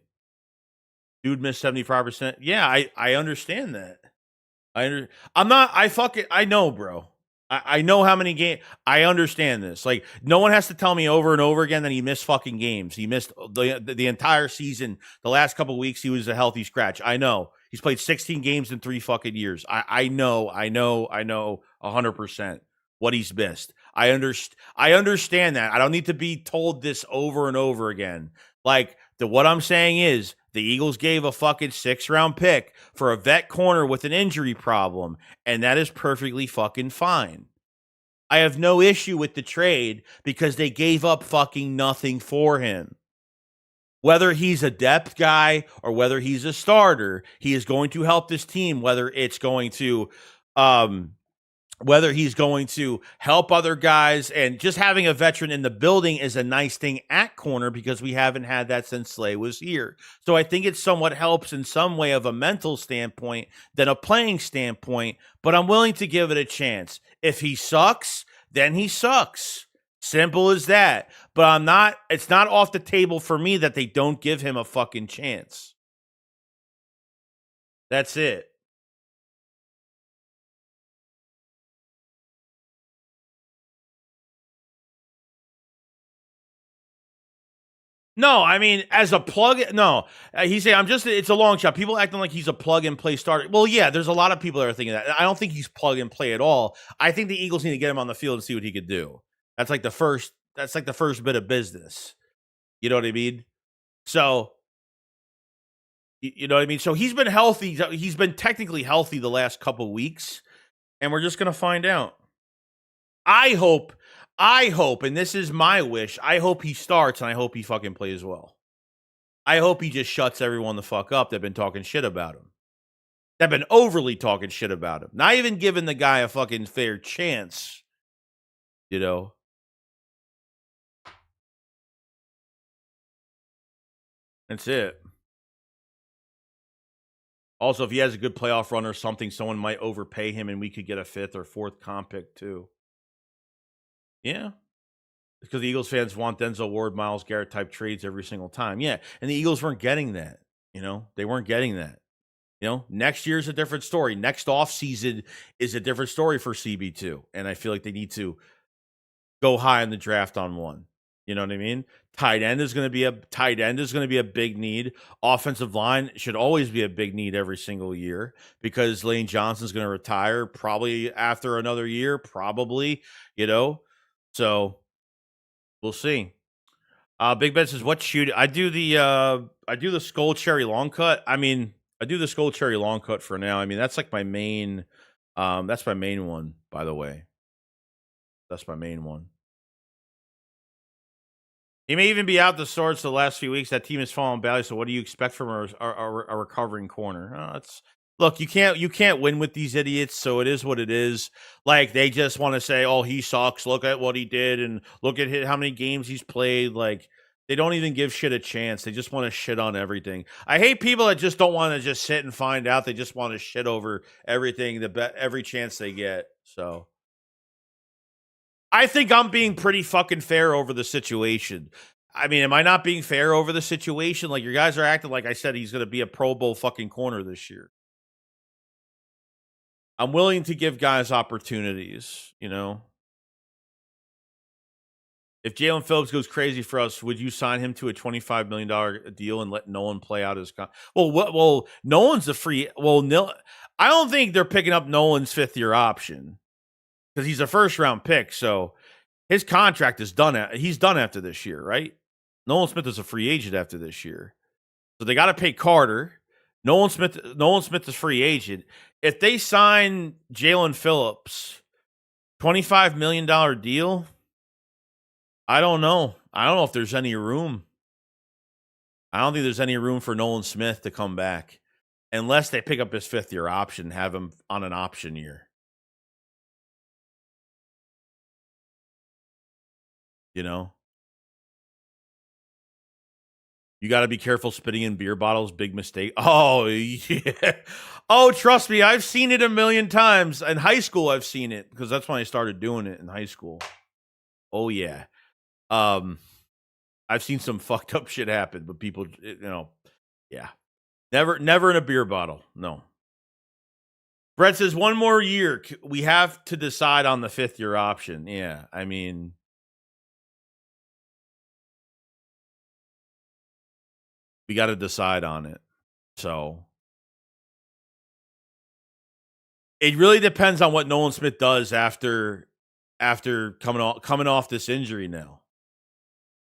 Dude missed 75%. Yeah, I understand that. I know, bro. I know how many games. I understand this. Like, no one has to tell me over and over again that he missed fucking games. He missed the entire season. The last couple of weeks, he was a healthy scratch. I know. He's played 16 games in 3 fucking years. I know 100% what he's missed. I understand that. I don't need to be told this over and over again. Like, what I'm saying is, the Eagles gave a fucking 6th-round pick for a vet corner with an injury problem, and that is perfectly fucking fine. I have no issue with the trade because they gave up fucking nothing for him. Whether he's a depth guy or whether he's a starter, he is going to help this team, whether it's going to whether he's going to help other guys, and just having a veteran in the building is a nice thing at corner because we haven't had that since Slay was here. So I think it somewhat helps in some way of a mental standpoint than a playing standpoint, but I'm willing to give it a chance. If he sucks, then he sucks. Simple as that. But it's not off the table for me that they don't give him a fucking chance. That's it. No, I mean, as a plug, no. He's saying, it's a long shot. People acting like he's a plug and play starter. Well, yeah, there's a lot of people that are thinking that. I don't think he's plug and play at all. I think the Eagles need to get him on the field and see what he could do. That's like the first bit of business. You know what I mean? So, you know what I mean? So he's been healthy. He's been technically healthy the last couple weeks, and we're just going to find out. I hope, and this is my wish, I hope he starts and I hope he fucking plays well. I hope he just shuts everyone the fuck up that been talking shit about him. That been overly talking shit about him. Not even giving the guy a fucking fair chance. You know? That's it. Also, if he has a good playoff run or something, someone might overpay him and we could get a 5th or 4th comp pick too. Yeah. Because the Eagles fans want Denzel Ward, Myles Garrett type trades every single time. Yeah. And the Eagles weren't getting that. You know, they weren't getting that. You know, next year's a different story. Next offseason is a different story for CB2. And I feel like they need to go high in the draft on one. You know what I mean? Tight end is going to be a big need. Offensive line should always be a big need every single year because Lane Johnson's going to retire probably after another year, probably, you know. So we'll see. Big Ben says, "What shoot?" I do the skull cherry long cut. I mean, I do the skull cherry long cut for now. I mean, that's like my main. That's my main one, by the way. That's my main one. He may even be out the sorts the last few weeks. That team has fallen badly. So, what do you expect from a recovering corner? Look, you can't win with these idiots. So it is what it is. Like they just want to say, "Oh, he sucks. Look at what he did, and look at how many games he's played." Like they don't even give shit a chance. They just want to shit on everything. I hate people that just don't want to just sit and find out. They just want to shit over everything, every chance they get. So. I think I'm being pretty fucking fair over the situation. I mean, am I not being fair over the situation? Like, your guys are acting like I said he's going to be a Pro Bowl fucking corner this year. I'm willing to give guys opportunities, you know? If Jaelan Phillips goes crazy for us, would you sign him to a $25 million deal and let Nolan play out his Well, Nolan's a free... I don't think they're picking up Nolan's 5th-year option. Because he's a first-round pick, so his contract is done. He's done after this year, right? Nolan Smith is a free agent after this year. So they got to pay Carter. Nolan Smith is free agent. If they sign Jaelan Phillips, $25 million deal, I don't know. I don't know if there's any room. I don't think there's any room for Nolan Smith to come back unless they pick up his 5th-year option and have him on an option year. You know? You got to be careful spitting in beer bottles. Big mistake. Oh, yeah. Oh, trust me. I've seen it a million times. In high school, I've seen it because that's when I started doing it in high school. Oh, yeah. I've seen some fucked up shit happen, but people, you know, yeah. Never in a beer bottle. No. Brett says, 1 more year. We have to decide on the 5th-year option. Yeah, I mean... We got to decide on it. So it really depends on what Nolan Smith does after coming off this injury now.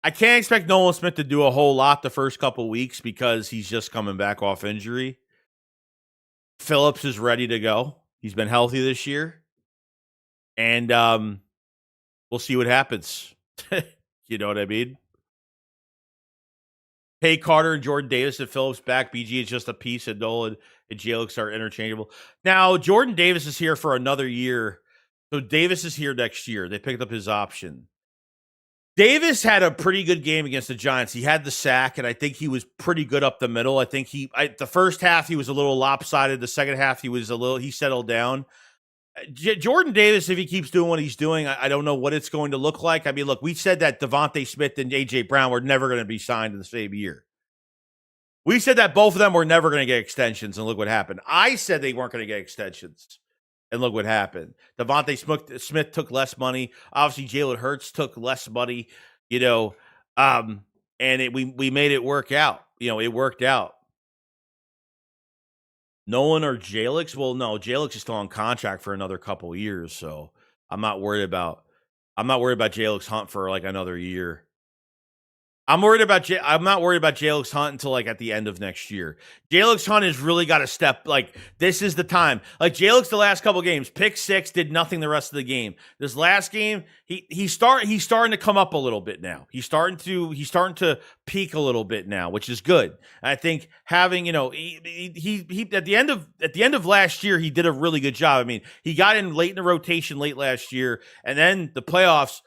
I can't expect Nolan Smith to do a whole lot the first couple weeks because he's just coming back off injury. Phillips is ready to go. He's been healthy this year. And we'll see what happens. You know what I mean? Pay Carter and Jordan Davis and Phillips back. BG is just a piece, and Nolan and Jaelan are interchangeable. Now, Jordan Davis is here for another year. So Davis is here next year. They picked up his option. Davis had a pretty good game against the Giants. He had the sack, and I think he was pretty good up the middle. I think the first half he was a little lopsided. The second half he settled down. Jordan Davis, if he keeps doing what he's doing, I don't know what it's going to look like. I mean, look, we said that Devontae Smith and A.J. Brown were never going to be signed in the same year. We said that both of them were never going to get extensions, and look what happened. I said they weren't going to get extensions, and look what happened. Devontae Smith took less money. Obviously, Jalen Hurts took less money, and we made it work out. It worked out. Nolan or Jalix? Well, no, Jalix is still on contract for another couple years, so I'm not worried about Jalix Hunt for like another year. I'm not worried about Jalix Hunt until like at the end of next year. Jalix Hunt has really got to step, like, this is the time. Like Jalix the last couple games, pick 6, did nothing the rest of the game. This last game, he's starting to come up a little bit now. He's starting to peak a little bit now, which is good. I think having, he at the end of last year, he did a really good job. I mean, he got in late in the rotation late last year, and then the playoffs.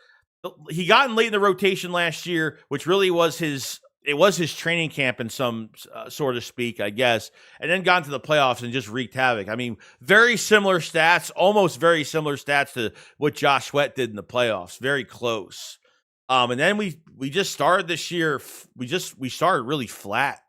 He got in late in the rotation last year, which really was his training camp in some sort of speak, I guess, and then got into the playoffs and just wreaked havoc. I mean, very similar stats, almost very similar stats to what Josh Sweat did in the playoffs. Very close. And then we just started this year. We started really flat.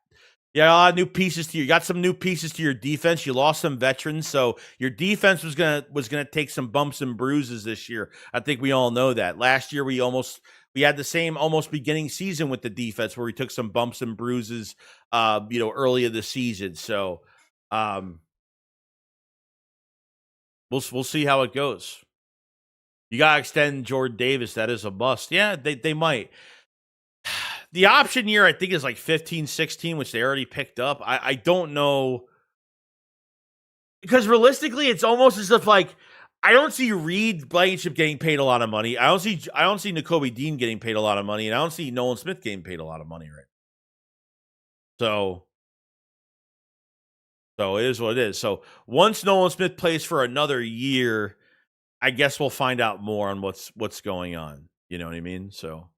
Yeah, a lot of new pieces to you. You got some new pieces to your defense. You lost some veterans, so your defense was gonna take some bumps and bruises this year. I think we all know that. Last year we had the same almost beginning season with the defense where we took some bumps and bruises, early in the season. So, we'll see how it goes. You gotta extend Jordan Davis. That is a must. Yeah, they might. The option year, I think, is like 15, 16, which they already picked up. I don't know. Because realistically, it's almost as if, like, I don't see Reed Blankenship getting paid a lot of money. I don't see Nakobe Dean getting paid a lot of money, and I don't see Nolan Smith getting paid a lot of money, right? So it is what it is. So once Nolan Smith plays for another year, I guess we'll find out more on what's going on. You know what I mean? So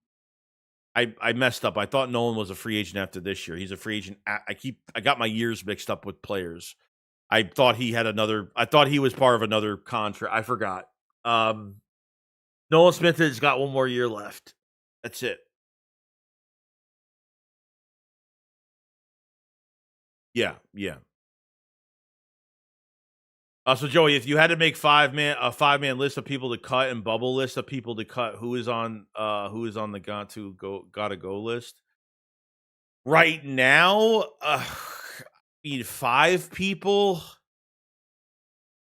I messed up. I thought Nolan was a free agent after this year. He's a free agent. I got my years mixed up with players. I thought he was part of another contract. I forgot. Nolan Smith has got one more year left. That's it. Yeah. So Joey, if you had to make a 5-man list of people to cut and bubble list of people to cut, who is on the gotta go list right now? Need 5 people.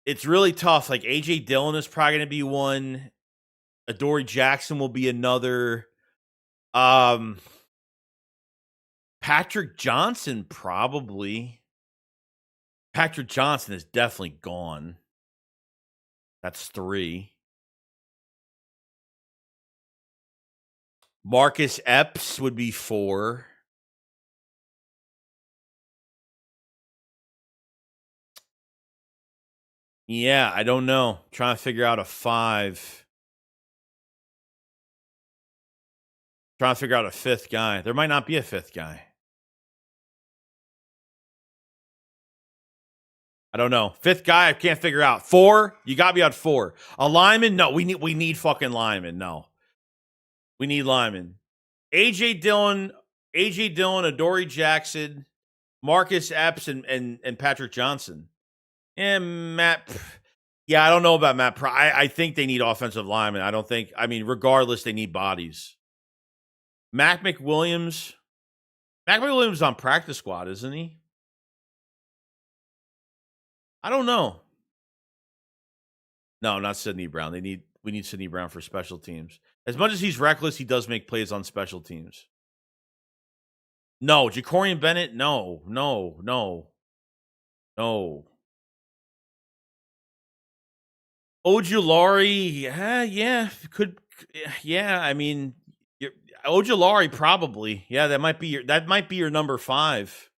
It's really tough. Like AJ Dillon is probably going to be one. Adoree Jackson will be another. Patrick Johnson probably. Patrick Johnson is definitely gone. That's 3. Marcus Epps would be 4. Yeah, I don't know. Trying to figure out a 5. Trying to figure out a 5th guy. There might not be a 5th guy. I don't know. 5th guy, I can't figure out. 4? You got me on 4. A lineman? No, we need fucking linemen. No. We need linemen. AJ Dillon, Adoree Jackson, Marcus Epps, and Patrick Johnson. And Matt. Yeah, I don't know about Matt. I think they need offensive linemen. Regardless, they need bodies. Mac McWilliams is on practice squad, isn't he? I don't know. No, not Sidney Brown. We need Sidney Brown for special teams. As much as he's reckless, he does make plays on special teams. No, Jacorian Bennett. No. Ojulari, yeah, could, yeah. I mean, Ojulari probably, yeah. That might be your number 5.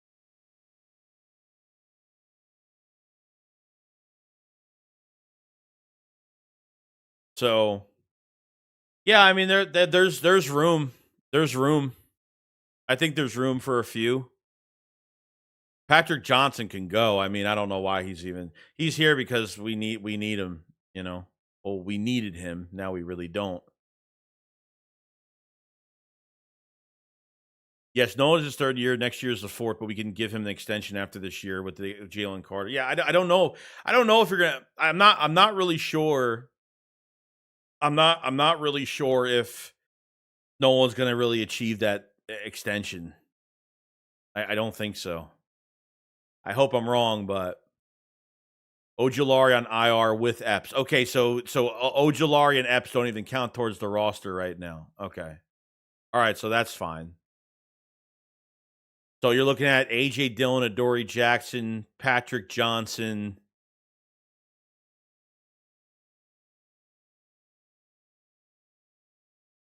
So yeah, I mean there's room. There's room. I think there's room for a few. Patrick Johnson can go. I mean, I don't know why he's here because we need him, you know. Well, we needed him. Now we really don't. Yes, Nolan's his third year. Next year is the fourth, but we can give him the extension after this year with the Jalen Carter. Yeah, I don't know. I don't know if you're gonna. I'm not really sure. I'm not really sure if Nolan's gonna really achieve that extension. I don't think so. I hope I'm wrong, but Ojulari on IR with Epps. Okay, so Ojulari and Epps don't even count towards the roster right now. Okay, all right, so that's fine. So you're looking at A.J. Dillon, Adoree Jackson, Patrick Johnson.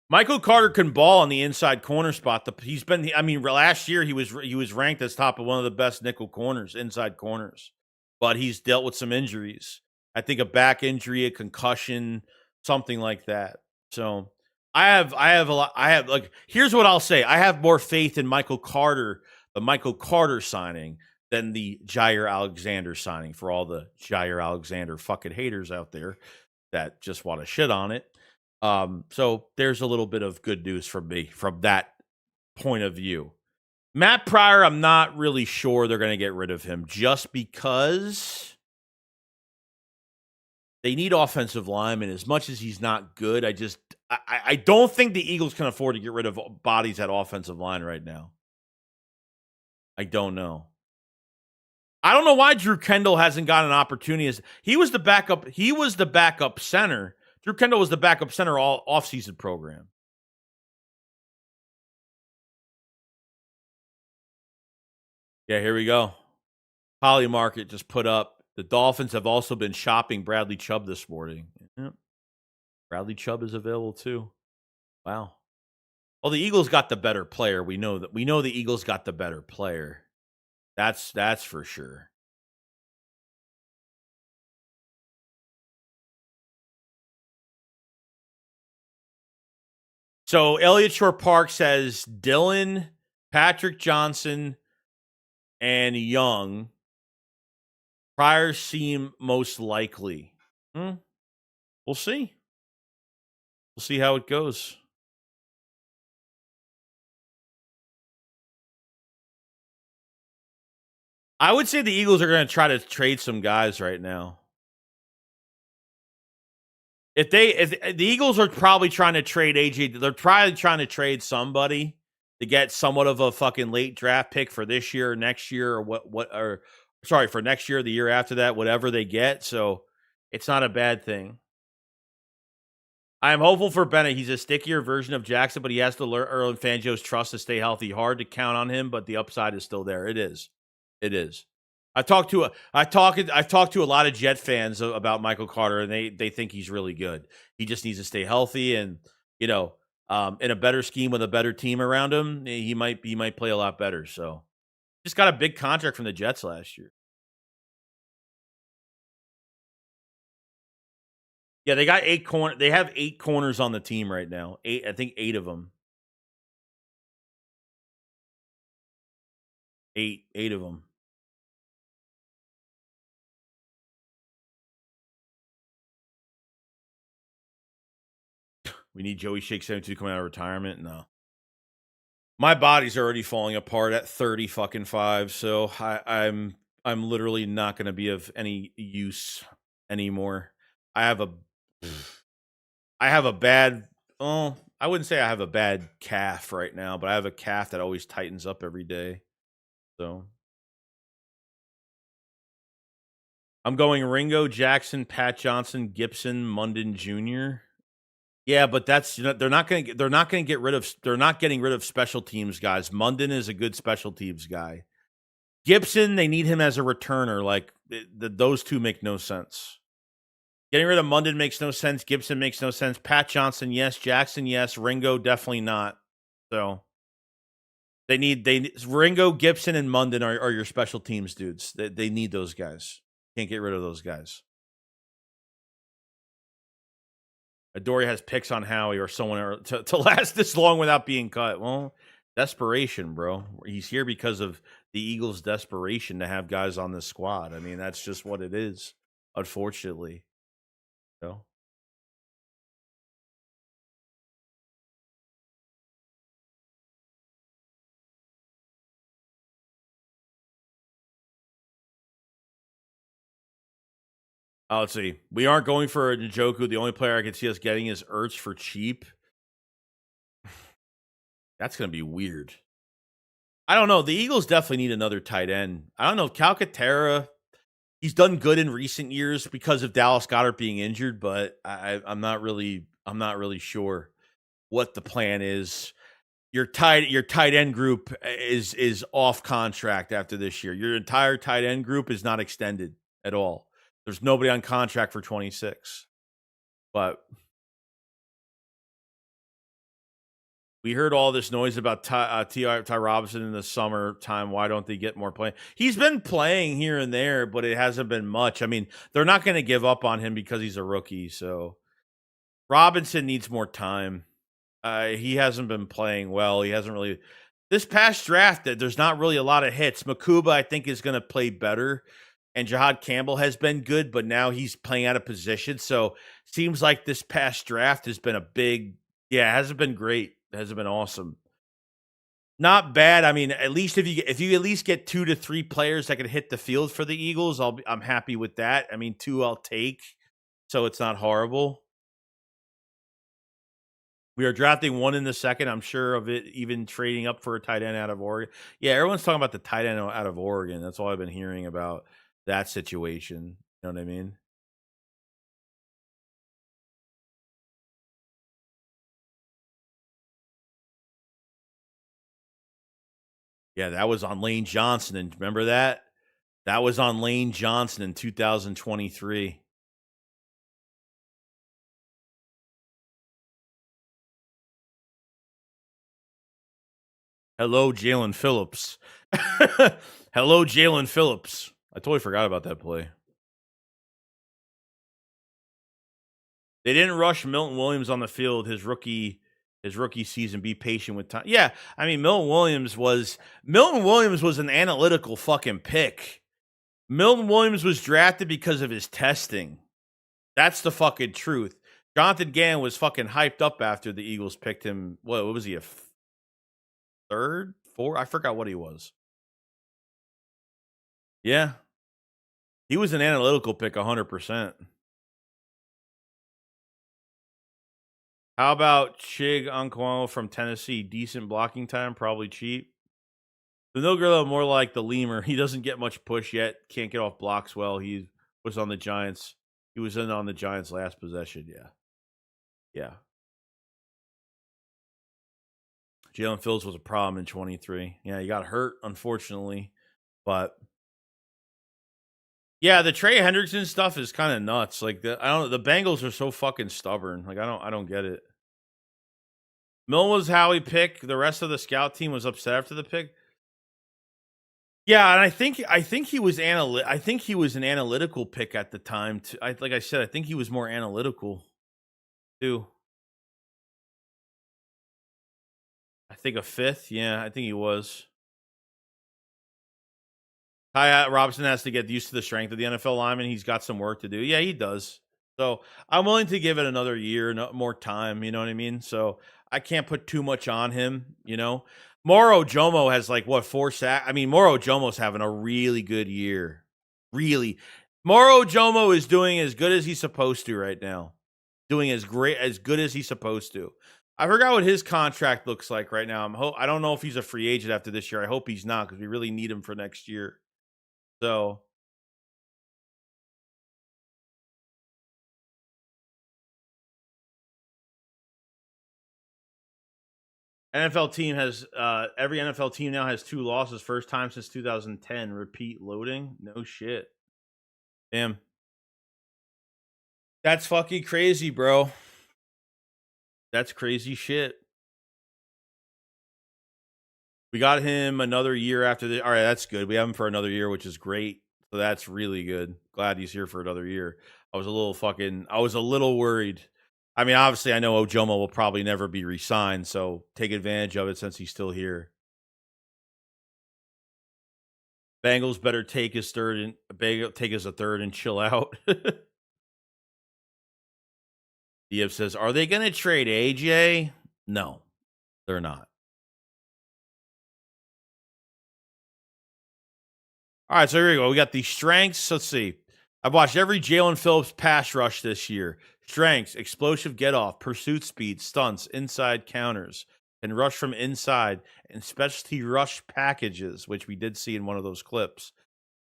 Michael Carter can ball on the inside corner spot. He's been. I mean, last year he was ranked as top of one of the best nickel corners, inside corners, but he's dealt with some injuries. I think a back injury, a concussion, something like that. So I have a lot. I have like. Here's what I'll say. I have more faith in Michael Carter, the Michael Carter signing, than the Jair Alexander signing. For all the Jair Alexander fucking haters out there that just want to shit on it. So there's a little bit of good news from me from that point of view. Matt Pryor, I'm not really sure they're going to get rid of him just because they need offensive linemen. As much as he's not good, I don't think the Eagles can afford to get rid of bodies at offensive line right now. I don't know. I don't know why Drew Kendall hasn't got an opportunity. He was the backup center. Drew Kendall was the backup center all offseason program. Yeah, here we go. Poly Market just put up. The Dolphins have also been shopping Bradley Chubb this morning. Yep. Bradley Chubb is available too. Wow. Well, the Eagles got the better player. We know that. We know the Eagles got the better player. That's for sure. So Elliott Shore Park says Dillon, Patrick Johnson, and Young. Pryor seem most likely. We'll see. We'll see how it goes. I would say the Eagles are going to try to trade some guys right now. If the Eagles are probably trying to trade AJ, they're probably trying to trade somebody to get somewhat of a fucking late draft pick for this year, or next year, or for next year, the year after that, whatever they get. So it's not a bad thing. I am hopeful for Bennett. He's a stickier version of Jackson, but he has to earn Fangio's trust to stay healthy. Hard to count on him, but the upside is still there. It is. It is. I've talked to a lot of Jet fans about Michael Carter, and they think he's really good. He just needs to stay healthy, and in a better scheme with a better team around him, he might play a lot better. So, just got a big contract from the Jets last year. Yeah, they got 8 corner. They have 8 corners on the team right now. 8, I think 8 of them. 8 of them. We need Joey Shake 72 coming out of retirement. No. My body's already falling apart at 30 fucking 5, so I'm literally not going to be of any use anymore. I have a bad, oh, I wouldn't say I have a bad calf right now, but I have a calf that always tightens up every day. So I'm going Ringo, Jackson, Pat Johnson, Gibson, Munden Jr. Yeah, but that's they're not going to get rid of they're not getting rid of special teams guys. Munden is a good special teams guy. Gibson, they need him as a returner. Like those two make no sense. Getting rid of Munden makes no sense. Gibson makes no sense. Pat Johnson, yes. Jackson, yes. Ringo, definitely not. So they need Ringo, Gibson, and Munden are your special teams dudes. They need those guys. Can't get rid of those guys. Adoree has picks on Howie or someone to last this long without being cut. Well, desperation, bro. He's here because of the Eagles' desperation to have guys on this squad. I mean, that's just what it is, unfortunately. So. Let's see. We aren't going for a Njoku. The only player I can see us getting is Ertz for cheap. That's going to be weird. I don't know. The Eagles definitely need another tight end. I don't know. Calcaterra, he's done good in recent years because of Dallas Goedert being injured, but I'm not really sure what the plan is. Your tight end group is off contract after this year. Your entire tight end group is not extended at all. There's nobody on contract for 26. But we heard all this noise about Ty Robinson in the summertime. Why don't they get more play? He's been playing here and there, but it hasn't been much. I mean, they're not going to give up on him because he's a rookie. So Robinson needs more time. He hasn't been playing well. He hasn't really. This past draft, there's not really a lot of hits. Makuba, I think, is going to play better. And Jahad Campbell has been good, but now he's playing out of position. So seems like this past draft has been it hasn't been great. It hasn't been awesome. Not bad. I mean, at least if you at least get 2 to 3 players that can hit the field for the Eagles, I'm happy with that. I mean, 2 I'll take. So it's not horrible. We are drafting 1 in the second. I'm sure of it, even trading up for a tight end out of Oregon. Yeah, everyone's talking about the tight end out of Oregon. That's all I've been hearing about that situation. You know what I mean? Yeah, that was on Lane Johnson. And remember that? That was on Lane Johnson in 2023. Hello, Jaelan Phillips. Hello, Jaelan Phillips. I totally forgot about that play. They didn't rush Milton Williams on the field his rookie season. Be patient with time. Yeah, I mean Milton Williams was an analytical fucking pick. Milton Williams was drafted because of his testing. That's the fucking truth. Jonathan Gann was fucking hyped up after the Eagles picked him. What was he, a third, fourth? I forgot what he was. Yeah, he was an analytical pick, 100%. How about Chig Okonkwo from Tennessee? Decent blocking time, probably cheap. The No Gorilla more like the lemur. He doesn't get much push yet. Can't get off blocks well. He was on the Giants. He was in on the Giants' last possession. Yeah. Yeah. Jaelan Phillips was a problem in 23. Yeah, he got hurt, unfortunately. But yeah, the Trey Hendrickson stuff is kind of nuts. Like the Bengals are so fucking stubborn. Like I don't get it. Milne was how he picked. The rest of the scout team was upset after the pick. Yeah, and I think he was I think he was an analytical pick at the time. Like I said, I think he was more analytical too. I think a 5th. Yeah, I think he was. Ty Robinson has to get used to the strength of the NFL lineman. He's got some work to do. Yeah, he does. So I'm willing to give it another year, more time. You know what I mean? So I can't put too much on him. You know, Moro Jomo has like what 4 sacks. I mean, Moro Jomo's having a really good year. Really, Moro Jomo is doing as good as he's supposed to right now. Doing as good as he's supposed to. I forgot what his contract looks like right now. I don't know if he's a free agent after this year. I hope he's not because we really need him for next year. So NFL team has every NFL team now has 2 losses. First time since 2010. Repeat loading. No shit. Damn. That's fucking crazy, bro. That's crazy shit. We got him another year after the. All right, that's good. We have him for another year, which is great. So that's really good. Glad he's here for another year. I was a little worried. I mean, obviously, I know Ojomo will probably never be re-signed, so take advantage of it since he's still here. Bengals better take his third and take as a third and chill out. Diev says, "Are they going to trade AJ?" No, they're not. All right, so here we go. We got the strengths. Let's see. I've watched every Jaelan Phillips pass rush this year. Strengths: explosive get off, pursuit speed, stunts, inside counters, and rush from inside, and specialty rush packages, which we did see in one of those clips.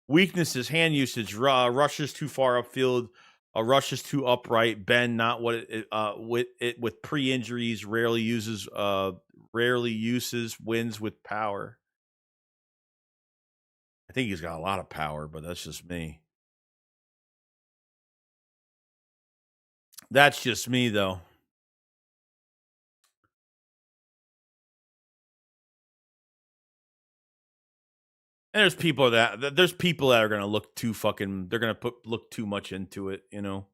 Weaknesses: hand usage, rushes too far upfield, rushes too upright, bend not what with pre-injuries, rarely uses, wins with power. I think he's got a lot of power, but that's just me. That's just me, though. And there's people that are gonna look too fucking. They're gonna look too much into it. You know,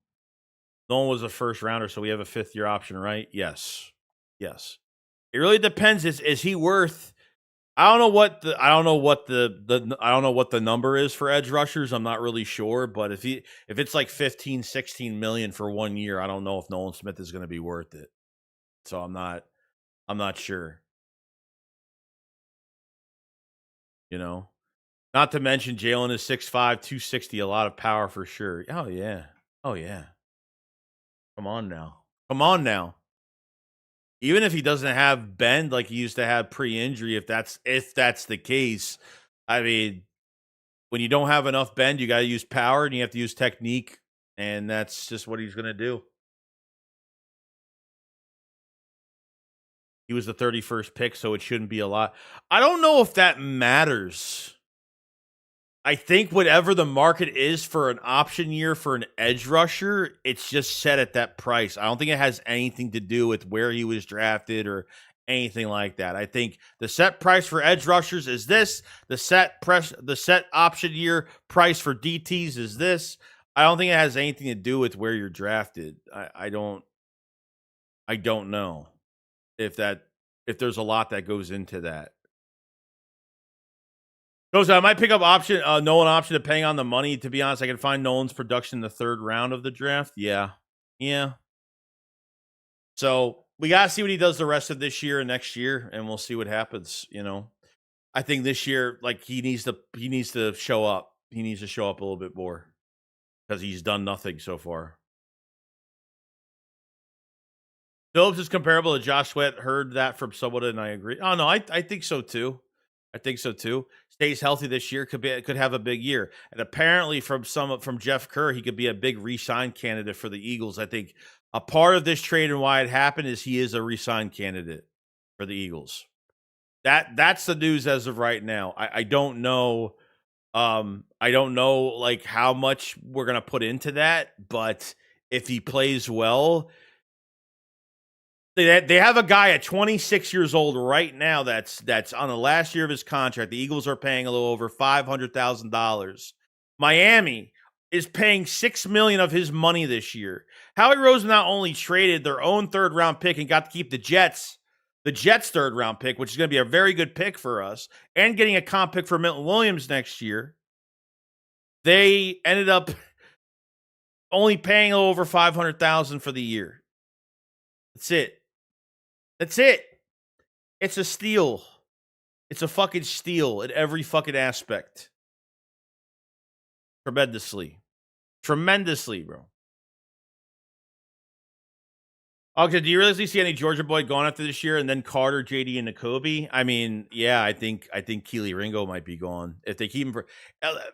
no one was a first rounder, so we have a 5th-year option, right? Yes, yes. It really depends. Is he worth? I don't know what the number is for edge rushers. I'm not really sure, but if it's like 15, 16 million for 1 year, I don't know if Nolan Smith is going to be worth it. So I'm not sure. You know, not to mention Jaelan is 6'5", 260, a lot of power for sure. Oh yeah, oh yeah. Come on now. Even if he doesn't have bend like he used to have pre-injury, if that's the case, I mean, when you don't have enough bend, you got to use power and you have to use technique, and that's just what he's going to do. He was the 31st pick, so it shouldn't be a lot. I don't know if that matters. I think whatever the market is for an option year for an edge rusher, it's just set at that price. I don't think it has anything to do with where he was drafted or anything like that. I think the set price for edge rushers is this. The set option year price for DTs is this. I don't think it has anything to do with where you're drafted. I don't know if there's a lot that goes into that. I might pick up Nolan option depending on the money. To be honest, I can find Nolan's production in the 3rd round of the draft. Yeah. So we gotta see what he does the rest of this year and next year, and we'll see what happens. You know, I think this year, like he needs to show up. He needs to show up a little bit more because he's done nothing so far. Phillips is comparable to Josh Sweat. Heard that from someone, and I agree. Oh no, I think so too. Stays healthy this year, could have a big year. And apparently from Jeff Kerr, he could be a big re-sign candidate for the Eagles. I think a part of this trade and why it happened is he is a re-sign candidate for the Eagles. That's the news as of right now. I don't know. I don't know like how much we're gonna put into that, but if he plays well, they have a guy at 26 years old right now that's on the last year of his contract. The Eagles are paying a little over $500,000. Miami is paying $6 million of his money this year. Howie Roseman not only traded their own 3rd round pick and got to keep the Jets' 3rd round pick, which is going to be a very good pick for us, and getting a comp pick for Milton Williams next year. They ended up only paying a little over $500,000 for the year. That's it. It's a steal. It's a fucking steal in every fucking aspect. Tremendously, bro. Okay, do you really see any Georgia boy going after this year, and then Carter, JD, and Nakobe? I mean, yeah, I think Keely Ringo might be gone if they keep him.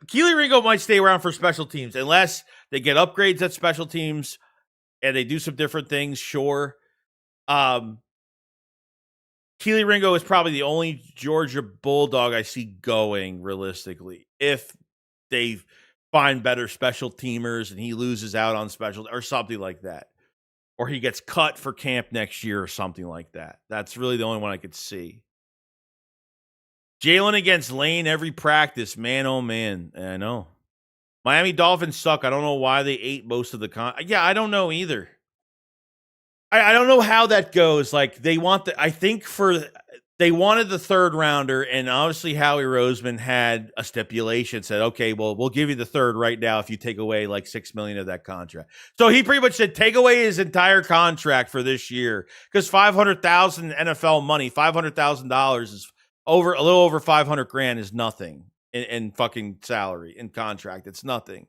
Keely Ringo might stay around for special teams unless they get upgrades at special teams and they do some different things. Sure. Keely Ringo is probably the only Georgia Bulldog I see going realistically. If they find better special teamers and he loses out on special or something like that, or he gets cut for camp next year or something like that. That's really the only one I could see. Jaelan against Lane every practice. Man, oh man. I know. Miami Dolphins suck. I don't know why they ate most of the Yeah, I don't know either. I don't know how that goes. Like they want they wanted the third rounder, and obviously Howie Roseman had a stipulation, said, okay, well, we'll give you the third right now if you take away like $6 million of that contract. So he pretty much said, take away his entire contract for this year, because $500,000 NFL money, $500,000 is a little over 500 grand is nothing in fucking salary in contract. It's nothing.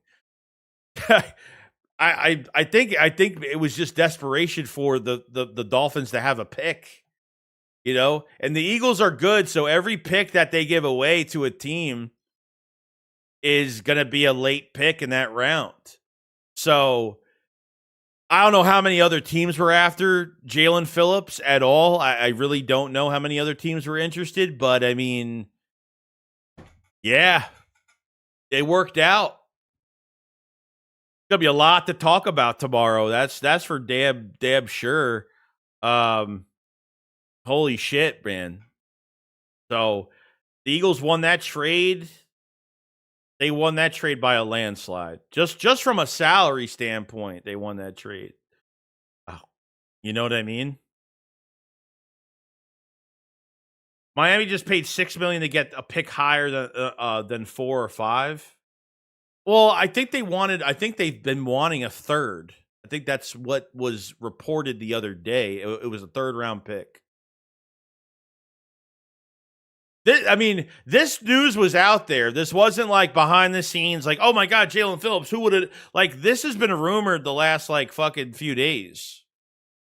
I think it was just desperation for the Dolphins to have a pick, and the Eagles are good, so every pick that they give away to a team is going to be a late pick in that round. So I don't know how many other teams were after Jaelan Phillips at all. I really don't know how many other teams were interested, but I mean, yeah, it worked out. Gonna be a lot to talk about tomorrow. That's for damn sure. Holy shit, man. So the Eagles won that trade. They won that trade by a landslide. Just from a salary standpoint, they won that trade. Oh, you know what I mean? Miami just paid $6 million to get a pick higher than 4 or 5. Well, I think they've been wanting a third. I think that's what was reported the other day. It was a third round pick. This news was out there. This wasn't like behind the scenes, like, oh my God, Jaelan Phillips, who would have, like, this has been rumored the last, like, fucking few days.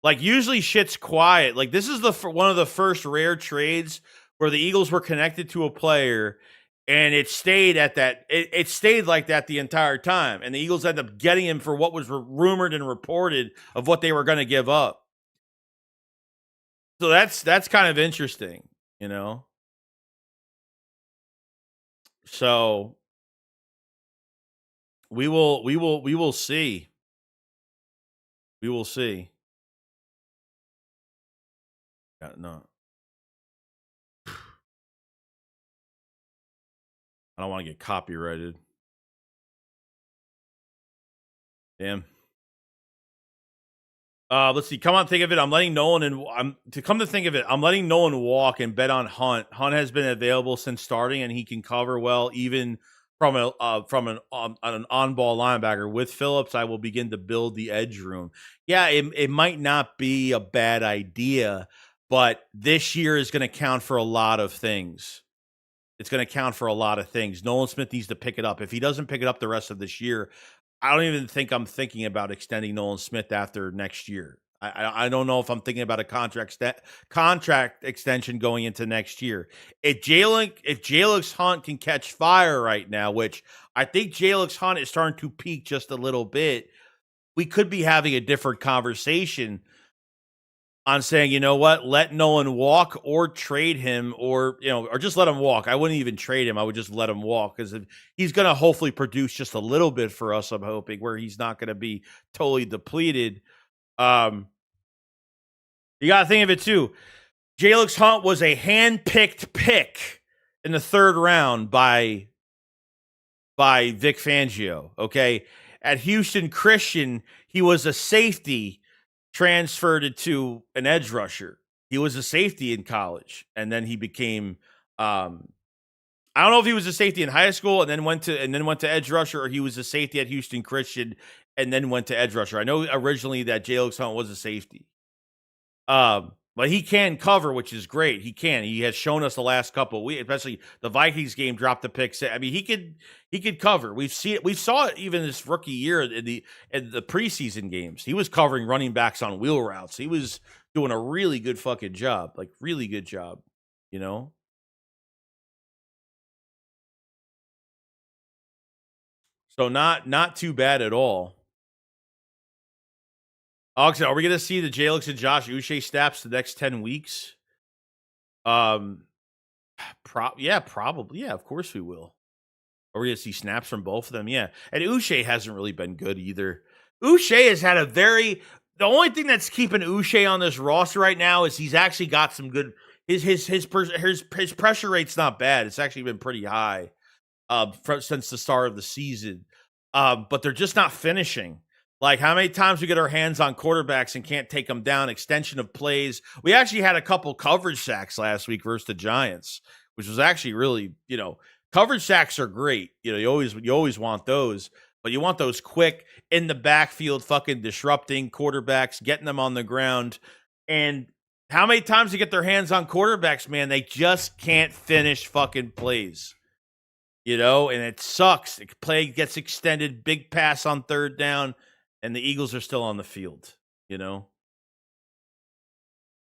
Like, usually shit's quiet. Like, this is one of the first rare trades where the Eagles were connected to a player and it stayed at that. It stayed like that the entire time. And the Eagles ended up getting him for what was rumored and reported of what they were going to give up. So that's kind of interesting, So we will see. We will see. Yeah, no. I don't want to get copyrighted. Damn. Let's see. Come on, think of it. I'm letting Nolan walk and bet on Hunt. Hunt has been available since starting, and he can cover well, even from an on-ball linebacker. With Phillips, I will begin to build the edge room. Yeah, it might not be a bad idea, but this year is going to count for a lot of things. It's going to count for a lot of things. Nolan Smith needs to pick it up. If he doesn't pick it up the rest of this year, I don't even think I'm thinking about extending Nolan Smith after next year. I don't know if I'm thinking about a contract extension going into next year. If Jaelan Hunt can catch fire right now, which I think Jaelan Hunt is starting to peak just a little bit, we could be having a different conversation on saying, you know what, let Nolan walk or trade him, or just let him walk. I wouldn't even trade him. I would just let him walk, because he's going to hopefully produce just a little bit for us, I'm hoping, where he's not going to be totally depleted. You got to think of it too. Jaelan Hunt was a hand-picked pick in the third round by Vic Fangio. Okay. At Houston Christian, he was a safety transferred it to an edge rusher. He was a safety in college, and then he became I don't know if he was a safety in high school and then went to edge rusher, or he was a safety at Houston Christian and then went to edge rusher. I know originally that Jaelan Hunt was a safety. But he can cover, which is great. He has shown us the last couple of weeks, especially the Vikings game, dropped the pick. I mean, he could cover. We saw it even this rookie year in the preseason games. He was covering running backs on wheel routes. He was doing a really good fucking job, like really good job, So not too bad at all. Alex, are we going to see the Jalix and Josh Uche snaps the next 10 weeks? Yeah, probably. Yeah, of course we will. Are we going to see snaps from both of them? Yeah. And Uche hasn't really been good either. Uche has had the only thing that's keeping Uche on this roster right now is he's actually got some good, his pressure rate's not bad. It's actually been pretty high since the start of the season. But they're just not finishing. Like, how many times we get our hands on quarterbacks and can't take them down? Extension of plays. We actually had a couple coverage sacks last week versus the Giants, which was actually really, coverage sacks are great. You always want those, but you want those quick in the backfield, fucking disrupting quarterbacks, getting them on the ground. And how many times they get their hands on quarterbacks, man? They just can't finish fucking plays. And it sucks. The play gets extended, big pass on third down, and the Eagles are still on the field.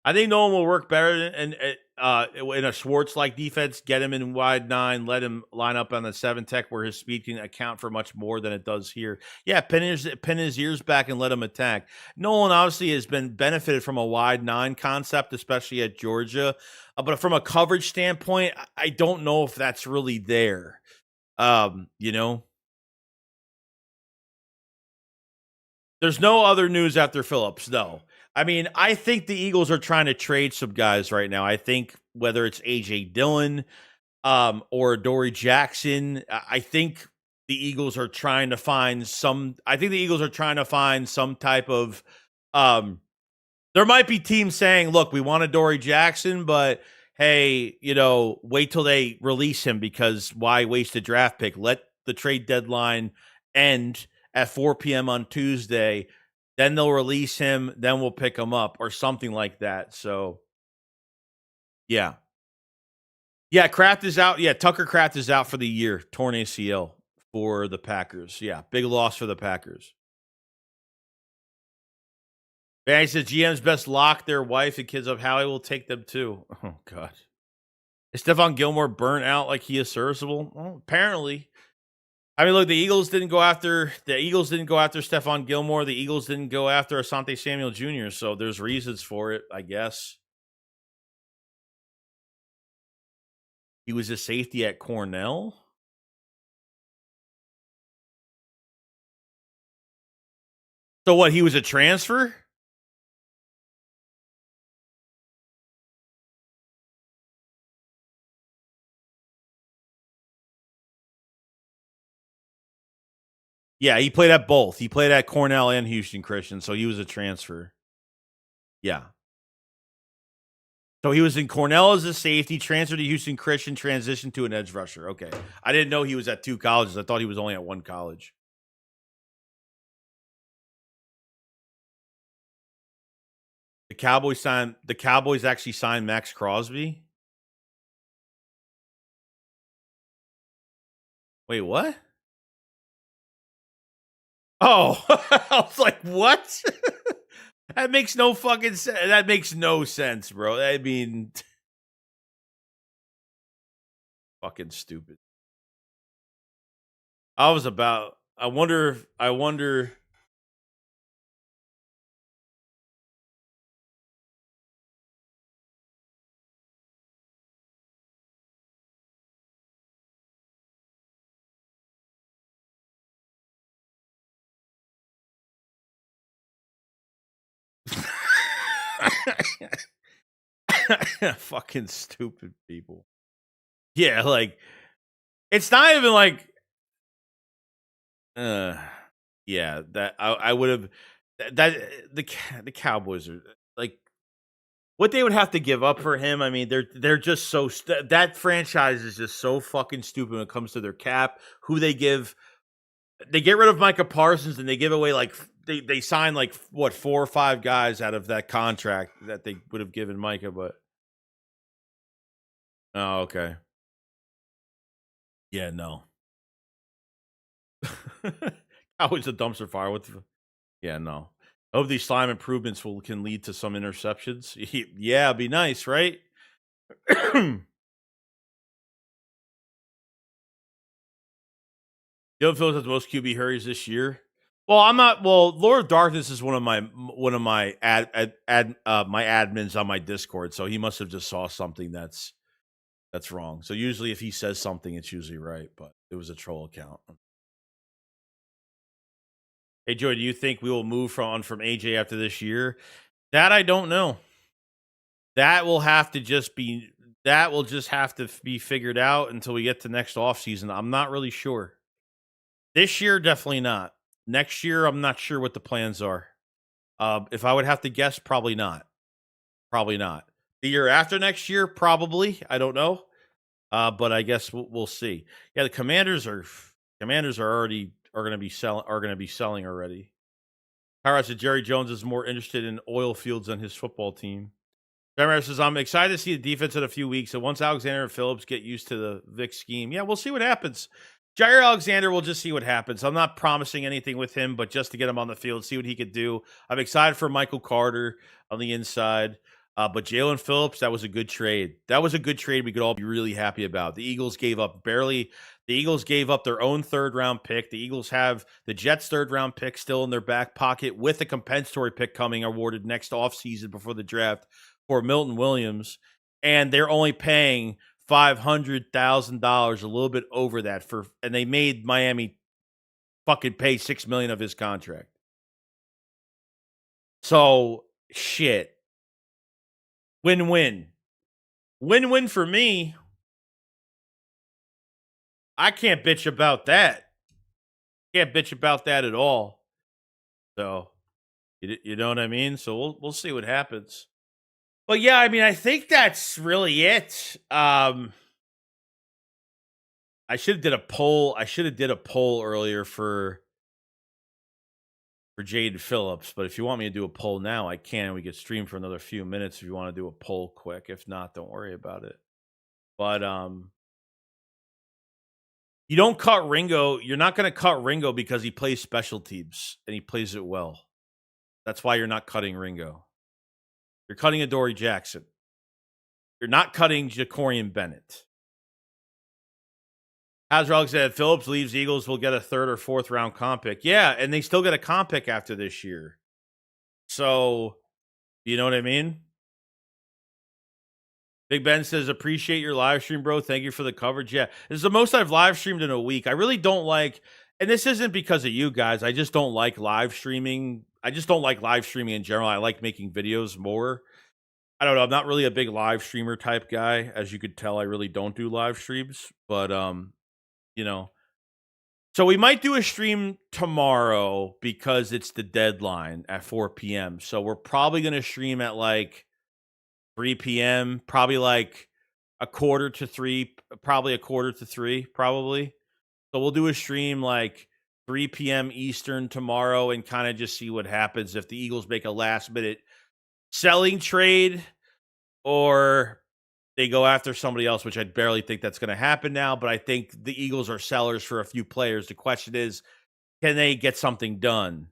I think no one will work better in a Schwartz-like defense. Get him in wide 9, let him line up on the 7 tech where his speed can account for much more than it does here. Yeah, pin his ears back and let him attack. Nolan obviously has been benefited from a wide 9 concept, especially at Georgia. But from a coverage standpoint, I don't know if that's really there. There's no other news after Phillips, no. I mean, I think the Eagles are trying to trade some guys right now. I think whether it's A.J. Dillon or Dory Jackson, I think the Eagles are trying to find some type of there might be teams saying, look, we want a Dory Jackson, but hey, wait till they release him because why waste a draft pick? Let the trade deadline end at 4 p.m. on Tuesday, then they'll release him, then we'll pick him up or something like that. So, yeah. Yeah, Kraft is out. Yeah, Tucker Kraft is out for the year, torn ACL for the Packers. Yeah, big loss for the Packers. Yeah, he says GM's best lock their wife and kids up. Howie will take them too. Oh, God. Is Stephon Gilmore burnt out like he is serviceable? Well, apparently. I mean, look, the Eagles didn't go after Stephon Gilmore. The Eagles didn't go after Asante Samuel Jr., so there's reasons for it, I guess. He was a safety at Cornell. So what, he was a transfer? Yeah, he played at both. He played at Cornell and Houston Christian, so he was a transfer. Yeah. So he was in Cornell as a safety, transferred to Houston Christian, transitioned to an edge rusher. Okay. I didn't know he was at 2 colleges. I thought he was only at 1 college. The Cowboys actually signed Max Crosby? Wait, what? Oh, I was like, what? That makes no fucking sense. That makes no sense, bro. I mean, fucking stupid. I wonder. Fucking stupid people. Yeah, like it's not even like yeah, that I would have that the Cowboys are like what they would have to give up for him. I mean, they're just so that franchise is just so fucking stupid when it comes to their cap. Who they give, they get rid of Micah Parsons and they give away like they sign like what 4 or 5 guys out of that contract that they would have given Micah, but oh, okay. Yeah, no. Always a dumpster fire with yeah, no. I hope these slime improvements can lead to some interceptions. Yeah, it'd be nice, right? Jaelan Phillips has the most QB hurries this year. Well, I'm not. Well, Lord of Darkness is one of my my admins on my Discord, so he must have just saw something that's wrong. So usually, if he says something, it's usually right. But it was a troll account. Hey, Joy, do you think we will move from AJ after this year? That I don't know. That will just have to be figured out until we get to next offseason. I'm not really sure. This year, definitely not. Next year, I'm not sure what the plans are. If I would have to guess, probably not. Probably not. The year after next year, probably. I don't know. But I guess we'll see. Yeah, the Commanders are going to be selling already. Power said Jerry Jones is more interested in oil fields than his football team. Demar says, I'm excited to see the defense in a few weeks. And once Alexander and Phillips get used to the Vic scheme, yeah, we'll see what happens. Jair Alexander, we'll just see what happens. I'm not promising anything with him, but just to get him on the field, see what he could do. I'm excited for Michael Carter on the inside. But Jaelan Phillips, that was a good trade. That was a good trade we could all be really happy about. The Eagles gave up their own third-round pick. The Eagles have the Jets' third-round pick still in their back pocket with a compensatory pick coming awarded next offseason before the draft for Milton Williams, and they're only paying $500,000, a little bit over that and they made Miami fucking pay $6 million of his contract. So shit, win-win for me. I can't bitch about that. Can't bitch about that at all. So you know what I mean. So we'll see what happens. But yeah, I mean, I think that's really it. I should have did a poll. I should have did a poll earlier for Jaelan Phillips. But if you want me to do a poll now, I can. We could stream for another few minutes if you want to do a poll quick. If not, don't worry about it. But you don't cut Ringo. You're not going to cut Ringo because he plays special teams and he plays it well. That's why you're not cutting Ringo. You're cutting Adoree Jackson. You're not cutting Jacorian Bennett. Hazard said Phillips leaves Eagles will get a third or fourth round comp pick. Yeah, and they still get a comp pick after this year. So, you know what I mean? Big Ben says, appreciate your live stream, bro. Thank you for the coverage. Yeah, this is the most I've live streamed in a week. I really don't like, and this isn't because of you guys. I just don't like live streaming. I just don't like live streaming in general. I like making videos more. I don't know. I'm not really a big live streamer type guy. As you could tell, I really don't do live streams. But, you know. So we might do a stream tomorrow because it's the deadline at 4 p.m. So we're probably going to stream at like 3 p.m., probably like a quarter to 3, probably. So we'll do a stream like 3 p.m. Eastern tomorrow and kind of just see what happens if the Eagles make a last-minute selling trade or they go after somebody else, which I barely think that's going to happen now. But I think the Eagles are sellers for a few players. The question is, can they get something done,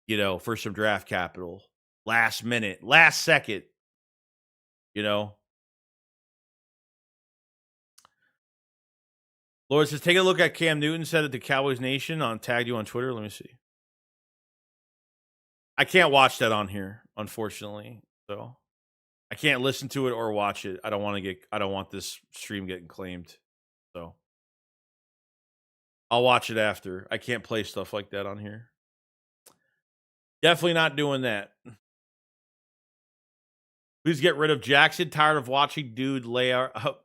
you know, for some draft capital? Last minute, last second, you know? Laura says, take a look at Cam Newton said at the Cowboys Nation tagged you on Twitter. Let me see. I can't watch that on here, unfortunately. So I can't listen to it or watch it. I don't want this stream getting claimed. So I'll watch it after. I can't play stuff like that on here. Definitely not doing that. Please get rid of Jackson. Tired of watching dude lay out.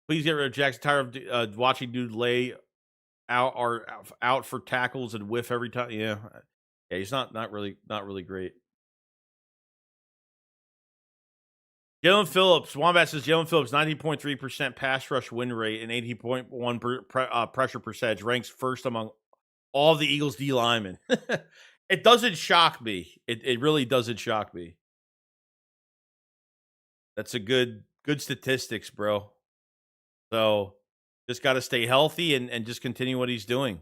Please get rid of Jackson. Tired of watching dude lay out for tackles and whiff every time. Yeah, he's not really great. Jaelan Phillips, Wombat says Jaelan Phillips, 90.3% pass rush win rate and 80.1 pressure percentage, ranks first among all of the Eagles D linemen. It doesn't shock me. It really doesn't shock me. That's a good statistics, bro. So just got to stay healthy and just continue what he's doing.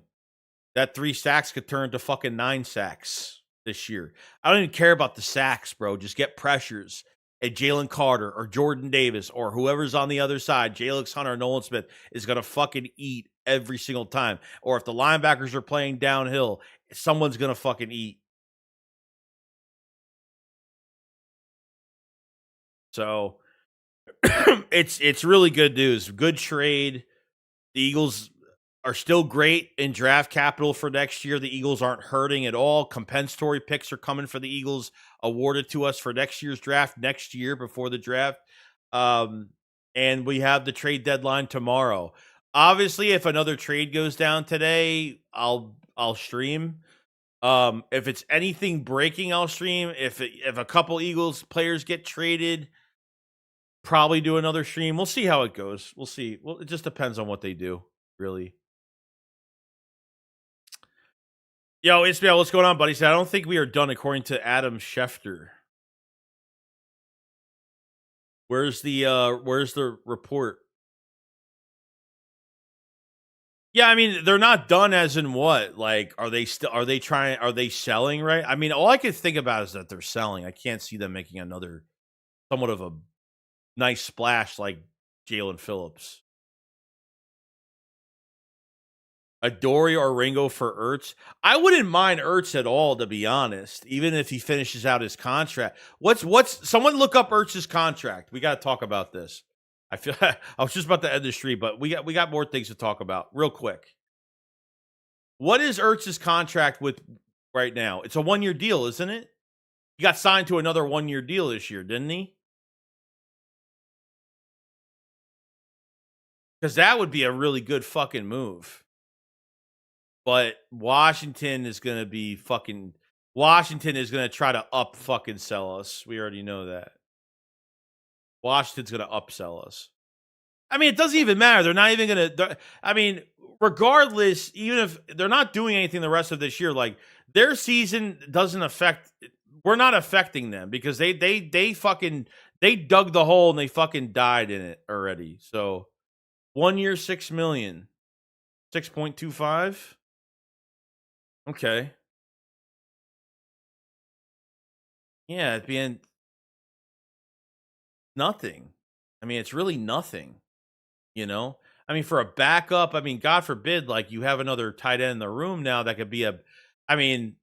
That 3 sacks could turn to fucking 9 sacks this year. I don't even care about the sacks, bro. Just get pressures. And Jalen Carter or Jordan Davis or whoever's on the other side, Alex Hunter or Nolan Smith, is going to fucking eat every single time. Or if the linebackers are playing downhill, someone's going to fucking eat. So it's really good news. Good trade. The Eagles are still great in draft capital for next year. The Eagles aren't hurting at all. Compensatory picks are coming for the Eagles, awarded to us for next year's draft, next year before the draft. And we have the trade deadline tomorrow. Obviously, if another trade goes down today, I'll stream. If it's anything breaking, I'll stream. If a couple Eagles players get traded, probably do another stream. We'll see how it goes. We'll see. Well, it just depends on what they do, really. Yo, Ismail, what's going on, buddy? So I don't think we are done, according to Adam Schefter. Where's the report? Yeah, I mean, they're not done as in what? Like, are they selling, right? I mean, all I could think about is that they're selling. I can't see them making another somewhat of a nice splash like Jaelan Phillips. Adoree or Ringo for Ertz. I wouldn't mind Ertz at all, to be honest, even if he finishes out his contract. What's someone look up Ertz's contract? We got to talk about this. I feel I was just about to end the stream, but we got more things to talk about real quick. What is Ertz's contract with right now? It's a 1-year deal, isn't it? He got signed to another 1-year deal this year, didn't he? Because that would be a really good fucking move. But Washington is going to try to up fucking sell us. We already know that. Washington's going to upsell us. I mean, it doesn't even matter. They're not even going to. I mean, regardless, even if they're not doing anything the rest of this year, like their season doesn't affect. We're not affecting them because they dug the hole and they fucking died in it already. So 1 year, $6 million, 6.25. Okay. Yeah, at the end, nothing. I mean, it's really nothing. You know, I mean, for a backup, I mean, God forbid, like you have another tight end in the room now that could be I mean,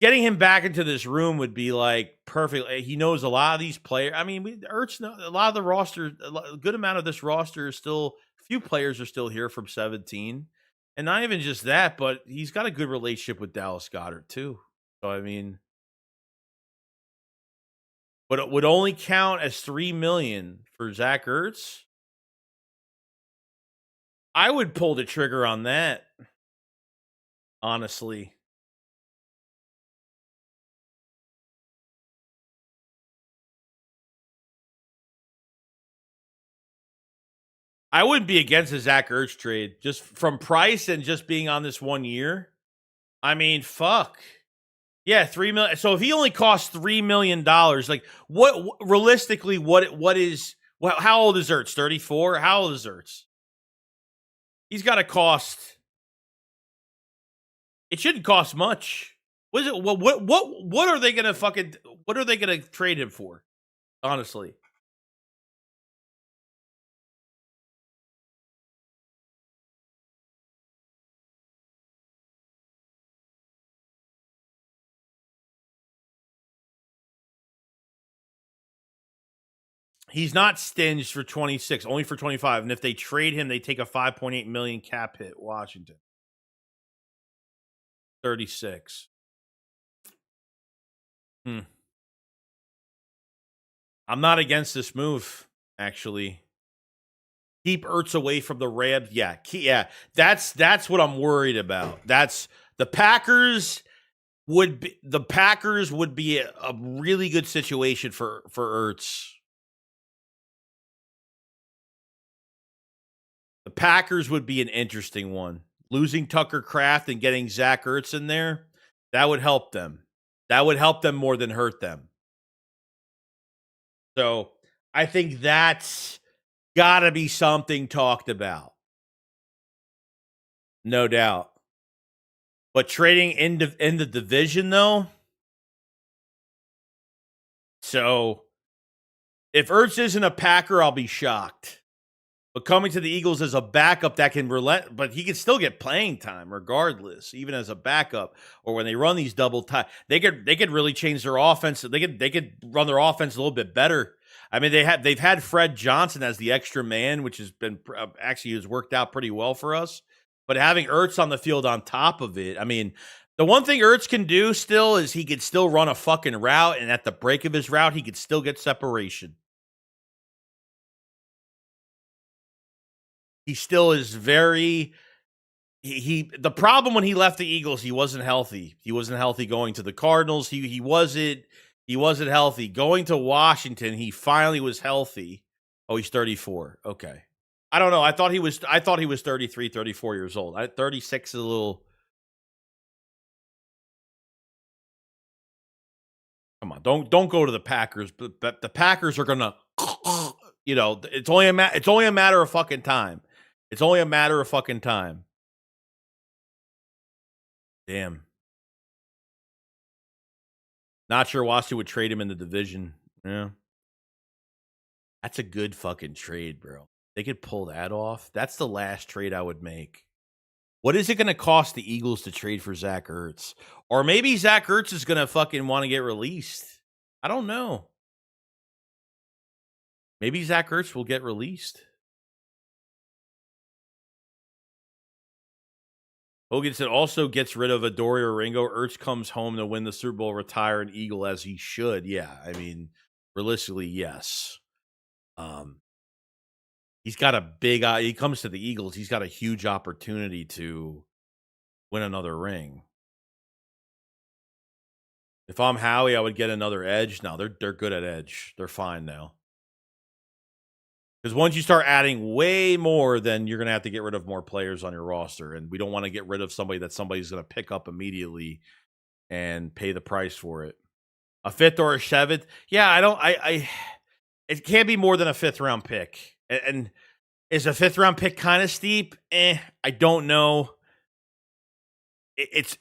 getting him back into this room would be like perfect. He knows a lot of these players. I mean, Ertz, a lot of the roster, a good amount of this roster is still, few players are still here from 17. And not even just that, but he's got a good relationship with Dallas Goedert too. So, I mean, but it would only count as $3 million for Zach Ertz. I would pull the trigger on that, honestly. I wouldn't be against a Zach Ertz trade just from price and just being on this 1 year. I mean, fuck. Yeah, $3 million. So if he only costs $3 million, like what realistically, how old is Ertz? 34? How old is Ertz? He's got to cost. It shouldn't cost much. What is it? What are they gonna what are they gonna trade him for? Honestly. He's not stinged for 26, only for 25. And if they trade him, they take a $5.8 million cap hit. Washington. 36. I'm not against this move, actually. Keep Ertz away from the Rams. Yeah. That's what I'm worried about. That's the Packers would be a really good situation for Ertz. The Packers would be an interesting one. Losing Tucker Kraft and getting Zach Ertz in there, that would help them. That would help them more than hurt them. So I think that's got to be something talked about. No doubt. But trading in the division, though. So if Ertz isn't a Packer, I'll be shocked. But coming to the Eagles as a backup that can relent, but he can still get playing time regardless, even as a backup. Or when they run these double tie, they could really change their offense. They could run their offense a little bit better. I mean, they've had Fred Johnson as the extra man, which has been actually has worked out pretty well for us. But having Ertz on the field on top of it, I mean, the one thing Ertz can do still is he could still run a fucking route, and at the break of his route, he could still get separation. He still is very the problem when he left the Eagles, he wasn't healthy. He wasn't healthy going to the Cardinals. He wasn't healthy going to Washington. He finally was healthy. Oh, he's 34. Okay. I don't know. I thought he was 33, 34 years old. 36 is a little. Come on. Don't go to the Packers. But the Packers are going to it's only a matter of fucking time. It's only a matter of fucking time. Damn. Not sure Washington would trade him in the division. Yeah. That's a good fucking trade, bro. They could pull that off. That's the last trade I would make. What is it going to cost the Eagles to trade for Zach Ertz? Or maybe Zach Ertz is going to fucking want to get released. I don't know. Maybe Zach Ertz will get released. Hogan said also gets rid of Adoree or Ringo. Ertz comes home to win the Super Bowl, retire an Eagle as he should. Yeah, I mean, realistically, yes. He's got a big. He comes to the Eagles. He's got a huge opportunity to win another ring. If I'm Howie, I would get another edge. No, they're good at edge. They're fine now. Because once you start adding way more, then you're going to have to get rid of more players on your roster. And we don't want to get rid of somebody that somebody's going to pick up immediately and pay the price for it. A fifth or a seventh? Yeah, it can't be more than a fifth round pick. And is a fifth round pick kind of steep? I don't know. It's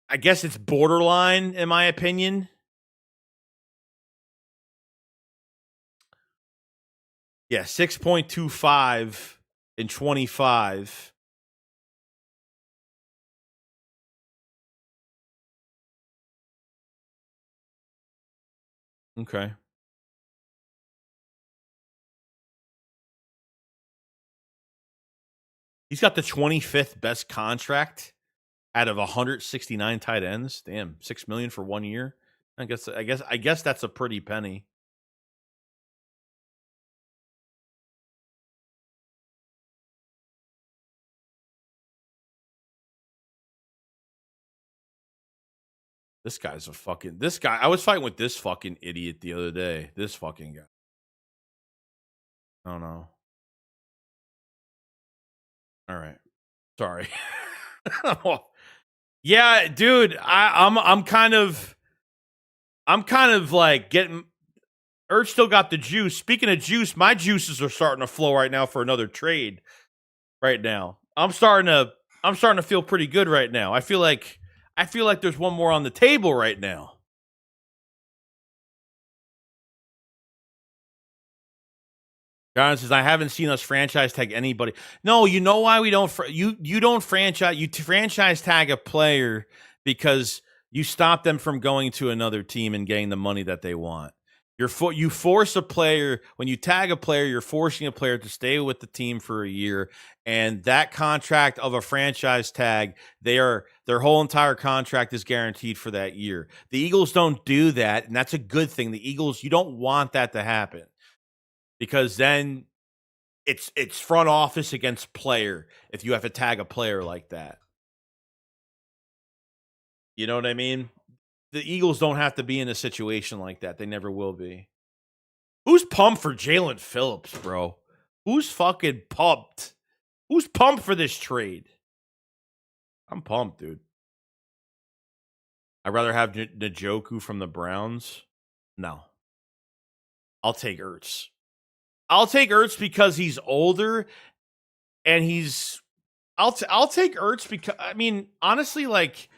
I guess it's borderline in my opinion. Yeah, 6.25 in 25. Okay. He's got the 25th best contract out of 169 tight ends. Damn, $6 million for 1 year. I guess that's a pretty penny. This guy's this guy. I was fighting with this fucking idiot the other day. This fucking guy. I don't know. All right. Sorry. Yeah, dude, I'm kind of like getting Ertz still got the juice. Speaking of juice, my juices are starting to flow right now for another trade. Right now, I'm starting to feel pretty good right now. I feel like there's one more on the table right now. John says, I haven't seen us franchise tag anybody. No, you know why we don't? You don't franchise. You franchise tag a player because you stop them from going to another team and getting the money that they want. You force a player when you tag a player. You're forcing a player to stay with the team for a year, and that contract of a franchise tag, their whole entire contract is guaranteed for that year. The Eagles don't do that, and that's a good thing. The Eagles, you don't want that to happen. Because then it's front office against player if you have to tag a player like that. You know what I mean? The Eagles don't have to be in a situation like that. They never will be. Who's pumped for Jaelan Phillips, bro? Who's fucking pumped? Who's pumped for this trade? I'm pumped, dude. I'd rather have Njoku from the Browns. No. I'll take Ertz. I'll take Ertz because he's older and I'll take Ertz because I mean, honestly, like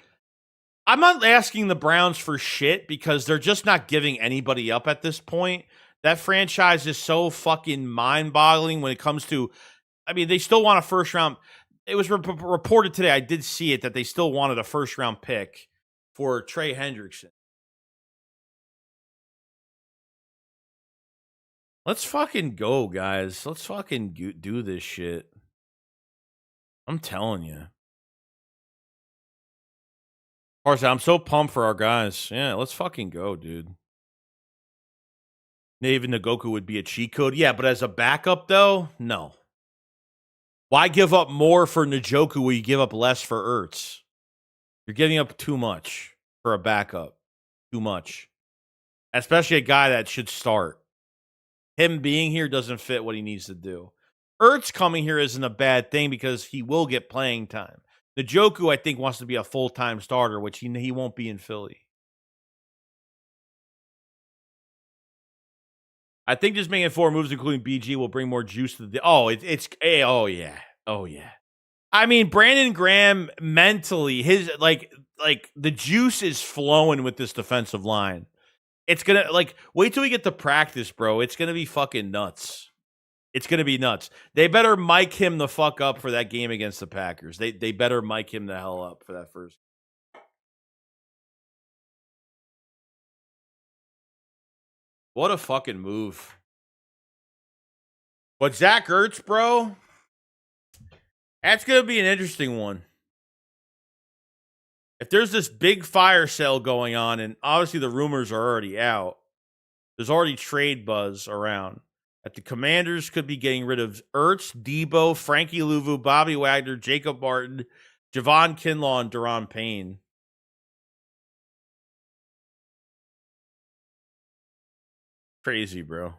I'm not asking the Browns for shit because they're just not giving anybody up at this point. That franchise is so fucking mind-boggling when it comes to I mean, they still want a first round. It was reported today, I did see it, that they still wanted a first round pick for Trey Hendrickson. Let's fucking go, guys. Let's fucking do this shit. I'm telling you. Parsa, I'm so pumped for our guys. Yeah, let's fucking go, dude. David Njoku would be a cheat code. Yeah, but as a backup, though, no. Why give up more for Njoku when you give up less for Ertz? You're giving up too much for a backup. Too much. Especially a guy that should start. Him being here doesn't fit what he needs to do. Ertz coming here isn't a bad thing because he will get playing time. Njoku, I think, wants to be a full-time starter, which he won't be in Philly. I think just making 4 moves, including BG, will bring more juice to the. Oh, oh yeah. I mean, Brandon Graham mentally, his like the juice is flowing with this defensive line. It's gonna wait till we get to practice, bro. It's gonna be fucking nuts. It's gonna be nuts. They better mic him the fuck up for that game against the Packers. They better mic him the hell up for that first. What a fucking move. But Zach Ertz, bro, that's going to be an interesting one. If there's this big fire sale going on, and obviously the rumors are already out, there's already trade buzz around, that the Commanders could be getting rid of Ertz, Debo, Frankie Louvu, Bobby Wagner, Jacob Martin, Javon Kinlaw, and Daron Payne. Crazy, bro.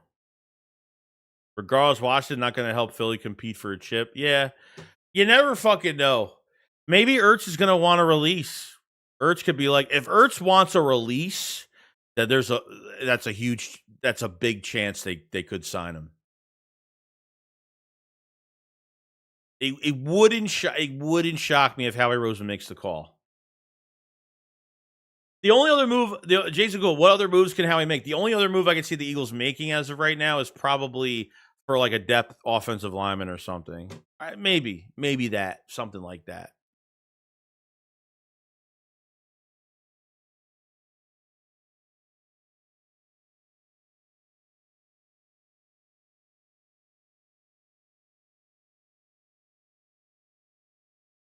Regardless, Washington not going to help Philly compete for a chip. Yeah, you never fucking know. Maybe Ertz is going to want a release. Ertz could be like, if Ertz wants a release, then that's a big chance they could sign him. It wouldn't shock me if Howie Roseman makes the call. The only other move, Jason Gould, what other moves can Howie make? The only other move I can see the Eagles making as of right now is probably for like a depth offensive lineman or something. Maybe that, something like that.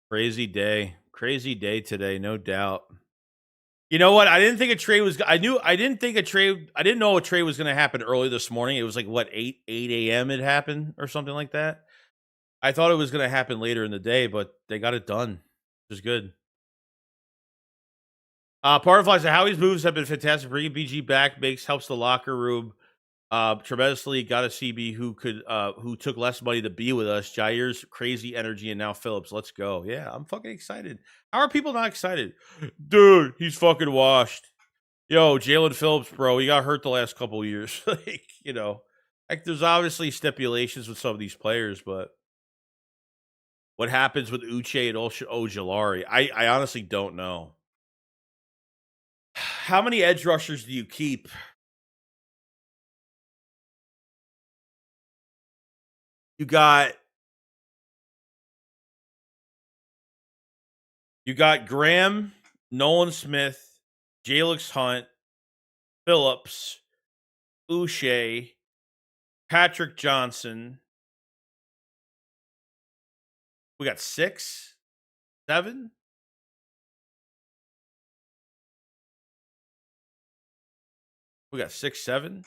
Crazy day today, no doubt. You know what? I didn't think a trade was. I didn't know a trade was going to happen early this morning. It was like what 8 a.m. it happened or something like that. I thought it was going to happen later in the day, but they got it done. It was good. Parterfly said Howie's moves have been fantastic. Bringing BG back helps the locker room tremendously. Got a CB who took less money to be with us. Jair's crazy energy, and now Phillips. Let's go. Yeah, I'm fucking excited. How are people not excited? Dude, he's fucking washed. Yo, Jaelan Phillips, bro, he got hurt the last couple of years. There's obviously stipulations with some of these players, but what happens with Uche and Ojulari? I honestly don't know. How many edge rushers do you keep? You got Graham, Nolan Smith, Jalix Hunt, Phillips, Uche, Patrick Johnson. We got 6, 7. We got 6, 7.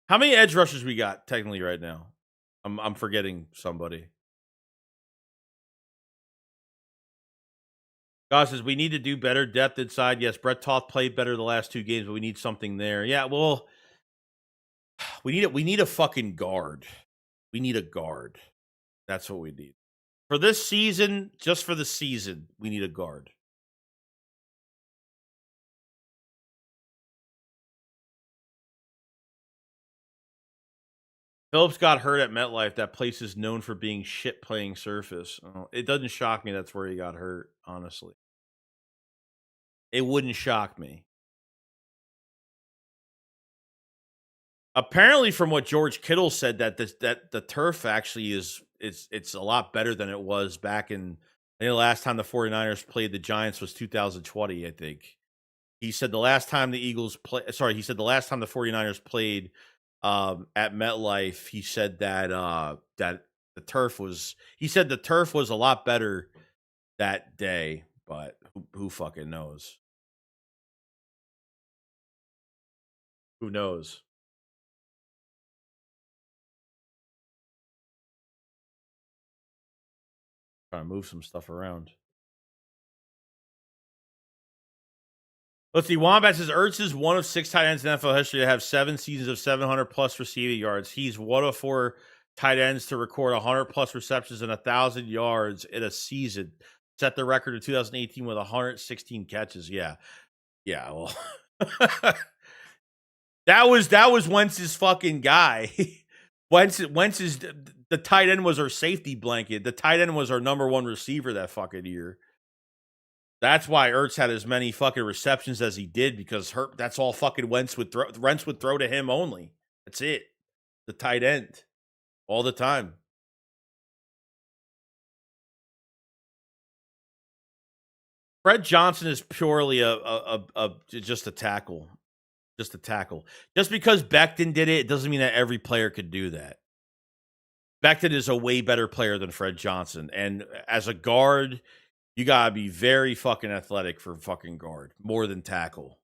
How many edge rushers we got technically right now? I'm forgetting somebody. God says we need to do better depth inside. Yes, Brett Toth played better the last 2 games, but we need something there. Yeah, well, we need a fucking guard. We need a guard. That's what we need. For this season, just for the season, we need a guard. Phillips got hurt at MetLife. That place is known for being shit playing surface. It doesn't shock me that's where he got hurt, honestly. It wouldn't shock me. Apparently, from what George Kittle said, that the turf actually it's a lot better than it was back in. I think the last time the 49ers played the Giants was 2020, I think. He said the last time the the last time the 49ers played at MetLife, he said that the turf was a lot better that day, but who fucking knows? Who knows? Trying to move some stuff around. Let's see. Wombat says Ertz is one of 6 tight ends in NFL history to have 7 seasons of 700 plus receiving yards. He's one of 4 tight ends to record 100 plus receptions and 1,000 yards in a season. Set the record in 2018 with 116 catches. Yeah. Well, that was Wentz's fucking guy. Wentz is the tight end was our safety blanket. The tight end was our number 1 receiver that fucking year. That's why Ertz had as many fucking receptions as he did, because that's all fucking Wentz would throw. Wentz would throw to him only. That's it. The tight end. All the time. Fred Johnson is purely just a tackle. Just a tackle. Just because Becton did it doesn't mean that every player could do that. Becton is a way better player than Fred Johnson. And as a guard, you gotta be very fucking athletic for fucking guard. More than tackle.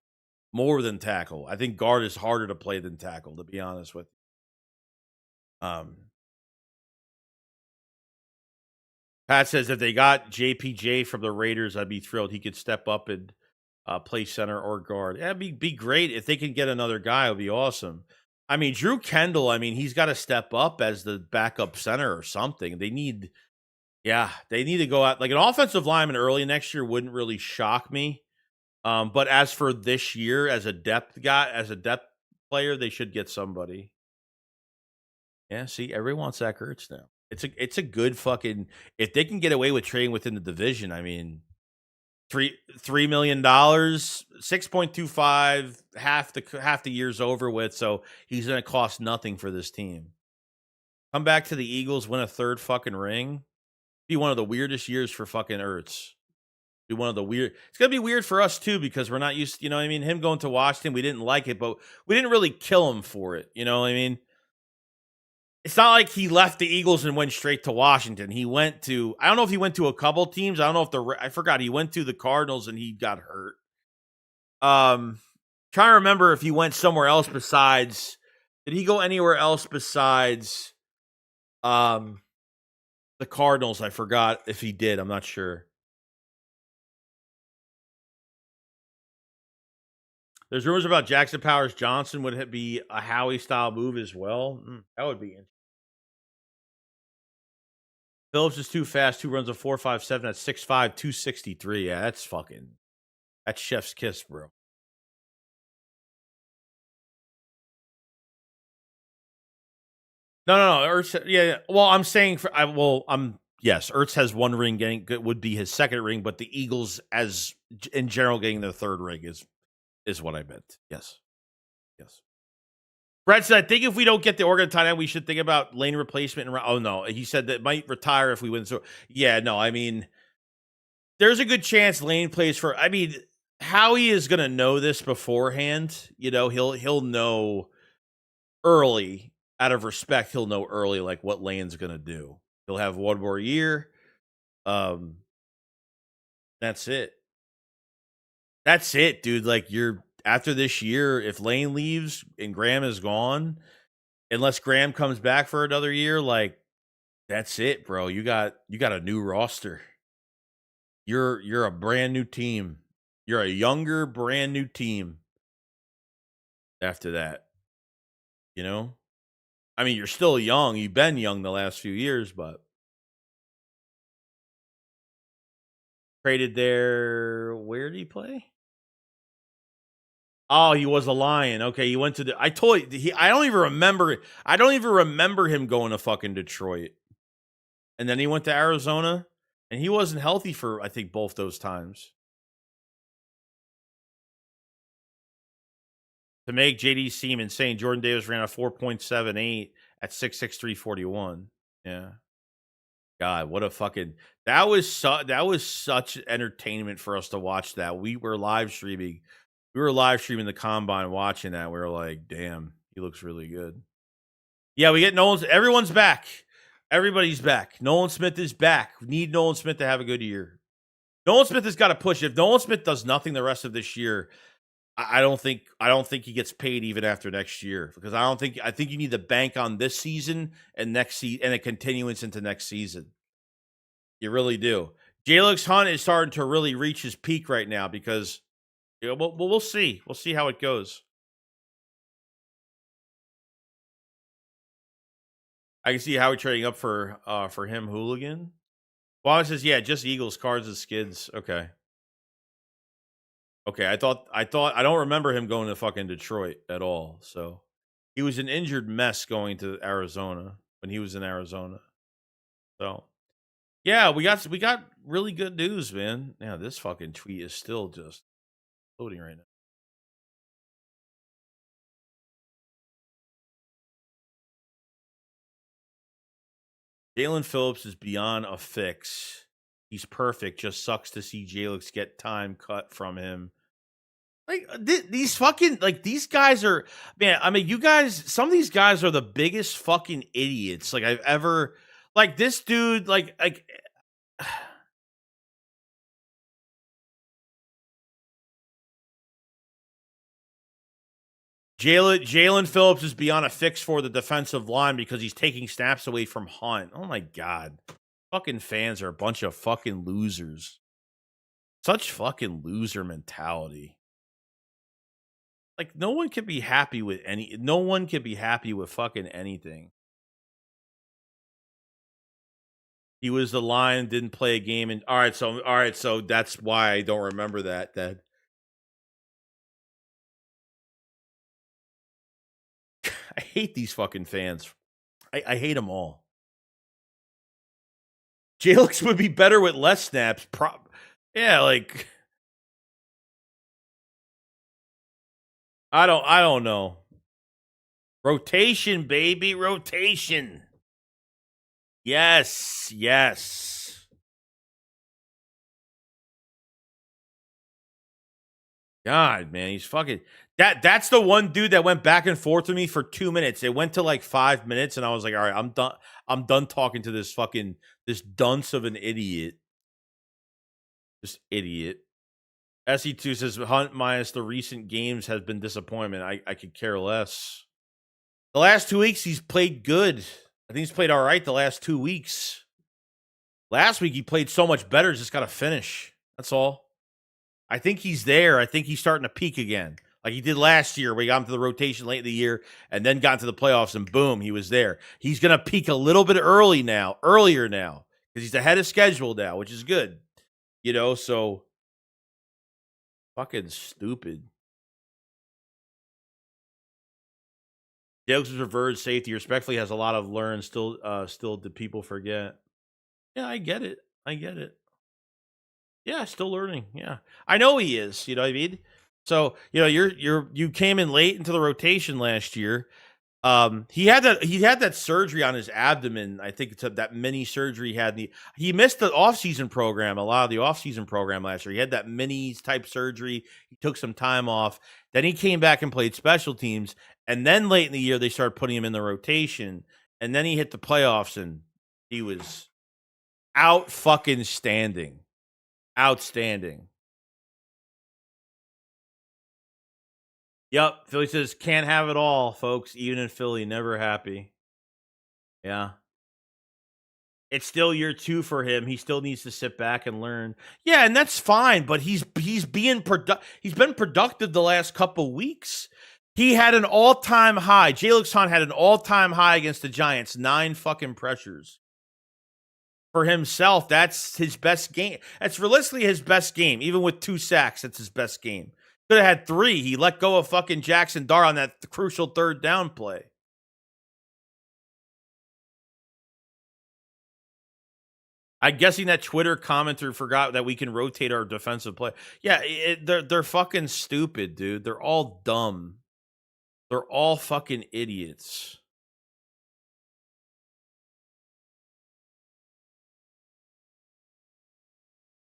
I think guard is harder to play than tackle, to be honest with you. Pat says if they got JPJ from the Raiders, I'd be thrilled. He could step up and play center or guard. Yeah, it'd be great. If they can get another guy, it would be awesome. I mean, Drew Kendall, he's got to step up as the backup center or something. They need to go out. Like an offensive lineman early next year wouldn't really shock me. But as for this year, as a depth player, they should get somebody. Yeah, see, everyone wants Zach Ertz now. It's a good fucking, if they can get away with trading within the division, $3 million, 6.25, half the year's over with, so he's gonna cost nothing for this team. Come back to the Eagles, win a 3rd fucking ring. Be one of the weirdest years for fucking Ertz. Be one of the weird. It's gonna be weird for us too, because we're not used to, him going to Washington. We didn't like it, but we didn't really kill him for it. You know what I mean? It's not like he left the Eagles and went straight to Washington. He went to, I don't know if he went to a couple teams. I don't know if I forgot. He went to the Cardinals and he got hurt. Trying to remember if he went somewhere else besides, did he go anywhere else besides the Cardinals? I forgot if he did. I'm not sure. There's rumors about Jackson Powers Johnson would be a Howie style move as well. That would be interesting. Phillips is too fast. 2 runs of 4.57 at 6'5", 263. Yeah, that's chef's kiss, bro. No. Ertz, yeah. Well, I'm saying yes, Ertz has 1 ring, would be his 2nd ring, but the Eagles, as in general, getting their 3rd ring is what I meant. Yes. Brad said, I think if we don't get the Oregon tight end, we should think about lane replacement. Oh, no. He said that might retire if we win. So, yeah, no, there's a good chance Lane plays for, Howie is going to know this beforehand. He'll know early, out of respect, he'll know early, like, what Lane's going to do. He'll have 1 more year. That's it. That's it, dude. Like, after this year, if Lane leaves and Graham is gone, unless Graham comes back for another year, like, that's it, bro. You got a new roster. You're a brand new team. You're a younger, brand new team. After that, you're still young. You've been young the last few years, but traded there. Where did he play? Oh, he was a Lion. Okay, he went to the. I told you. I don't even remember. I don't even remember him going to fucking Detroit. And then he went to Arizona, and he wasn't healthy for, I think, both those times. To make JD seem insane, Jordan Davis ran a 4.78 at 6'6", 341. Yeah. God, what a fucking. That was such entertainment for us to watch that. We were live streaming. The combine watching that. We were like, damn, he looks really good. Yeah, we get everyone's back. Everybody's back. Nolan Smith is back. We need Nolan Smith to have a good year. Nolan Smith has got to push. If Nolan Smith does nothing the rest of this year, I don't think he gets paid even after next year, because I think you need to bank on this season and next season and a continuance into next season. You really do. Jalen Hunt is starting to really reach his peak right now because we'll see. We'll see how it goes. I can see Howie trading up for him, Hooligan. Well, it says, yeah, just Eagles, Cards, and Skids. Okay. Okay. I don't remember him going to fucking Detroit at all. So he was an injured mess going to Arizona when he was in Arizona. So yeah, we got really good news, man. Yeah, this fucking tweet is still just loading right now. Jaelan Phillips is beyond a fix. He's perfect. Just sucks to see Jalix get time cut from him. Like these fucking these guys are, man. I mean, you guys. Some of these guys are the biggest fucking idiots like I've ever. Like this dude. Like Jaelan Phillips is beyond a fix for the defensive line because he's taking snaps away from Hunt. Oh my god. Fucking fans are a bunch of fucking losers. Such fucking loser mentality. Like no one can be happy with no one can be happy with fucking anything. He was the line, didn't play a game, and all right, so that's why I don't remember that. I hate these fucking fans. I hate them all. Jalix would be better with less snaps. Yeah, like I don't know. Rotation, baby, rotation. Yes. God, man, he's fucking that's the one dude that went back and forth with me for 2 minutes. It went to like 5 minutes, and I was like, all right, I'm done. I'm done talking to this dunce of an idiot. This idiot. SE2 says Hunt minus the recent games has been disappointment. I could care less. The last 2 weeks he's played good. I think he's played all right the last 2 weeks. Last week he played so much better, just got to finish. That's all. I think he's there. I think he's starting to peak again. Like he did last year, where he got into the rotation late in the year and then got into the playoffs, and boom, he was there. He's going to peak a little bit earlier now, because he's ahead of schedule now, which is good. So fucking stupid. Jokes was reversed safety. Respectfully has a lot of learned. Still, do people forget? Yeah, I get it. Yeah, still learning. Yeah, I know he is. You know what I mean? So you came in late into the rotation last year. He had that surgery on his abdomen. I think it's that mini surgery he missed the offseason program, a lot of the offseason program last year. He had that mini type surgery. He took some time off. Then he came back and played special teams. And then late in the year, they started putting him in the rotation. And then he hit the playoffs and he was out fucking standing. Outstanding. Yep. Philly says, can't have it all, folks. Even in Philly, never happy. Yeah. It's still year 2 for him. He still needs to sit back and learn. Yeah, and that's fine, but he's been productive the last couple weeks. He had an all-time high. Jalen Hunt had an all-time high against the Giants, 9 fucking pressures. For himself, that's his best game. That's realistically his best game. Even with 2 sacks, that's his best game. Could have had 3. He let go of fucking Jackson Dart on that crucial 3rd down play. I'm guessing that Twitter commenter forgot that we can rotate our defensive play. Yeah, they're fucking stupid, dude. They're all dumb. They're all fucking idiots.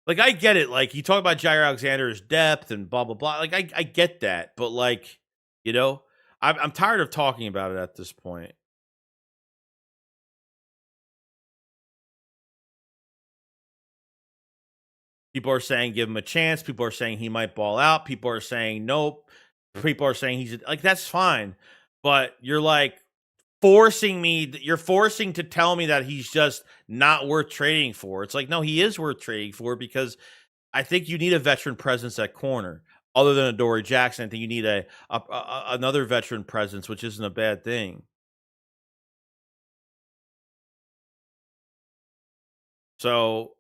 Like, I get it. Like, you talk about Jair Alexander's depth and blah, blah, blah. Like, I get that. But, like, I'm tired of talking about it at this point. People are saying give him a chance. People are saying he might ball out. People are saying nope. People are saying he's like, that's fine. But you're like, you're forcing to tell me that he's just not worth trading for. It's like, no, he is worth trading for because I think you need a veteran presence at corner. Other than Adoree Jackson, I think you need another veteran presence, which isn't a bad thing. So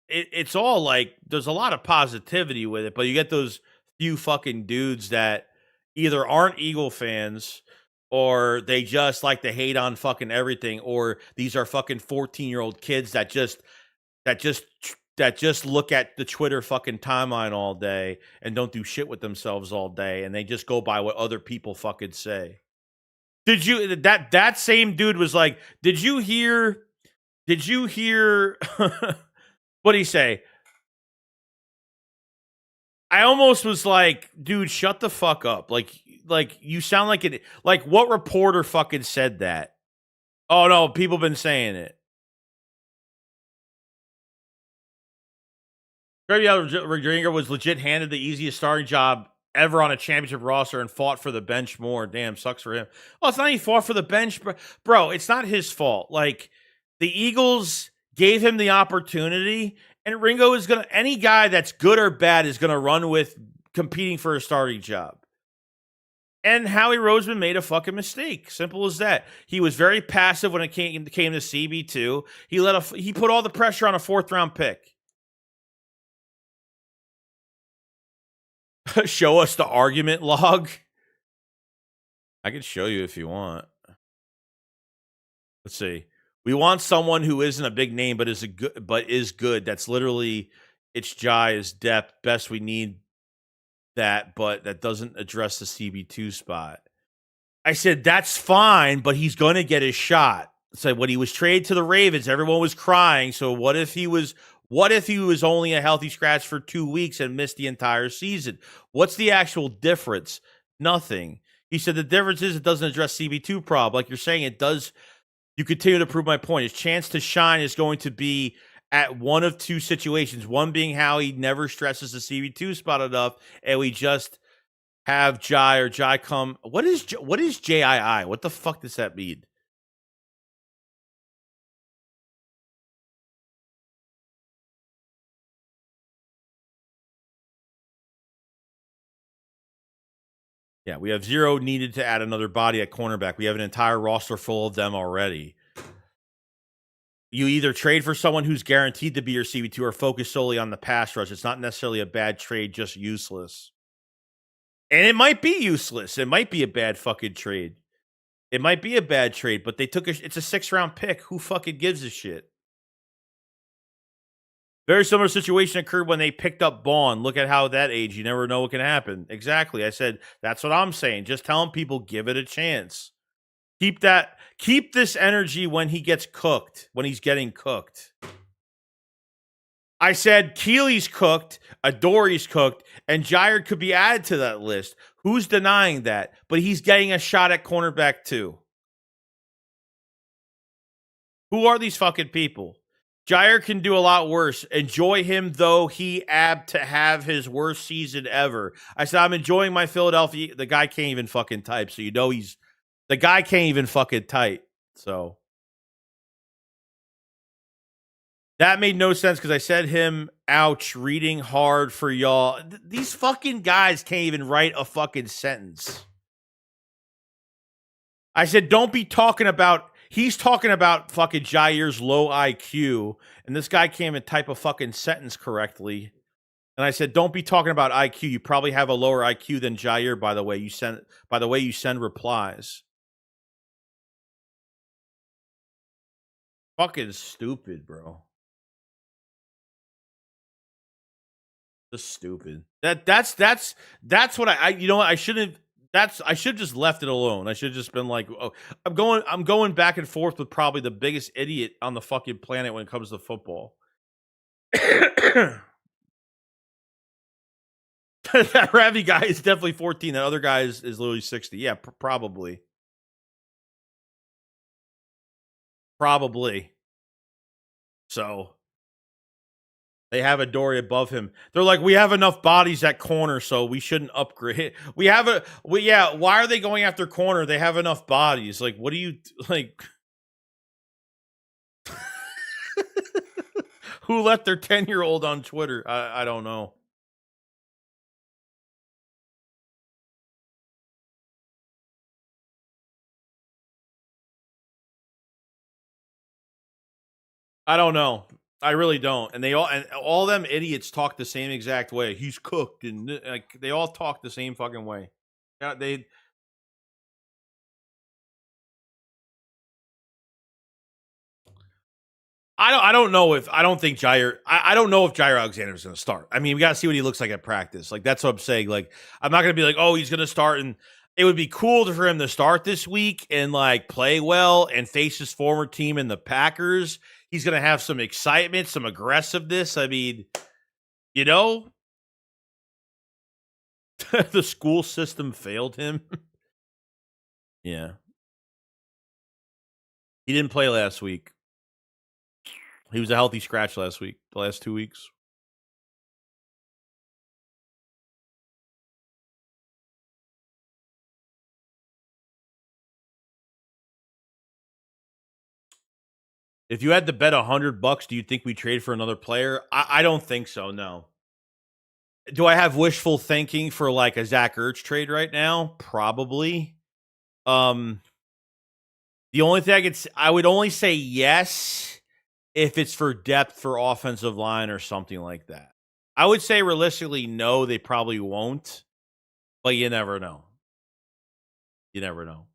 it's all like there's a lot of positivity with it, but you get those few fucking dudes that either aren't Eagle fans or they just like to hate on fucking everything, or these are fucking 14-year-old kids that just that just look at the Twitter fucking timeline all day and don't do shit with themselves all day, and they just go by what other people fucking say. Did you that same dude was like, did you hear what did he say? I almost was like, dude, shut the fuck up. Like you sound like it. Like what reporter fucking said that? Oh no, people been saying it. Rodrigo was legit handed the easiest starting job ever on a championship roster and fought for the bench more. Damn, sucks for him. Well, it's not he fought for the bench, bro. It's not his fault. Like the Eagles gave him the opportunity, and Ringo is gonna any guy that's good or bad is gonna run with competing for a starting job. And Howie Roseman made a fucking mistake. Simple as that. He was very passive when it came to CB2. He put all the pressure on a 4th round pick. Show us the argument log. I can show you if you want. Let's see. We want someone who isn't a big name, but is good. That's literally it's Jai's depth. Best we need that, but that doesn't address the CB2 spot. I said that's fine, but he's going to get his shot. So when he was traded to the Ravens, everyone was crying. So what if he was only a healthy scratch for 2 weeks and missed the entire season? What's the actual difference? Nothing. He said the difference is it doesn't address CB2 problem. Like you're saying, it does. You continue to prove my point. His chance to shine is going to be at one of two situations. One being how he never stresses the CB2 spot enough, and we just have Jai come. What is JII? What the fuck does that mean? Yeah, we have 0 needed to add another body at cornerback. We have an entire roster full of them already. You either trade for someone who's guaranteed to be your CB2 or focus solely on the pass rush. It's not necessarily a bad trade, just useless. And it might be useless. It might be a bad fucking trade. It might be a bad trade, but it's a 6th round pick. Who fucking gives a shit? Very similar situation occurred when they picked up Bond. Look at how that age. You never know what can happen. Exactly. I said, that's what I'm saying. Just telling people, give it a chance. Keep this energy when he gets cooked, when he's getting cooked. I said Keely's cooked, Adoree's cooked, and Jair could be added to that list. Who's denying that? But he's getting a shot at cornerback too. Who are these fucking people? Jair can do a lot worse. Enjoy him, though. He apt to have his worst season ever. I said, I'm enjoying my Philadelphia. The guy can't even fucking type. So, the guy can't even fucking type. So, that made no sense because I said him, ouch, reading hard for y'all. These fucking guys can't even write a fucking sentence. I said, don't be talking about. He's talking about fucking Jair's low IQ, and this guy can't even type a fucking sentence correctly. And I said, don't be talking about IQ. You probably have a lower IQ than Jair, by the way you send replies. Fucking stupid, bro. Just stupid. That's what I you know what I shouldn't. I should just left it alone. I should have just been like, oh, I'm going back and forth with probably the biggest idiot on the fucking planet when it comes to football. That Ravi guy is definitely 14. That other guy is literally 60. Yeah, probably. Probably. So They have a Dory above him. They're like, we have enough bodies at corner, so we shouldn't upgrade. Yeah. Why are they going after corner? They have enough bodies. Like, what do you like? Who let their 10-year-old on Twitter? I don't know. I don't know. I really don't. And all them idiots talk the same exact way. He's cooked, and like they all talk the same fucking way. Yeah, I don't know if I don't think Jair I don't know if Jair Alexander's going to start. I mean, we got to see what he looks like at practice. Like that's what I'm saying. Like I'm not going to be like, "Oh, he's going to start," and it would be cool for him to start this week and like play well and face his former team in the Packers. He's going to have some excitement, some aggressiveness. I mean, you know, the school system failed him. Yeah. He didn't play last week. He was a healthy scratch last week, the last 2 weeks. If you had to bet $100, do you think we trade for another player? I don't think so. No. Do I have wishful thinking for like a Zach Ertz trade right now? Probably. Um, the only thing I would only say yes if it's for depth for offensive line or something like that. I would say realistically, no, they probably won't. But you never know. You never know.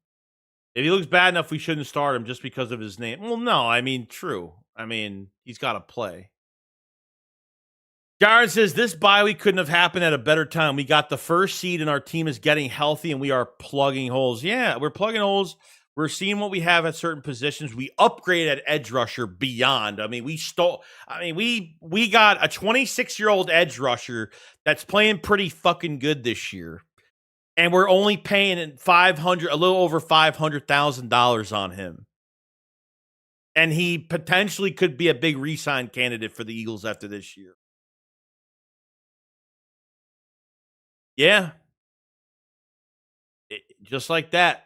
If he looks bad enough, we shouldn't start him just because of his name. Well, no, I mean, true. I mean, he's got to play. Jared says this bye week couldn't have happened at a better time. We got the first seed and our team is getting healthy and we are plugging holes. Yeah, we're plugging holes. We're seeing what we have at certain positions. We upgraded at edge rusher beyond. I mean, we got a 26-year-old edge rusher that's playing pretty fucking good this year. And we're only paying a little over $500,000 on him. And he potentially could be a big re-sign candidate for the Eagles after this year. Yeah. Just like that.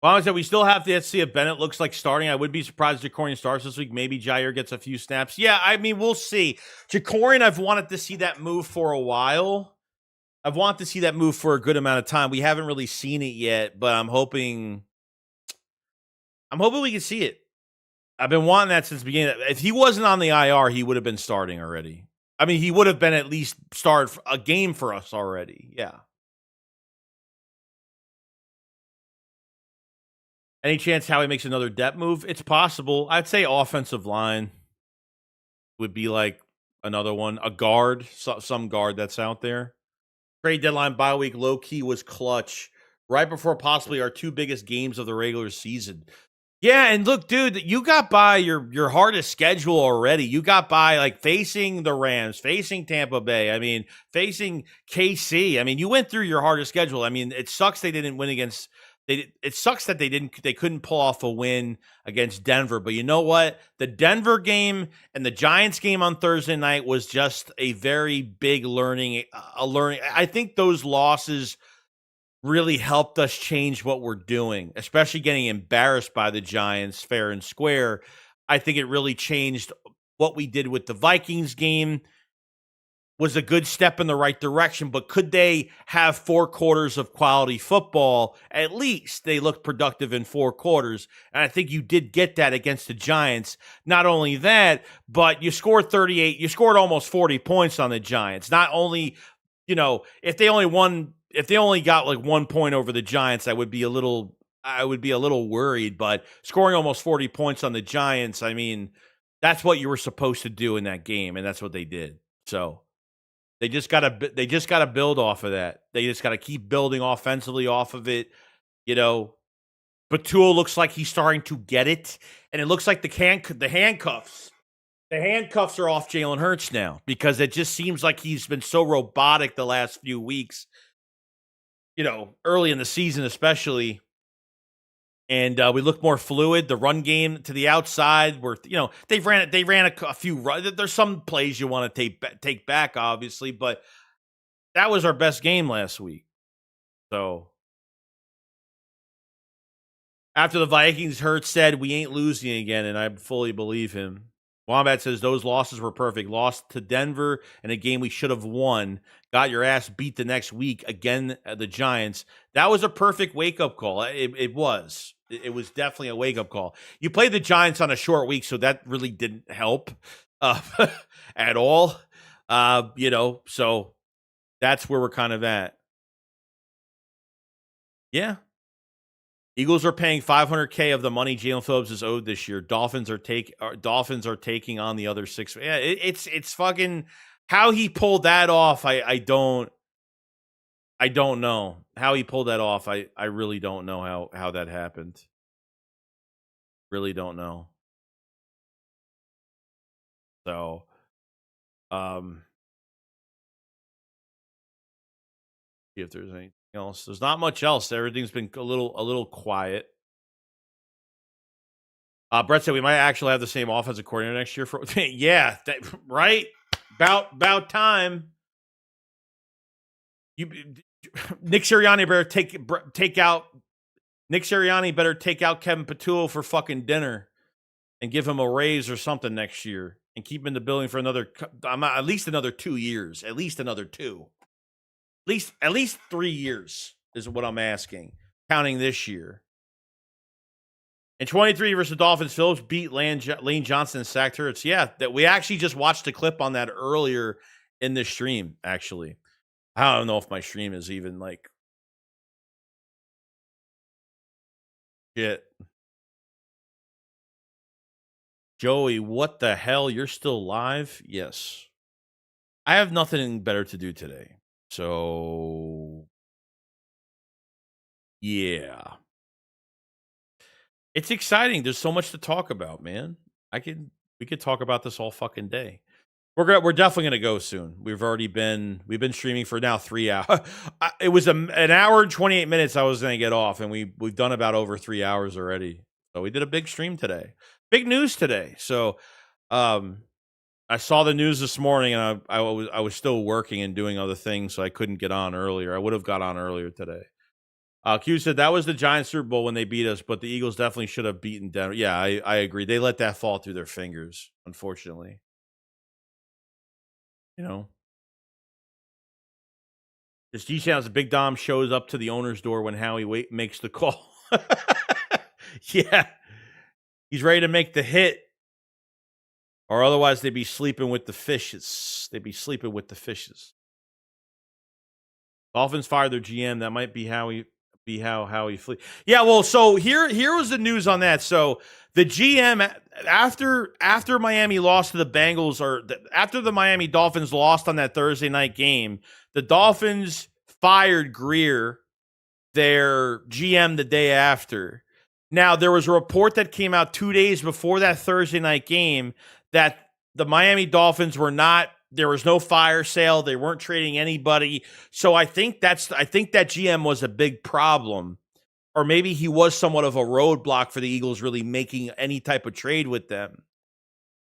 Well, I said we still have to see if Bennett looks like starting. I would be surprised if Jacorian starts this week. Maybe Jair gets a few snaps. Yeah, I mean, we'll see. Jacorian, I've wanted to see that move for a while. I've wanted to see that move for a good amount of time. We haven't really seen it yet, but I'm hoping we can see it. I've been wanting that since the beginning. If he wasn't on the IR, he would have been starting already. I mean, he would have been at least started a game for us already. Yeah. Any chance Howie makes another depth move? It's possible. I'd say offensive line would be like another one. A guard, some guard that's out there. Trade deadline bye week, low key was clutch right before possibly our two biggest games of the regular season. Yeah, and look, dude, you got by your hardest schedule already. You got by like facing the Rams, facing Tampa Bay. I mean, facing KC. I mean, you went through your hardest schedule. I mean, it sucks they didn't win against. It sucks that they couldn't pull off a win against Denver. But you know what? The Denver game and the Giants game on Thursday night was just a very big learning. I think those losses really helped us change what we're doing, especially getting embarrassed by the Giants fair and square. I think it really changed what we did with the Vikings game. Was a good step in the right direction, but could they have 4 quarters of quality football? At least they looked productive in 4 quarters. And I think you did get that against the Giants. Not only that, but you scored almost 40 points on the Giants. Not only, if they only got like 1 point over the Giants, I would be a little worried, but scoring almost 40 points on the Giants, I mean, that's what you were supposed to do in that game, and that's what they did. So they just gotta build off of that. They just gotta keep building offensively off of it. Batul looks like he's starting to get it, and it looks like the handcuffs. The handcuffs are off Jalen Hurts now because it just seems like he's been so robotic the last few weeks. Early in the season especially. And we look more fluid. The run game to the outside, where they ran a few. There's some plays you want to take back, obviously, but that was our best game last week. So after the Vikings, Hurts said we ain't losing again, and I fully believe him. Wombat says those losses were perfect. Lost to Denver in a game we should have won. Got your ass beat the next week again. The Giants. That was a perfect wake up call. It was. It was definitely a wake up call. You played the Giants on a short week, so that really didn't help at all. So that's where we're kind of at. Yeah. Eagles are paying $500K of the money Jaelan Phillips is owed this year. Dolphins are taking on the other six. Yeah, it's fucking how he pulled that off. I don't know how he pulled that off. I really don't know how that happened. Really don't know. So, see if there's anything else. There's not much else. Everything's been a little quiet. Brett said we might actually have the same offensive coordinator next year. Yeah, right. About time. Nick Sirianni better take out. Nick Sirianni better take out Kevin Patullo for fucking dinner, and give him a raise or something next year, and keep him in the building for at least another 2 years. At least another 2. At least 3 years is what I'm asking, counting this year. In 23 versus the Dolphins, Phillips beat Lane Johnson and sacked Hurts. Yeah, that we actually just watched a clip on that earlier in this stream, actually. I don't know if my stream is even like shit. Joey, what the hell? You're still live? Yes. I have nothing better to do today. So, yeah. It's exciting. There's so much to talk about, man. We could talk about this all fucking day. We're definitely gonna go soon. We've been streaming for now 3 hours. It was an hour and 28 minutes. I was gonna get off, and we've done about over 3 hours already. So we did a big stream today. Big news today. So, I saw the news this morning, and I was still working and doing other things, so I couldn't get on earlier. I would have got on earlier today. Q said that was the Giants Super Bowl when they beat us, but the Eagles definitely should have beaten Denver. Yeah, I agree. They let that fall through their fingers, unfortunately. This G sounds Big Dom shows up to the owner's door when Howie makes the call. Yeah, he's ready to make the hit, or otherwise they'd be sleeping with the fishes. Dolphins fired their GM. That might be how he flee. Yeah, well, so here was the news on that. So the GM after Miami lost to the Bengals, or after the Miami Dolphins lost on that Thursday night game, the Dolphins fired Greer, their GM, the day after. Now, there was a report that came out 2 days before that Thursday night game that the Miami Dolphins there was no fire sale. They weren't trading anybody. So I think that GM was a big problem, or maybe he was somewhat of a roadblock for the Eagles really making any type of trade with them.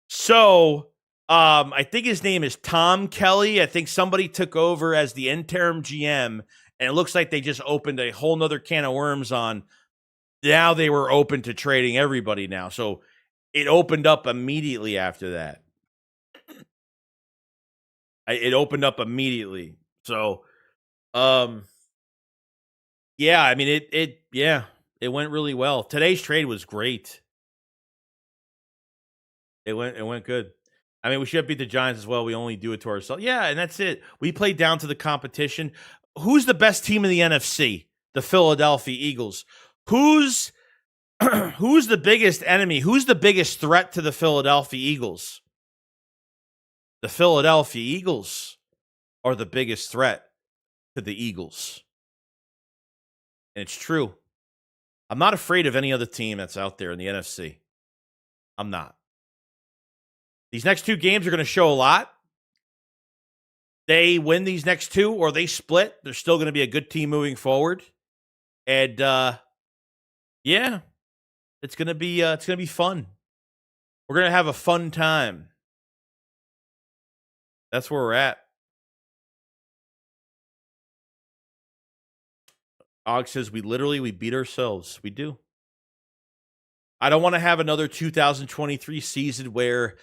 So I think his name is Tom Kelly. I think somebody took over as the interim GM, and it looks like they just opened a whole nother can of worms on. Now they were open to trading everybody now. So it opened up immediately after that. It opened up immediately. So, yeah, I mean, it went really well. Today's trade was great. It went good. I mean, we should beat the Giants as well. We only do it to ourselves. Yeah, and that's it. We played down to the competition. Who's the best team in the NFC? The Philadelphia Eagles. Who's the biggest enemy? Who's the biggest threat to the Philadelphia Eagles? The Philadelphia Eagles are the biggest threat to the Eagles. And it's true. I'm not afraid of any other team that's out there in the NFC. I'm not. These next 2 games are going to show a lot. They win these next 2 or they split, they're still going to be a good team moving forward. And Yeah, it's gonna be fun. We're gonna have a fun time. That's where we're at. Og says we beat ourselves. We do. I don't want to have another 2023 season where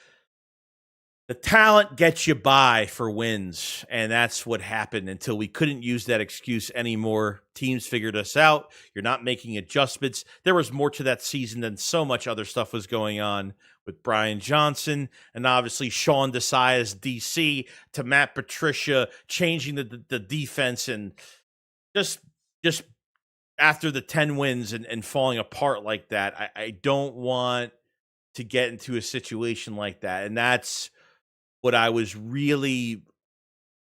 the talent gets you by for wins, and that's what happened until we couldn't use that excuse anymore. Teams figured us out. You're not making adjustments. There was more to that season than so much other stuff was going on with Brian Johnson and obviously Sean Desai as DC to Matt Patricia changing the defense and just after the 10 wins and falling apart like that. I don't want to get into a situation like that, and that's what I was really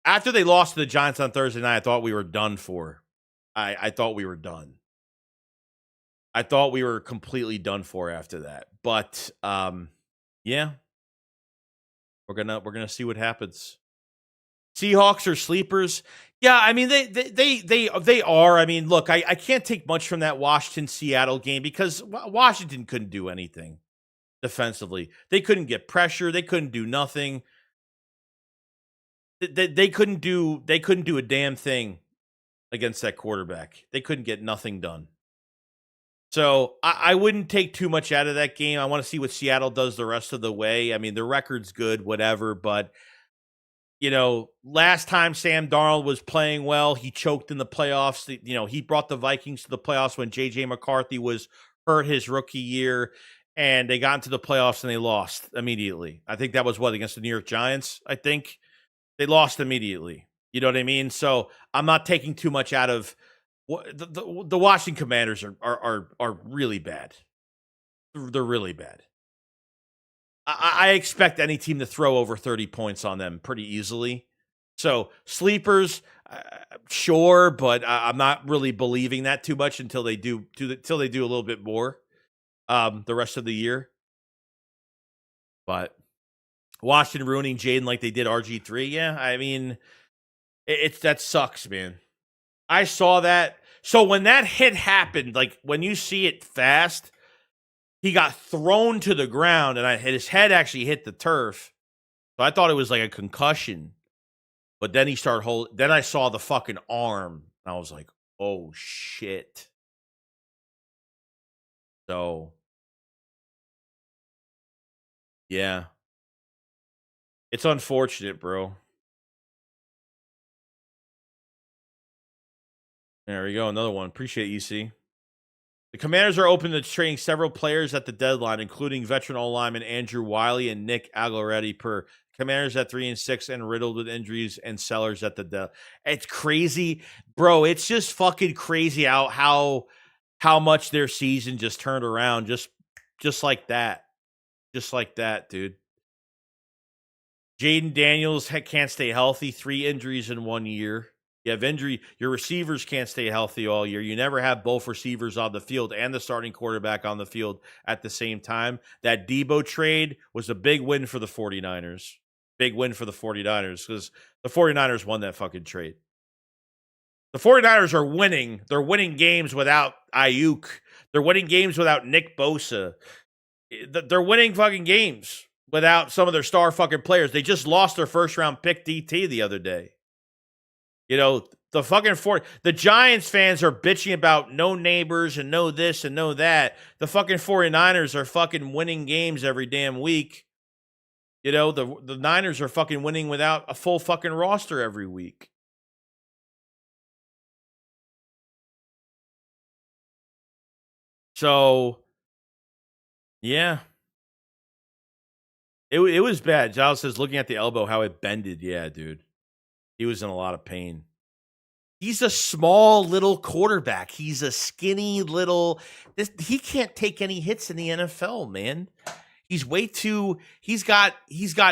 after they lost to the Giants on Thursday night. I thought we were done for. I thought we were done. I thought we were completely done for after that. But yeah, we're gonna see what happens. Seahawks are sleepers. Yeah, I mean they are. I mean, look, I can't take much from that Washington Seattle game because Washington couldn't do anything defensively. They couldn't get pressure. They couldn't do nothing. They couldn't do a damn thing against that quarterback. They couldn't get nothing done. So I wouldn't take too much out of that game. I want to see what Seattle does the rest of the way. I mean, the record's good, whatever, but last time Sam Darnold was playing well, he choked in the playoffs. He brought the Vikings to the playoffs when J.J. McCarthy was hurt his rookie year, and they got into the playoffs and they lost immediately. I think that was against the New York Giants, I think. They lost immediately. You know what I mean? So I'm not taking too much out of the Washington Commanders are really bad. They're really bad. I expect any team to throw over 30 points on them pretty easily. So sleepers, sure, but I'm not really believing that too much until they do a little bit more the rest of the year. But Washington ruining Jaden like they did RG3, yeah. I mean, that sucks, man. I saw that. So when that hit happened, like when you see it fast, he got thrown to the ground and his head actually hit the turf. So I thought it was like a concussion. But then then I saw the fucking arm. And I was like, oh shit. So yeah. It's unfortunate, bro. There we go. Another one. Appreciate you, C. The Commanders are open to trading several players at the deadline, including veteran O-lineman Andrew Wiley and Nick Algoretti per Commanders at 3-6 and riddled with injuries and sellers at the deadline. It's crazy, bro. It's just fucking crazy how much their season just turned around just like that. Just like that, dude. Jaden Daniels can't stay healthy. 3 injuries in 1 year. You have injury. Your receivers can't stay healthy all year. You never have both receivers on the field and the starting quarterback on the field at the same time. That Debo trade was a big win for the 49ers. Big win for the 49ers because the 49ers won that fucking trade. The 49ers are winning. They're winning games without Ayuk. They're winning games without Nick Bosa. They're winning fucking games without some of their star fucking players. They just lost their first round pick DT the other day. The fucking the Giants fans are bitching about no neighbors and no this and no that. The fucking 49ers are fucking winning games every damn week. The Niners are fucking winning without a full fucking roster every week. So, yeah. It was bad. Giles says, looking at the elbow, how it bended. Yeah, dude. He was in a lot of pain. He's a small little quarterback. He's a skinny little. He can't take any hits in the NFL, man. He's way too. He's got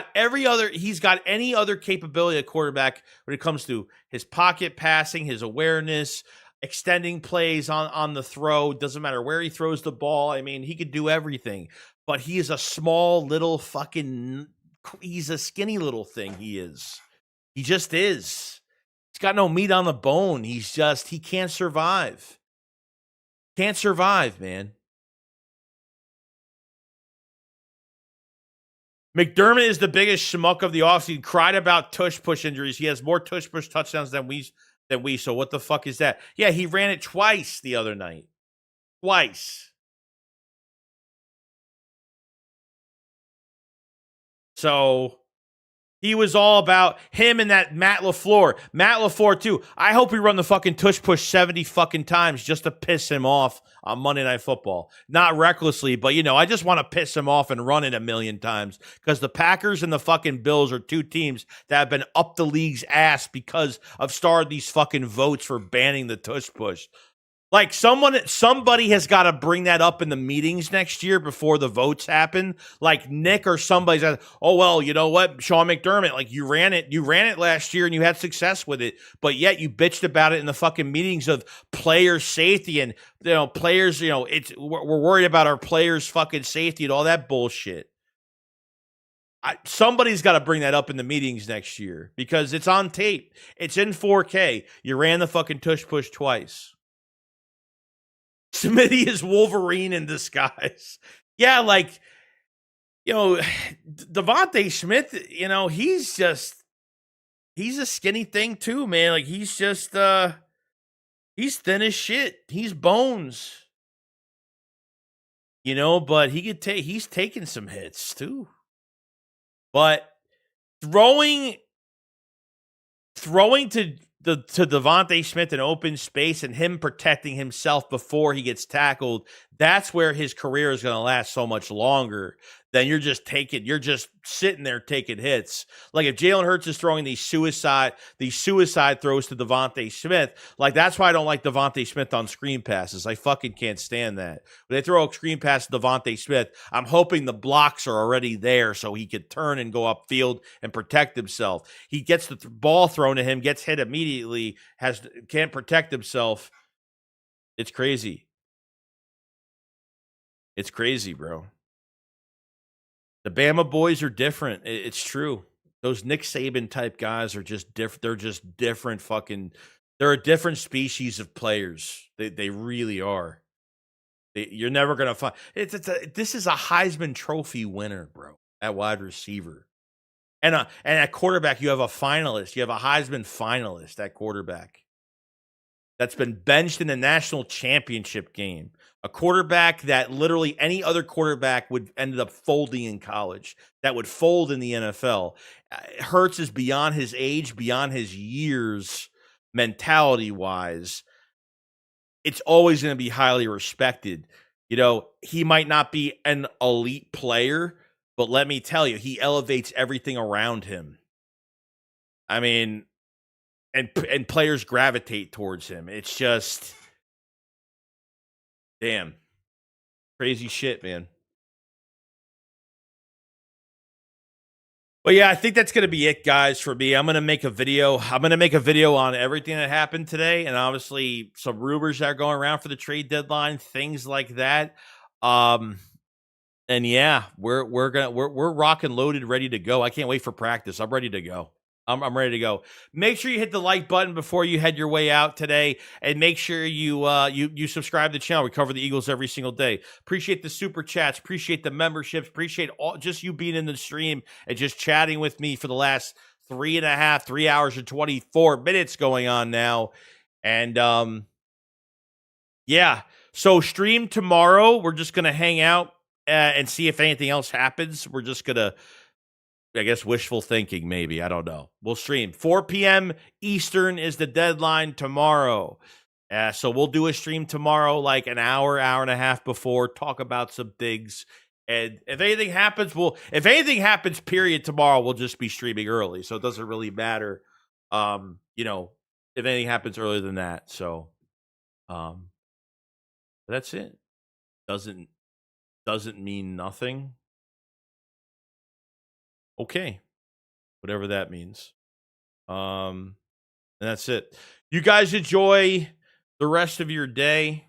any other capability of quarterback when it comes to his pocket passing, his awareness, extending plays on the throw. Doesn't matter where he throws the ball. I mean, he could do everything. But he is a small little fucking. He's a skinny little thing. He is. He just is. He's got no meat on the bone. He can't survive. Can't survive, man. McDermott is the biggest schmuck of the offseason. Cried about tush push injuries. He has more tush push touchdowns than we. So what the fuck is that? Yeah, he ran it twice the other night. Twice. So he was all about him and that Matt LaFleur. Matt LaFleur, too. I hope we run the fucking tush push 70 fucking times just to piss him off on Monday Night Football. Not recklessly, but, I just want to piss him off and run it a million times because the Packers and the fucking Bills are two teams that have been up the league's ass because of starting these fucking votes for banning the tush push. Like somebody has got to bring that up in the meetings next year before the votes happen. Like Nick or somebody's like, oh well, you know what, Sean McDermott, like you ran it last year and you had success with it, but yet you bitched about it in the fucking meetings of player safety and players, we're worried about our players' fucking safety and all that bullshit. Somebody's got to bring that up in the meetings next year because it's on tape. It's in 4K. You ran the fucking tush push twice. Smitty is Wolverine in disguise. Yeah, like, Devontae Smith, he's a skinny thing too, man. Like, he's just, he's thin as shit. He's bones. But he's taking some hits too. But throwing to Devontae Smith in open space and him protecting himself before he gets tackled, that's where his career is going to last so much longer than you're just sitting there taking hits. Like if Jalen Hurts is throwing these suicide throws to Devontae Smith, like that's why I don't like Devontae Smith on screen passes. I fucking can't stand that. When they throw a screen pass to Devontae Smith, I'm hoping the blocks are already there so he could turn and go upfield and protect himself. He gets the ball thrown to him, gets hit immediately, can't protect himself. It's crazy. It's crazy, bro. The Bama boys are different. It's true. Those Nick Saban type guys are just different. They're just different fucking. They're a different species of players. They really are. You're never gonna find. This is a Heisman Trophy winner, bro. At wide receiver, and at quarterback, you have a finalist. You have a Heisman finalist at quarterback. That's been benched in the national championship game. A quarterback that literally any other quarterback would ended up folding in college, that would fold in the NFL. Hurts is beyond his age, beyond his years, mentality-wise. It's always going to be highly respected. He might not be an elite player, but let me tell you, he elevates everything around him. I mean, and players gravitate towards him. It's just, damn, crazy shit, man. But yeah, I think that's going to be it, guys, for me. I'm going to make a video. I'm going to make a video on everything that happened today, and obviously some rumors that are going around for the trade deadline, things like that. And yeah, we're rock and loaded, ready to go. I can't wait for practice. I'm ready to go. I'm ready to go. Make sure you hit the like button before you head your way out today, and make sure you subscribe to the channel. We cover the Eagles every single day. Appreciate the super chats. Appreciate the memberships. Appreciate just you being in the stream and just chatting with me for the last 3 hours and 24 minutes going on now. And yeah, so stream tomorrow. We're just gonna hang out and see if anything else happens. We're just gonna, I guess, wishful thinking, maybe. I don't know. We'll stream. 4 p.m. Eastern is the deadline tomorrow. So we'll do a stream tomorrow, like an hour and a half before, talk about some things. And if anything happens, period, tomorrow, we'll just be streaming early. So it doesn't really matter, if anything happens earlier than that. So that's it. Doesn't mean nothing. Okay, whatever that means. And that's it. You guys enjoy the rest of your day.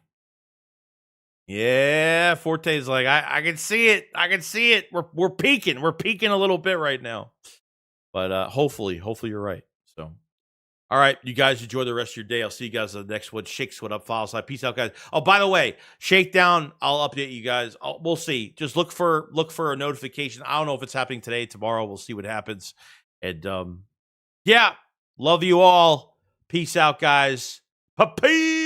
Yeah, Forte's like, I can see it. I can see it. We're peaking. We're peaking a little bit right now. But hopefully you're right. So All right, you guys enjoy the rest of your day. I'll see you guys on the next one. Shakes what up, follow side. Peace out, guys. Oh, by the way, Shakedown. I'll update you guys. We'll see. Just look for a notification. I don't know if it's happening today, tomorrow. We'll see what happens. And yeah, love you all. Peace out, guys. Peace.